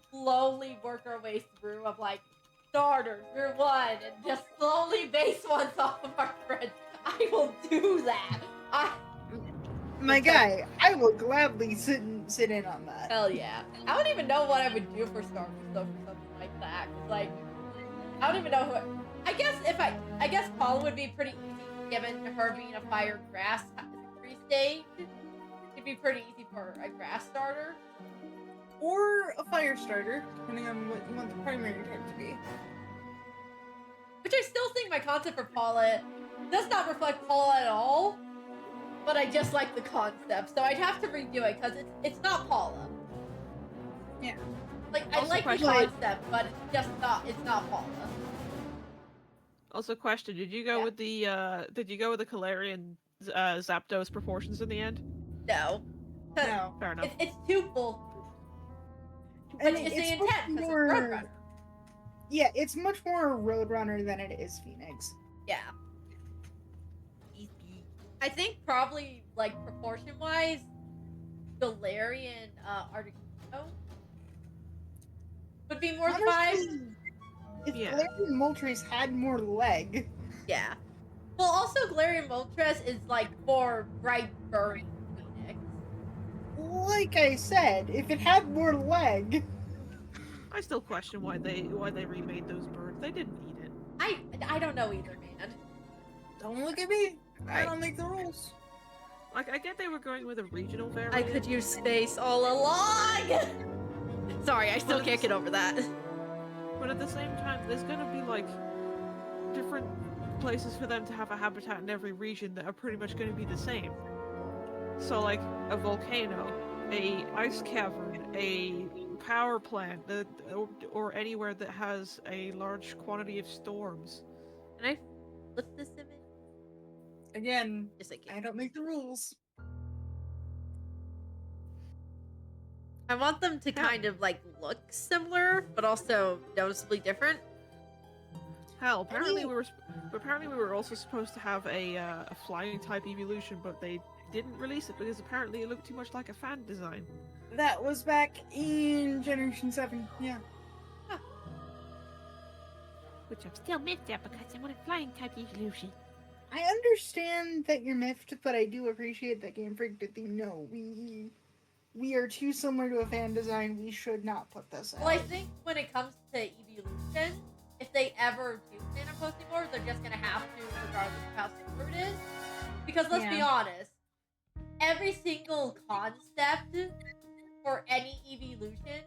slowly work our way through of like starters, Route 1, and just slowly base ones off of our friends. I will do that. My guy, I will gladly sit in on that. Hell yeah. I don't even know what I would do for starters though for something like that. 'Cause, like, I don't even know who. I guess Paula would be pretty easy given her being a fire grass tree stage. It'd be pretty easy for a grass starter. Or a fire starter, depending on what you want the primary type to be. Which I still think my concept for Paula does not reflect Paula at all. But I just like the concept, so I'd have to redo it because it's not Paula. Yeah. Like I Also like the question- concept, but it's not Paula. Also, question: Did you go Yeah. with the Calarian Zapdos proportions in the end? No. 'Cause No. Fair enough. It's too bulky. And Which is the supposed to intent, be 'cause it's more- Roadrunner. Yeah, it's much more Roadrunner than it is Phoenix. Yeah. I think probably like proportion wise, Galarian Articuno would be more vibe. Honestly, if Yeah. Galarian Moltres had more leg, Yeah. Well, also Galarian Moltres is like for bright burning Phoenix. like I said, if it had more leg, I still question why they remade those birds. They didn't need it. I don't know either, man. don't look at me. I Right. don't make the rules. Like, I get they were going with a regional variant. I could use space all along! Sorry, I still can't get over that. But at the same time, there's gonna be, like, different places for them to have a habitat in every region that are pretty much gonna be the same. So, like, a volcano, a ice cavern, a power plant, or anywhere that has a large quantity of storms. Can I flip this image? Again, Yes, I can. I don't make the rules. I want them to kind of, like, look similar, but also noticeably different. Hell, apparently we were also supposed to have a flying type evolution, but they didn't release it because apparently it looked too much like a fan design. That was back in Generation 7, yeah. Which I'm still miffed at because I want a flying type evolution. I understand that you're miffed, but I do appreciate that Game Freak did the no. We are too similar to a fan design. We should not put this out. Well, I think when it comes to evolution, if they ever do plan on posting more, they're just gonna have to, regardless of how similar it is. Because let's be honest, every single concept for any evolution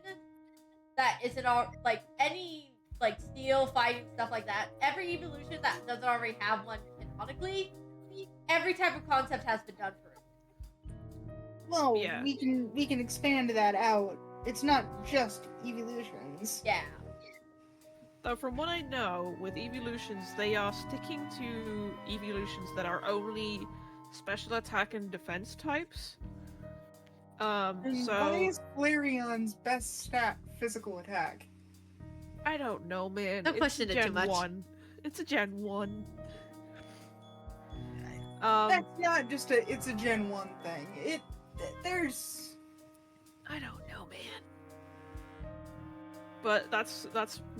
that isn't all like any like steel fighting stuff like that, every evolution that doesn't already have one canonically, every type of concept has been done for it. Well, Yeah. we can expand that out. It's not just evolutions. Yeah. Though from what I know, with evolutions, they are sticking to evolutions that are only special attack and defense types. And So why is Flareon's best stat physical attack? I don't know, man. Don't It's question it too Gen much. 1. It's a Gen 1. That's not just it's a Gen 1 thing. There's... I don't know, man. But that's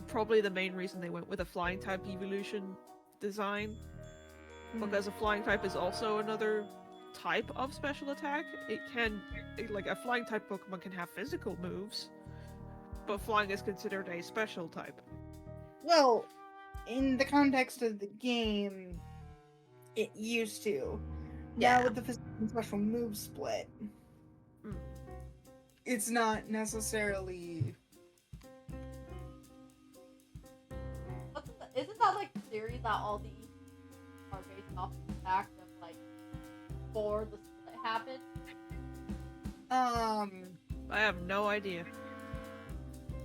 probably the main reason they went with a flying type evolution design. Because a flying type is also another type of special attack. Like a flying type Pokemon can have physical moves, but flying is considered a special type. Well, in the context of the game, it used to. Yeah. Now with the physical and special move split, it's not necessarily... Isn't that like the theory that all the are based off the fact of like before the split happened? I have no idea.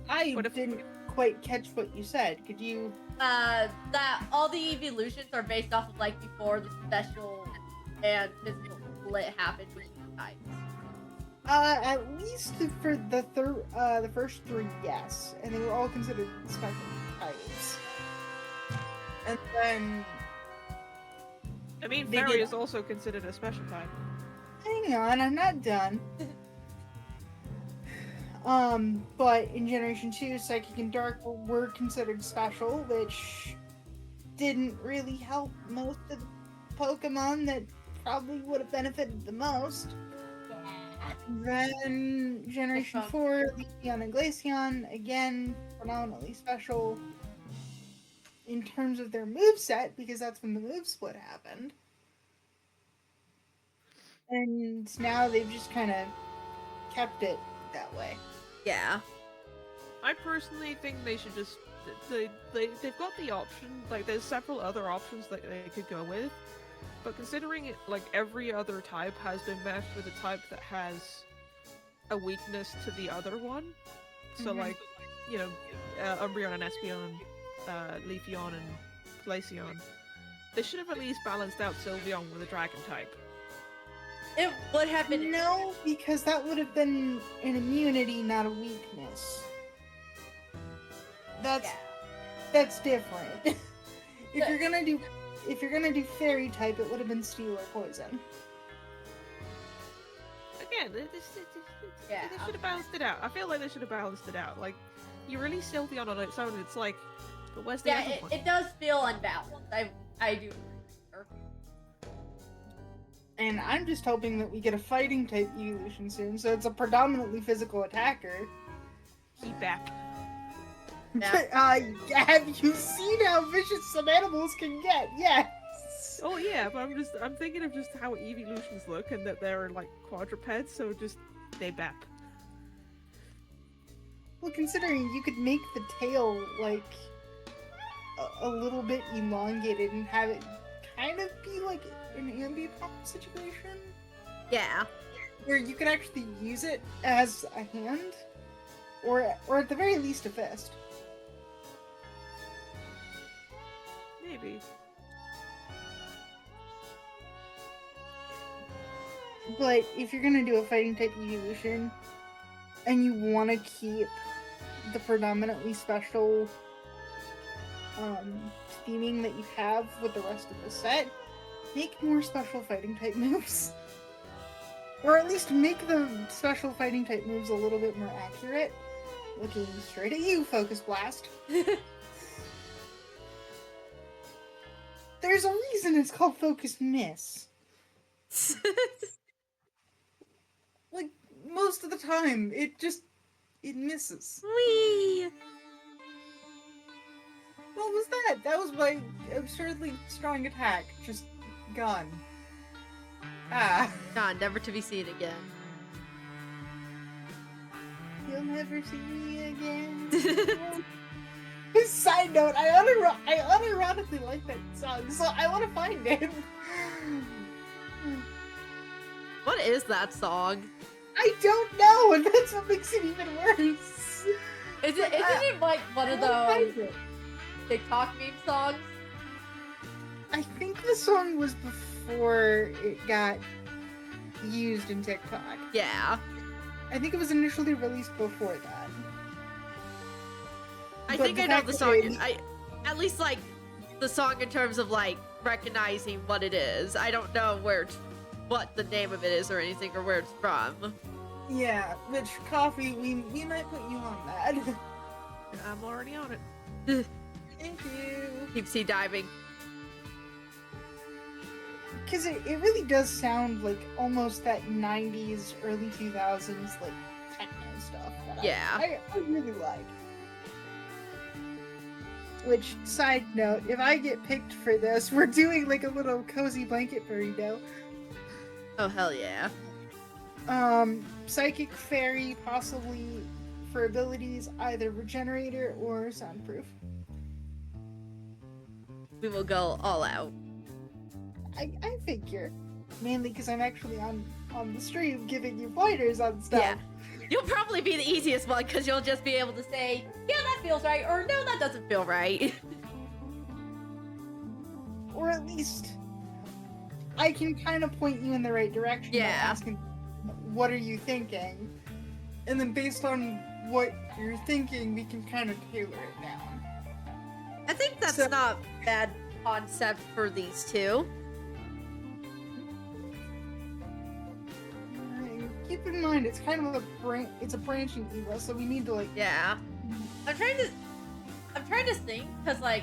I What if- didn't quite catch what you said. Could you... That all the evolutions are based off of like before the special and physical split happened between types. At least for the first three, yes. And they were all considered special types. And then... I mean, They fairy did- is also considered a special type. Hang on, I'm not done. But in Generation 2, Psychic and Dark were considered special, which didn't really help most of the Pokemon that probably would have benefited the most. Then Generation 4, Leafeon and Glaceon, again, predominantly special in terms of their moveset, because that's when the move split happened. And now they've just kind of kept it that way. Yeah. I personally think they should just they've got the option, like there's several other options that they could go with, but considering it like every other type has been matched with a type that has a weakness to the other one, so like, you know, Umbreon and Espeon, Leafeon and Glaceon, they should have at least balanced out Sylveon with a dragon type. It would have been No, because that would have been an immunity, not a weakness. That's different. If you're gonna do fairy type, it would have been steel or poison. Again, they should have balanced it out. I feel like they should have balanced it out. Like, you release Sylveon on its own, it's like, but where's the other one? it does feel unbalanced. I do. And I'm just hoping that we get a fighting type evolution soon, so it's a predominantly physical attacker. Keep back. Yeah. Have you seen how vicious some animals can get? Yes. Oh yeah, but I'm thinking of just how evolutions look and that they're like quadrupeds, so just they bap. Well, considering you could make the tail like a little bit elongated and have it kind of be like an ambient situation. Yeah. Where you could actually use it as a hand, or at the very least a fist. Maybe. But if you're gonna do a fighting type evolution, and you want to keep the predominantly special theming that you have with the rest of the set, make more special fighting type moves. Or at least make the special fighting type moves a little bit more accurate. Looking straight at you, Focus Blast. There's a reason it's called Focus Miss. Like, most of the time, it misses. Whee! What was that? That was my absurdly strong attack. Just gone. Ah. God, never to be seen again. You'll never see me again. Side note, I unironically like that song, so I want to find it. What is that song? I don't know, and that's what makes it even worse. Isn't it like one of those TikTok meme songs? I think the song was before it got used in TikTok. Yeah. I think it was initially released before that. I But think the I know fact the that song. At least like the song in terms of like recognizing what it is. I don't know what the name of it is or anything or where it's from. Yeah, which Coffee, we might put you on that. I'm already on it. Thank you. Deep sea diving. Because it really does sound like almost that 90s, early 2000s, like, techno stuff that Yeah. I really like. Which, side note, if I get picked for this, we're doing like a little cozy blanket burrito. Oh hell yeah. Psychic Fairy, possibly for abilities, either Regenerator or Soundproof. We will go all out. I figure. Mainly because I'm actually on the stream giving you pointers on stuff. Yeah. You'll probably be the easiest one because you'll just be able to say, yeah, that feels right, or no, that doesn't feel right. Or at least I can kind of point you in the right direction by asking, what are you thinking? And then based on what you're thinking, we can kind of tailor it down. I think that's not a bad concept for these two. Keep in mind, it's kind of it's a branching Evo, so we need to like. Yeah. I'm trying to think, because like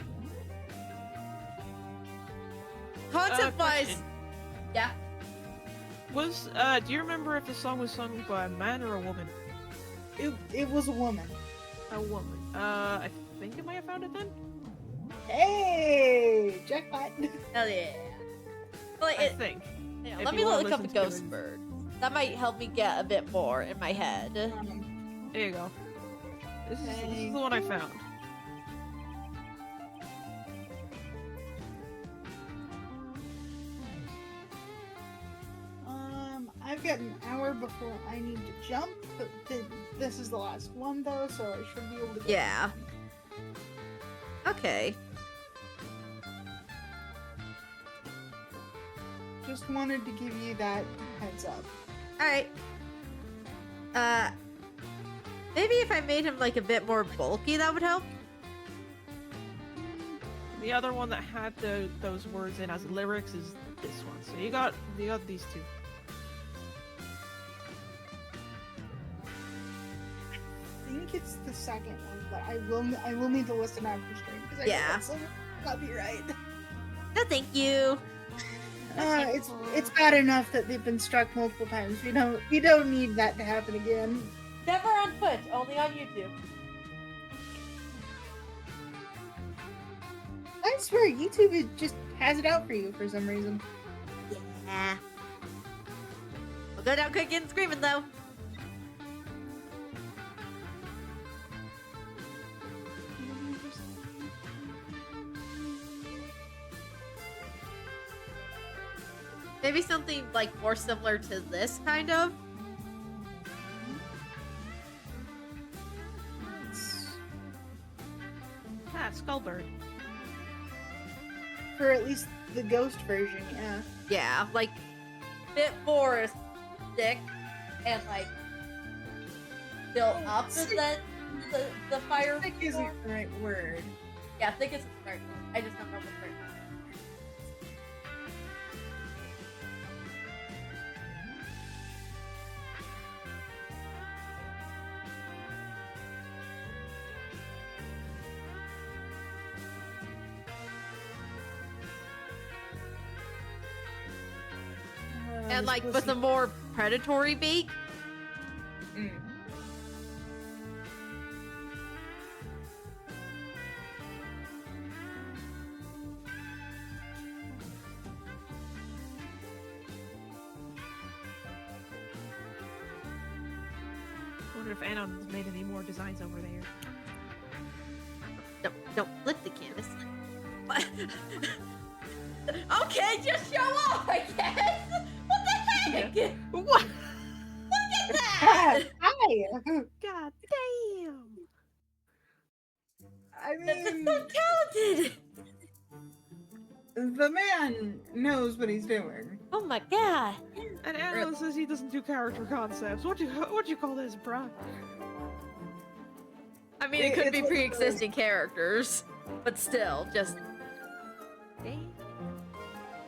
concept-wise, yeah. Was do you remember if the song was sung by a man or a woman? It was a woman. A woman. I think I might have found it then. Hey, jackpot! Hell yeah. Like, I think. yeah, If let you me wanna look up a listen to ghost it. bird. That might help me get a bit more in my head. There you go. This is the one I found. I've got an hour before I need to jump, but this is the last one though, so I should be able to get yeah. Okay. Just wanted to give you that heads up. Alright. Maybe if I made him like a bit more bulky, that would help. The other one that had those words in as lyrics is this one. So you got these two. I think it's the second one, but I will need to listen after stream because I Yeah. know copyright. No, thank you. It's bad enough that they've been struck multiple times. We don't need that to happen again. Never on Twitch, only on YouTube. I swear, just has it out for you for some reason. Yeah. We'll go down kicking and screaming though. Maybe something like more similar to this kind of. Ah, Skullbird. For at least the ghost version, yeah. Yeah, like Bit more thick and like built up than the fire. Thick isn't the right word. Yeah, thick is the right word. I just don't remember the right word. and like with a more predatory beak. Mm. I wonder if Anon's made any more designs over there. Don't flip the canvas. Okay, just show off, I guess. What the heck? Yeah. What? Look at that. Hi! God damn! I That's mean, so talented. the man knows what he's doing. Oh my god. And Anon says he doesn't do character concepts. What you call this, bruh? I mean, it could It's be like- pre-existing characters, but still, just.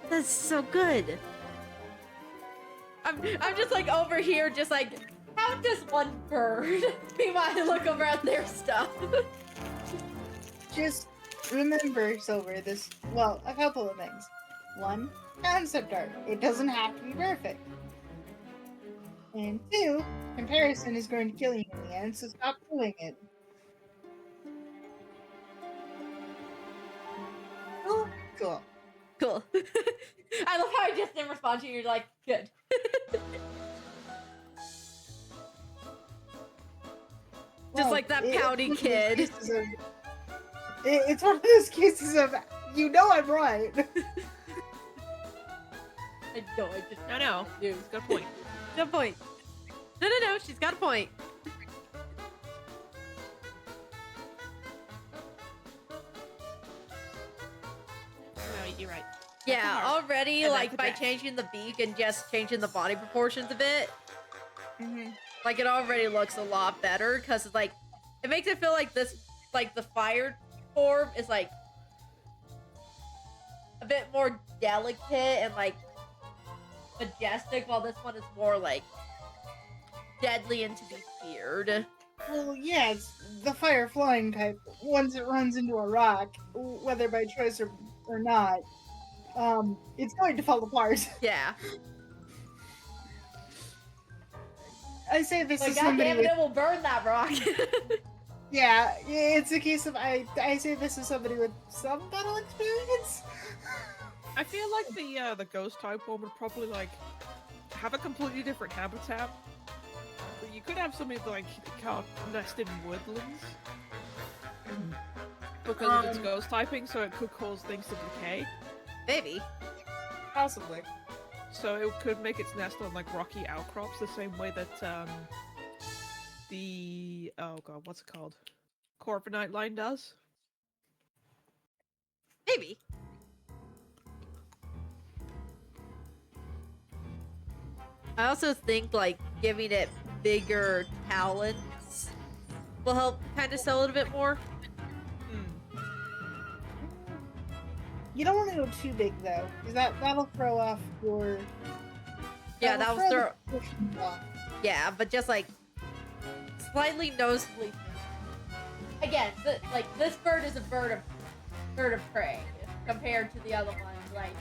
That's so good. I'm just like over here, just like, how does one bird? Meanwhile, I look over at their stuff. Just remember, Silver, a couple of things. One, concept art. It doesn't have to be perfect. And two, comparison is going to kill you in the end, so stop doing it. Cool. Cool. I love how I just didn't respond to you. You're like, good. Just like that pouty kid. It's one of those cases of, I'm right. I know, I just No. do. He's got a point. No point. No, she's got a point. No, you're right. Yeah, already, And like, that's a by dress. changing the beak and just changing the body proportions a bit, Mm-hmm. like, it already looks a lot better, because it's like, it makes it feel like this, like, the fire form is, like, a bit more delicate and, like, majestic, while this one is more, like, deadly and to be feared. Well, yeah, it's the fire flying type. Once it runs into a rock, whether by choice or not, it's going to fall apart. Yeah. I say this Like, is somebody goddammit, with, it will burn that rock. yeah, it's a case of I say this is somebody with some battle experience. I feel like the ghost type one would probably like have a completely different habitat. But you could have somebody like can't nest in woodlands because of its ghost typing, so it could cause things to decay. Maybe. Possibly. So it could make its nest on like rocky outcrops, the same way that the what's it called? Corviknight line does. Maybe. I also think, like, giving it bigger talons will help kind of sell it a bit more. You don't want to go too big though, because that'll throw off your. Yeah, that was throw. the proportions off. Yeah, but just like slightly nosebleed. Again, this bird is a bird of prey compared to the other ones. Like,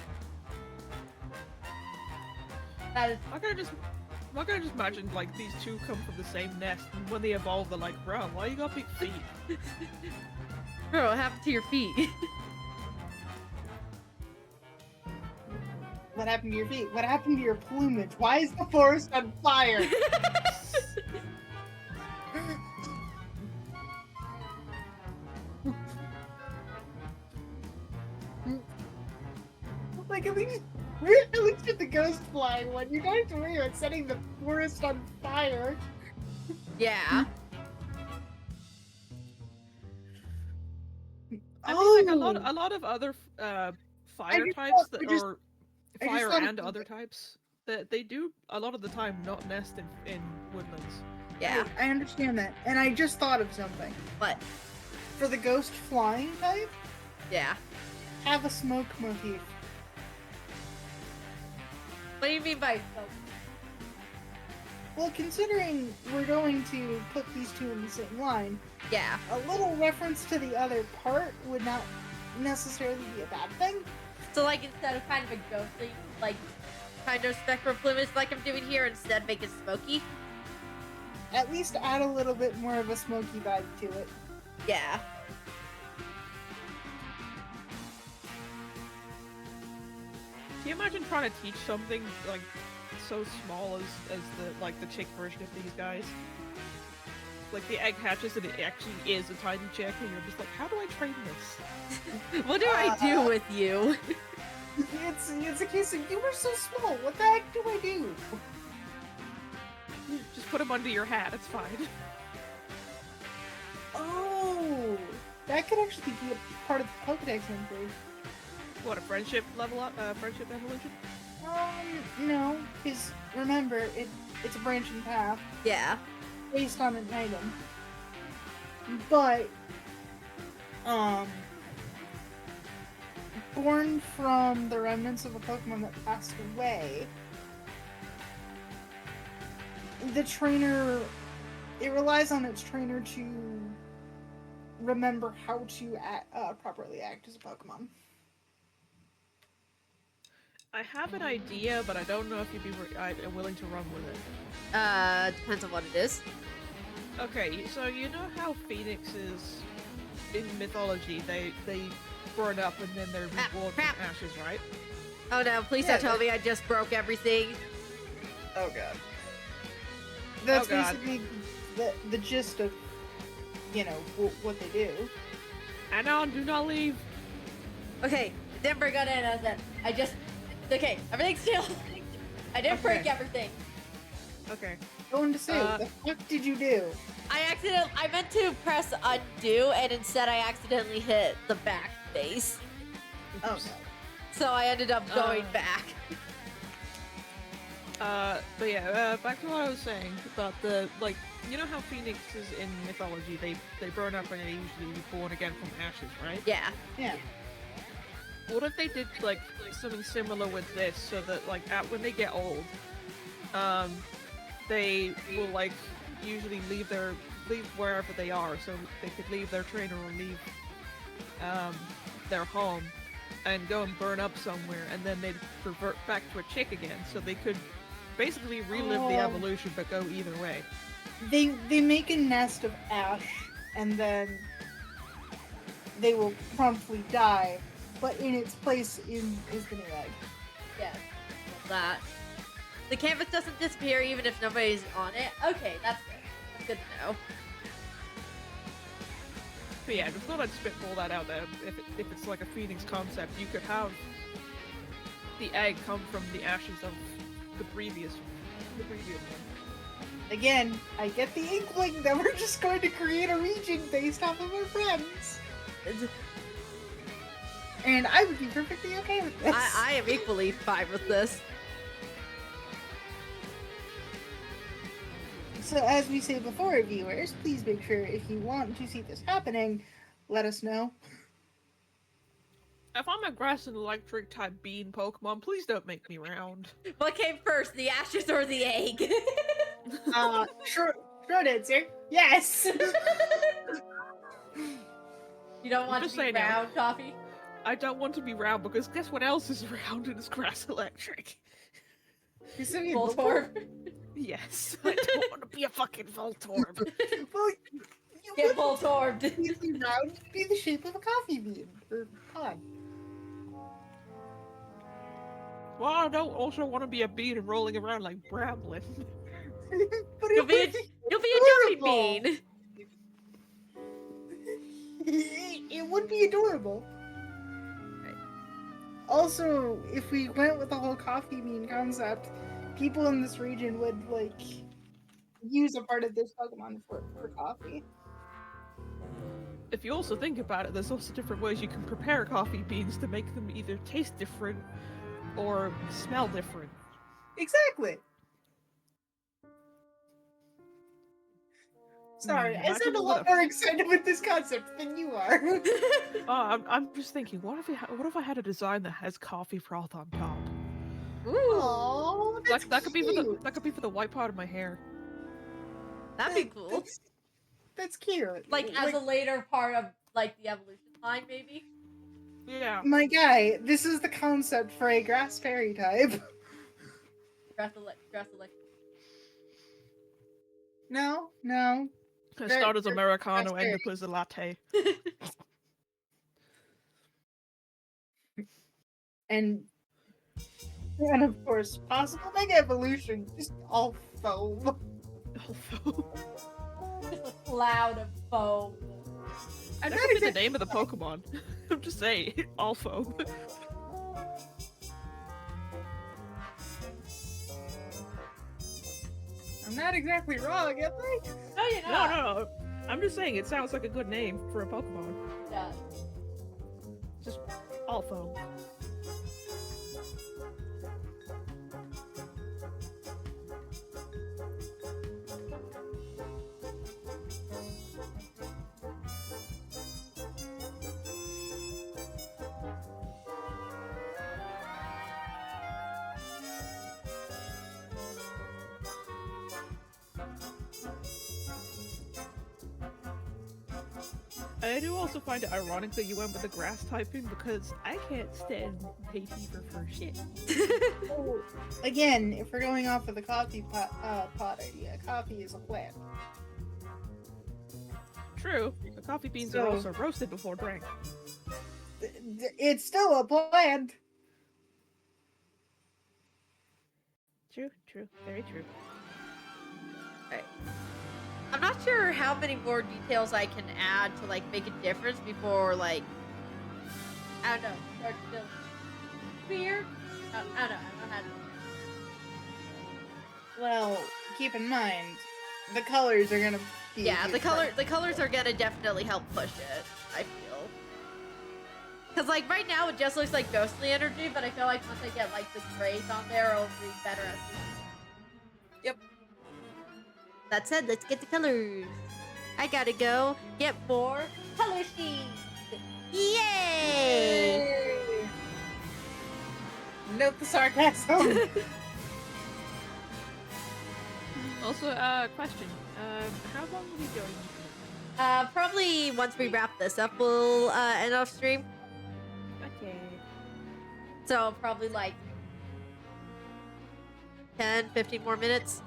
that is. I'm gonna just imagine like these two come from the same nest, and when they evolve, they're like, "Bro, why you got big feet?" Bro, what happened to your feet? What happened to your feet? What happened to your plumage? Why is the forest on fire? Like, at least with the ghost flying one, you don't have to worry about setting the forest on fire. Yeah. I mean, like a lot of other fire types fire and other types that they do a lot of the time not nest in woodlands. Yeah. I understand that, and I just thought of something. What? For the ghost flying type, Yeah. have a smoke motif. What do you mean by smoke? Well, considering we're going to put these two in the same line, Yeah. a little reference to the other part would not necessarily be a bad thing. So, like, instead of kind of a ghostly, like, kind of spectral plumage like I'm doing here, instead make it smoky? At least add a little bit more of a smoky vibe to it. Yeah. Can you imagine trying to teach something like so small as the chick version of these guys? Like the egg hatches and it actually is a tiny chick and you're just like, how do I train this? What do I do with you? It's a case of, you were so small, what the heck do I do? Just put them under your hat, it's fine. Oh, that could actually be a part of the Pokedex entry. What, a friendship level up? Friendship evolution? No, because remember, it's a branching path Yeah. based on an item. But, born from the remnants of a Pokemon that passed away, the trainer, it relies on its trainer to remember how to properly act as a Pokemon. I have an idea, but I don't know if you'd be willing to run with it. Depends on what it is. Okay, so you know how phoenixes in mythology, they burn up and then they're reborn from ashes, right? Oh no, please don't tell me I just broke everything. Oh god. That's basically the gist of, what they do. Anon, do not leave! Okay, I didn't break out in, okay, everything's still. I didn't break everything. Okay. Going to say, what the fuck did you do? I meant to press undo, and instead I accidentally hit the back base. Oh no. So I ended up going back. But yeah, back to what I was saying about the, like, you know how phoenixes in mythology, they burn up and they usually born again from ashes, right? Yeah. Yeah. What if they did, like something similar with this, so that, like, when they get old, they will, like, usually leave wherever they are, so they could leave their trainer or leave, their home, and go and burn up somewhere, and then they'd revert back to a chick again, so they could basically relive the evolution, but go either way. They make a nest of ash, and then they will promptly die, but in its place is the new egg. Yes. That. The canvas doesn't disappear even if nobody's on it. Okay, that's good. That's good to know. But yeah, just thought I'd spitball that out there. If it's like a phoenix concept, you could have the egg come from the ashes of the previous one. Again, I get the inkling that we're just going to create a region based off of our friends. And I would be perfectly okay with this. I am equally fine with this. So as we say before, viewers, please make sure if you want to see this happening, let us know. If I'm a grass and electric type bean Pokemon, please don't make me round. What came first, the ashes or the egg? Short answer, yes! You don't want to be round, Coffee? I don't want to be round because guess what else is round and is grass electric? Voltorb? Yes, I don't want to be a fucking Voltorb. Well, Get Voltorbed. Completely round would be the shape of a coffee bean or pod. Well, I don't also want to be a bean and rolling around like Bramlin. But You'll it be a would be jumpy adorable. bean. It would be adorable. Also, if we went with the whole coffee bean concept, people in this region would like use a part of this Pokemon for coffee. If you also think about it, there's also different ways you can prepare coffee beans to make them either taste different or smell different. Exactly. Sorry, I Imagine sound a what lot more excited with this concept than you are. I'm just thinking, what if I had a design that has coffee froth on top? Ooh, Oh, that's That could be for cute. the white part of my hair. that'd be cool. That's cute. Like as a later part of like the evolution line, maybe. Yeah. My guy, this is the concept for a grass fairy type. Grass elect. No. I Very- start as Americano, very- end up as a latte. And of course, possible mega evolution, just all foam. Just a cloud of foam. That could be the name of the Pokemon. I'm just saying, all foam. I'm not exactly wrong, am I? No, you're not. No. I'm just saying, it sounds like a good name for a Pokemon. Yeah. Just all foam. I do also find it ironic that you went with the grass typing because I can't stand hay fever for shit. Oh, again, if we're going off of the coffee pot idea, coffee is a plant. True, the coffee beans are also roasted before drank. It's still a plant. True, very true. I'm not sure how many more details I can add to like make a difference before like I don't know. Start to feel weird. I don't know. I don't know how to. Well, keep in mind, the colors are gonna be. Yeah, the colors are gonna definitely help push it, I feel. Cause like right now it just looks like ghostly energy, but I feel like once I get like the grays on there, it'll be better at the Yep. That said, let's get the colors. I gotta go get more color sheets. Yay! Note the sarcasm. Also, question. How long are we doing? Probably once we wrap this up, we'll end off stream. Okay. So probably like 10, 15 more minutes,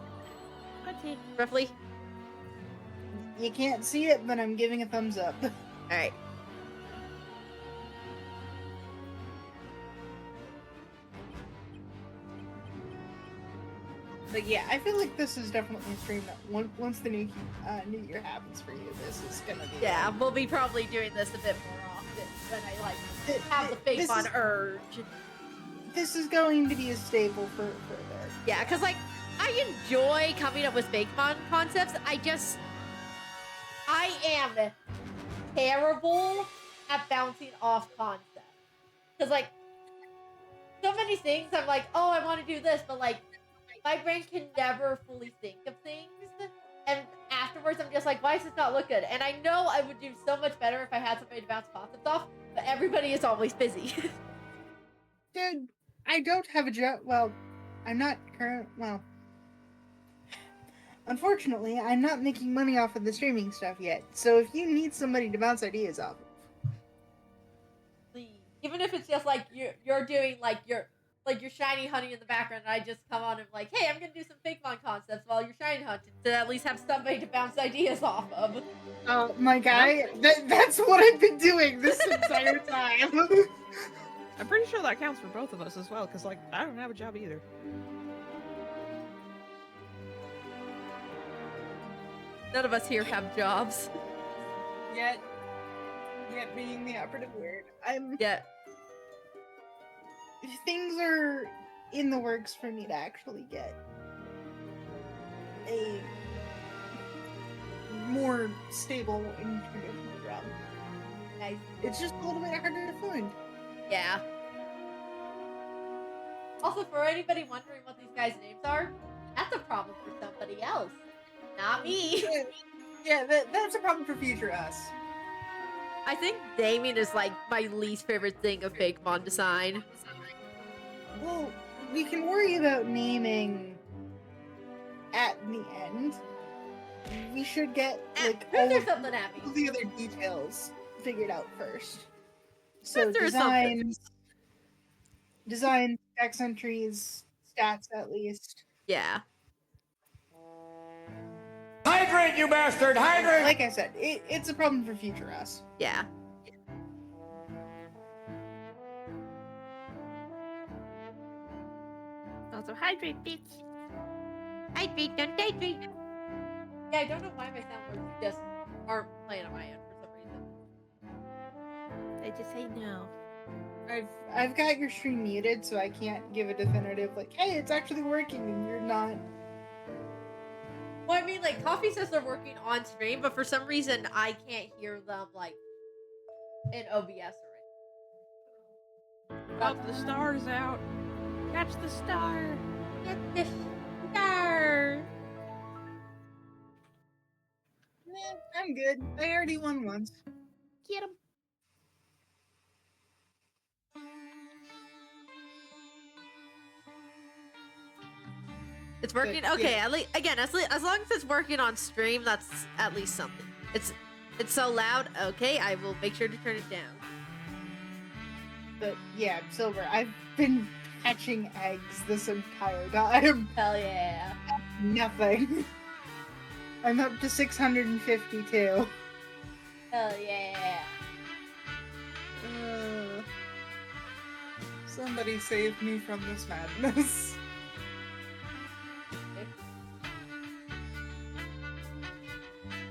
Okay. roughly. You can't see it, but I'm giving a thumbs up. All right. But yeah, I feel like this is definitely a stream that once the new year happens for you, this is gonna be. Yeah, we'll be probably doing this a bit more often when I like have the This Fakemon is- urge. This is going to be a staple for a bit. Yeah, because like I enjoy coming up with Fakemon concepts. I am terrible at bouncing off concepts. Because like so many things I'm like, oh, I want to do this, but like my brain can never fully think of things. And afterwards I'm just like, why does this not look good? And I know I would do so much better if I had somebody to bounce concepts off, but everybody is always busy. Dude, I don't have a job. Well, I'm not current. Well, unfortunately, I'm not making money off of the streaming stuff yet. So if you need somebody to bounce ideas off of, Even if it's just like you're doing like your shiny hunting in the background, and I just come on and like, hey, I'm gonna do some Fakemon concepts while you're shiny hunting to at least have somebody to bounce ideas off of. my guy, that's what I've been doing this entire time. I'm pretty sure that counts for both of us as well, because, like, I don't have a job either. None of us here have jobs. Yet being the operative word. Yeah. Things are in the works for me to actually get a more stable and traditional job. Nice. It's just a little bit harder to find. Yeah. Also, for anybody wondering what these guys' names are, that's a problem for somebody else. Not me. Yeah, that's a problem for future us. I think Damien is like my least favorite thing of Fakemon design. Well, we can worry about naming at the end. We should get like all Throw of something at me. the other details figured out first. So Throw something. design, X entries, stats at least. Yeah. Hydrate, you bastard! Hydrate! Like I said, it's a problem for future us. Yeah. Also, hydrate, bitch. Hydrate, don't hydrate. Yeah, I don't know why my sound words just aren't playing on my end for some reason. I just say no. I've got your stream muted, so I can't give a definitive like, hey, it's actually working, and you're not. Well, I mean, like, Coffee says they're working on stream, but for some reason, I can't hear them, like, in OBS already. Oh, the star's out. Catch the star. Get the star. Nah, I'm good. I already won once. Get him. It's working. But, Okay, yeah. as long as it's working on stream, that's at least something. It's so loud. Okay, I will make sure to turn it down. But yeah, Silver, I've been hatching eggs this entire time. Hell yeah. Nothing. I'm up to 652. Hell yeah. Somebody save me from this madness.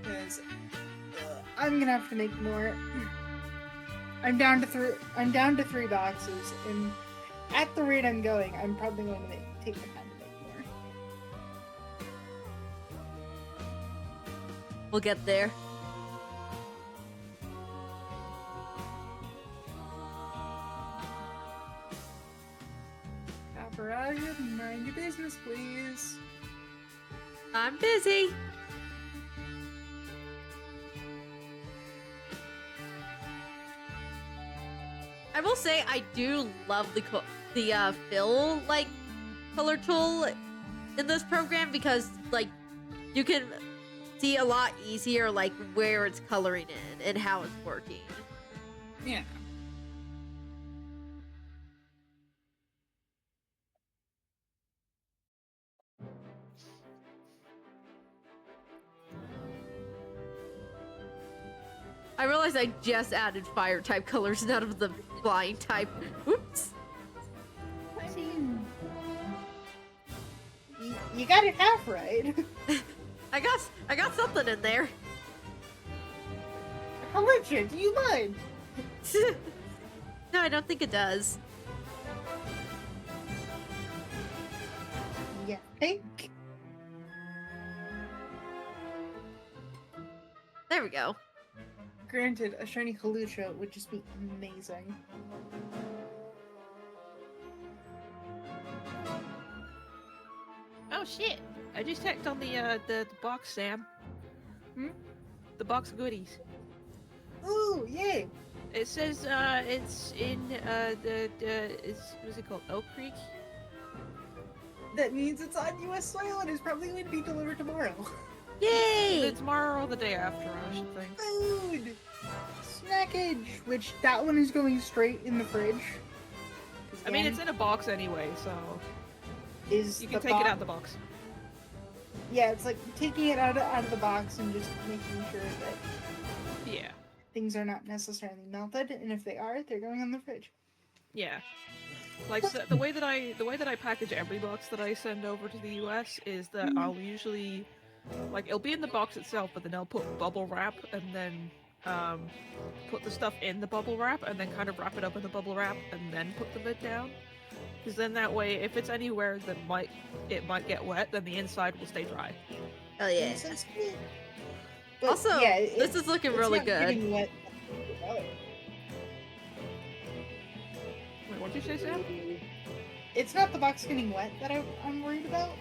Because I'm gonna have to make more. I'm down to 3 boxes, and at the rate I'm going, I'm probably going to take the time to make more. We'll get there. Operator, mind your business, please. I'm busy. I will say I do love the fill like color tool in this program because like you can see a lot easier like where it's coloring in and how it's working. Yeah. I realized I just added fire type colors instead of the flying type. Oops. I mean, you got it half right. I got something in there. How much? Do you mind? No, I don't think it does. Yeah, think. There we go. Granted, a shiny Kalusha would just be amazing. Oh shit! I just checked on the box, Sam. Hmm? The box of goodies. Ooh, yay! It says it's in what's it called? Oak Creek. That means it's on US soil and is probably going to be delivered tomorrow. Yay! Either tomorrow or the day after, I should think. Food! Snackage! Which, that one is going straight in the fridge. I mean, it's in a box anyway, so Is you can the take it bo- out the box. Yeah, it's like taking it out of the box and just making sure that Yeah. things are not necessarily melted, and if they are, they're going on the fridge. Yeah. Like the way that I package every box that I send over to the US is that I'll usually it'll be in the box itself, but then I'll put bubble wrap and then put the stuff in the bubble wrap and then kind of wrap it up in the bubble wrap and then put the lid down. Because then that way, if it's anywhere that it might get wet, then the inside will stay dry. Oh yeah. Makes sense to me. But, Also, yeah, this is looking it's really not good. getting wet. Wait, what did you say, Sam? It's not the box getting wet that I'm worried about.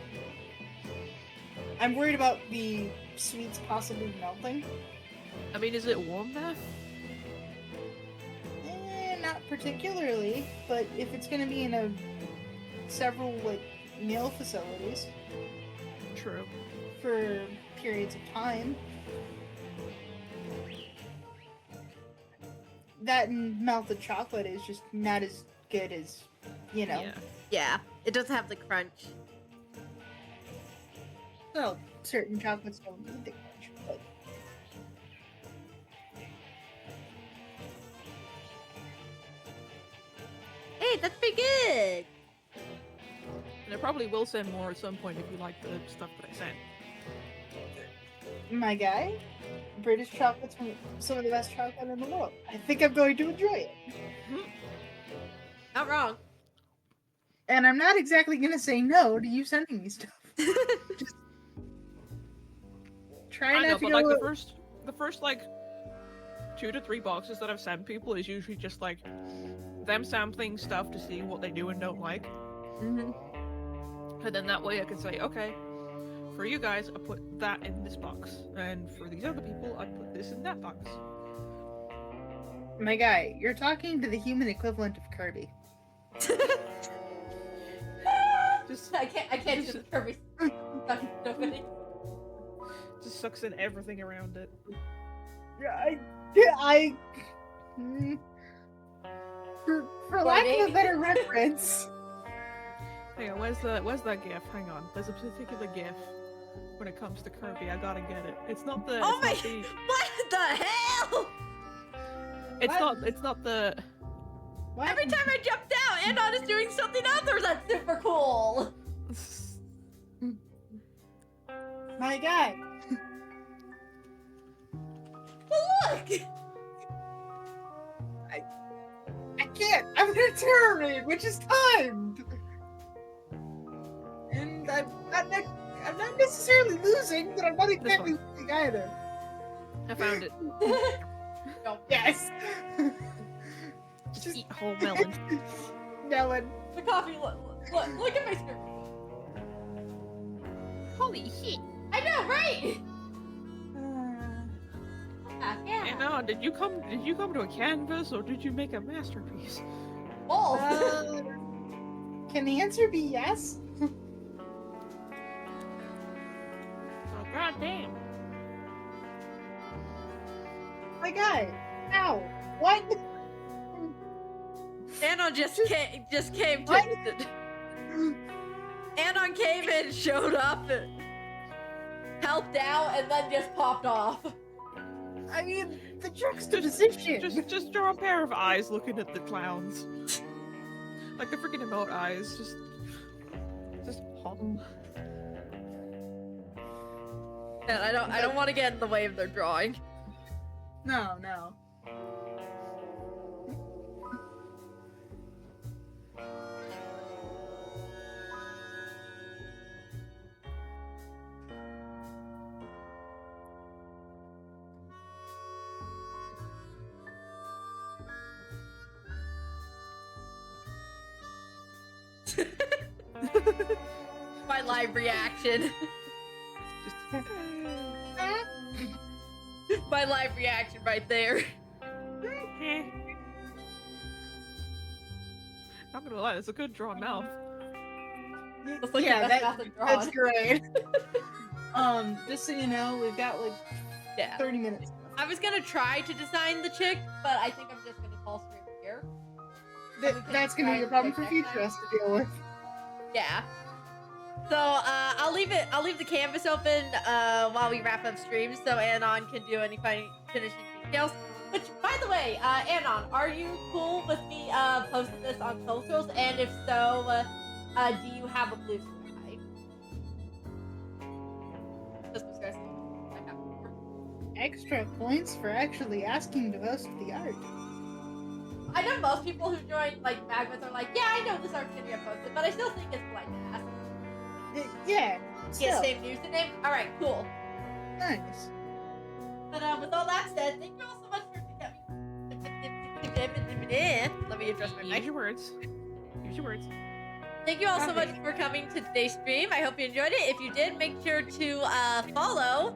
I'm worried about the sweets possibly melting. I mean, is it warm there? Not particularly, but if it's going to be in several meal facilities True. for periods of time, that and melted chocolate is just not as good as, Yeah. Yeah, it doesn't have the crunch. Well, certain chocolates don't need the crunch, but Hey, that's pretty good. And I probably will send more at some point if you like the stuff that I sent. my guy, British chocolate's some of the best chocolate in the world. I think I'm going to enjoy it. Not wrong. And I'm not exactly going to say no to you sending me stuff. Just try I not know, to but go... like the first 2 to 3 boxes that I've sent people is usually just like them sampling stuff to see what they do and don't like. Mm-hmm. And then that way I can say, okay, for you guys, I put that in this box, and for these other people, I put this in that box. My guy, you're talking to the human equivalent of Kirby. Just I can't do the Kirby. just sucks in everything around it. For lack of a better reference. Hang on, where's that GIF? Hang on, there's a particular GIF when it comes to Kirby. I gotta get it. It's not the. Oh my! It's not the, What the hell? It's not the. What? Every time I jump down, Anon is doing something other that's super cool. My guy. Well, look. I can't. I'm in a terror raid, which is timed. And I'm not necessarily losing, but I'm not exactly losing either. I found it. Yes. Just eat whole melon. Melon. The coffee. Look at my screen. Holy shit! I know, right? Yeah. Hey, no, did you come to a canvas or did you make a masterpiece? Both. Can the answer be yes? Oh god damn. My guy. Ow. What? Anon just came to. What? Anon came in, showed up, helped out, and then just popped off. I mean, the juxtaposition. Just draw a pair of eyes looking at the clowns. Like the freaking emote eyes, just hum. And I don't want to get in the way of their drawing. No. My live reaction. My live reaction right there. Not gonna lie, that's a good drawn mouth. That's like Yeah, the best mouth I've drawn. that's great. Just so you know, we've got like Yeah. 30 minutes. I was gonna try to design the chick. But I think I'm just gonna call straight here. That's gonna be a problem for future us to deal with. Yeah. So I'll leave the canvas open while we wrap up stream, so Anon can do any finishing details. Which, by the way, Anon, are you cool with me posted this on socials? And if so, do you have a blue sky? Just blue skies. I have four. Extra points for actually asking to post the art. I know most people who join like Magmas are like, yeah, I know this art's gonna get posted, but I still think it's polite to ask. Yeah. Yeah, same username. All right, cool. Nice. But with all that said, thank you all so much for Let me address my Use mic. your words. Use your words. Thank you all so much for coming to today's stream. I hope you enjoyed it. If you did, make sure to follow,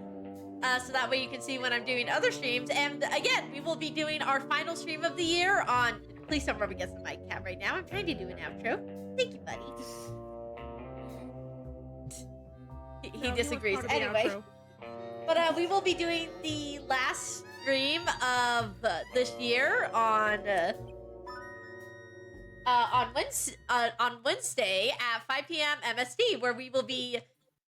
so that way you can see when I'm doing other streams. And again, we will be doing our final stream of the year on. Please don't rub against the mic cam right now. I'm trying to do an outro. Thank you, buddy. He disagrees. Anyway. But we will be doing the last stream of this year on Wednesday at 5 p.m. MST, where we will be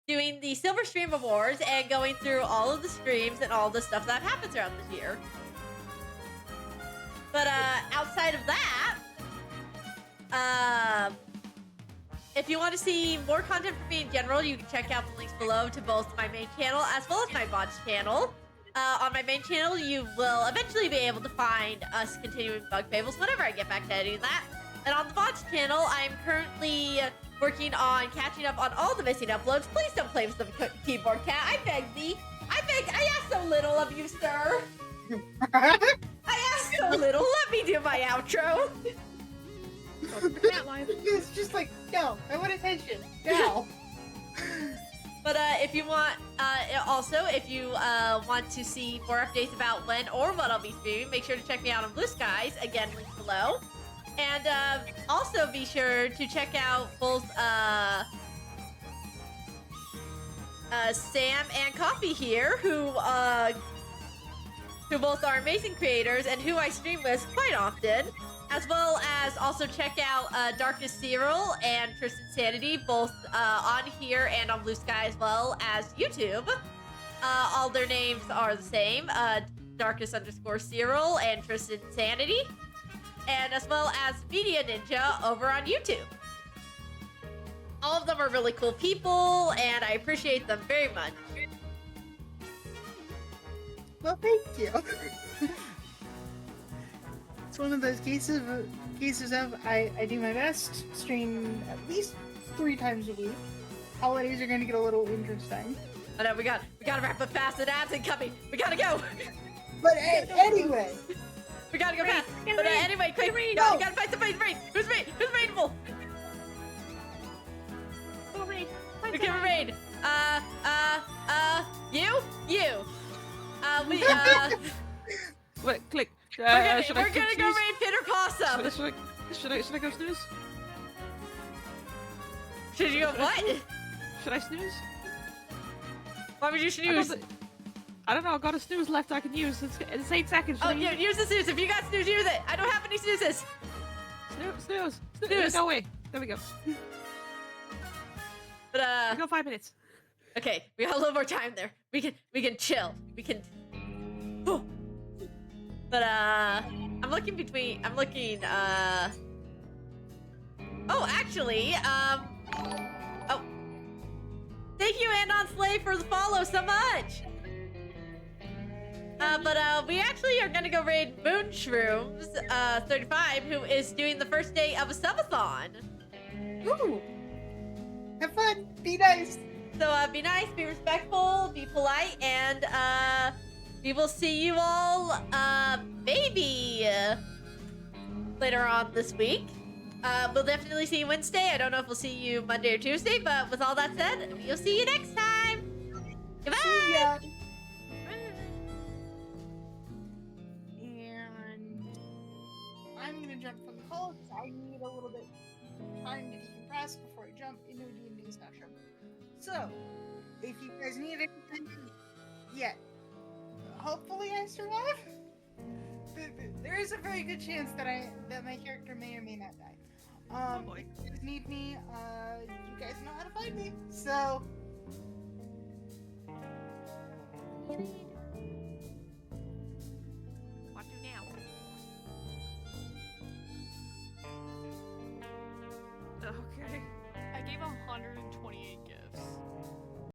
doing the Silver Stream Awards and going through all of the streams and all the stuff that happens throughout this year. But outside of that, if you want to see more content from me in general, you can check out the links below to both my main channel as well as my VODs channel. On my main channel, you will eventually be able to find us continuing Bug Fables whenever I get back to editing that. And on the VODs channel, I'm currently working on catching up on all the missing uploads. Please don't play with the keyboard cat. I beg thee. I ask so little of you, sir. I ask so little. Let me do my outro. It's just like, no, I want attention. No. But if you want, also, if you want to see more updates about when or what I'll be streaming, make sure to check me out on Blue Skies. Again, links below. And also be sure to check out both Sam and Coffee here, who both are amazing creators and who I stream with quite often. As well as also check out Darkest Cyril and Tristan Sanity, both on here and on Blue Sky as well as YouTube. All their names are the same, Darkest_Cyril and Tristan Sanity. And as well as Media Ninja over on YouTube. All of them are really cool people, and I appreciate them very much. Well, thank you. It's one of those cases of I do my best, stream at least 3 times a week. Holidays are gonna get a little interesting. I know we gotta wrap up fast. The ads incoming. We gotta go. But anyway, we gotta go fast. But anyway, quick, you gotta find somebody's raid. Who's raidable? Okay, we're raid. You. Wait, click. We're gonna go raid Pitter Possum. Should I go snooze? Should you go what? Should I snooze? Why would you snooze? I don't know, I got a snooze left I can use. It's 8 seconds. Oh, yeah, use the snooze. If you got snooze, use it. I don't have any snoozes. Snooze. Go away. There we go. But We got 5 minutes. Okay, we got a little more time there. We can chill. We can. But I'm looking. Oh, actually, oh, thank you, Anon Slay, for the follow so much. But we actually are gonna go raid Moon Shrooms 35, who is doing the first day of a subathon. ooh, have fun, be nice. So be nice, be respectful, be polite, and we will see you all maybe later on this week. We'll definitely see you Wednesday. I don't know if we'll see you Monday or Tuesday, but with all that said, we'll see you next time. Goodbye. See ya. And I'm gonna jump from the call because I need a little bit of time to decompress before I jump into a D&D session. So, if you guys need anything, hopefully I survive. There is a very good chance that my character may or may not die. If you guys need me, you guys know how to find me. So, What do now? I gave 128 gifts.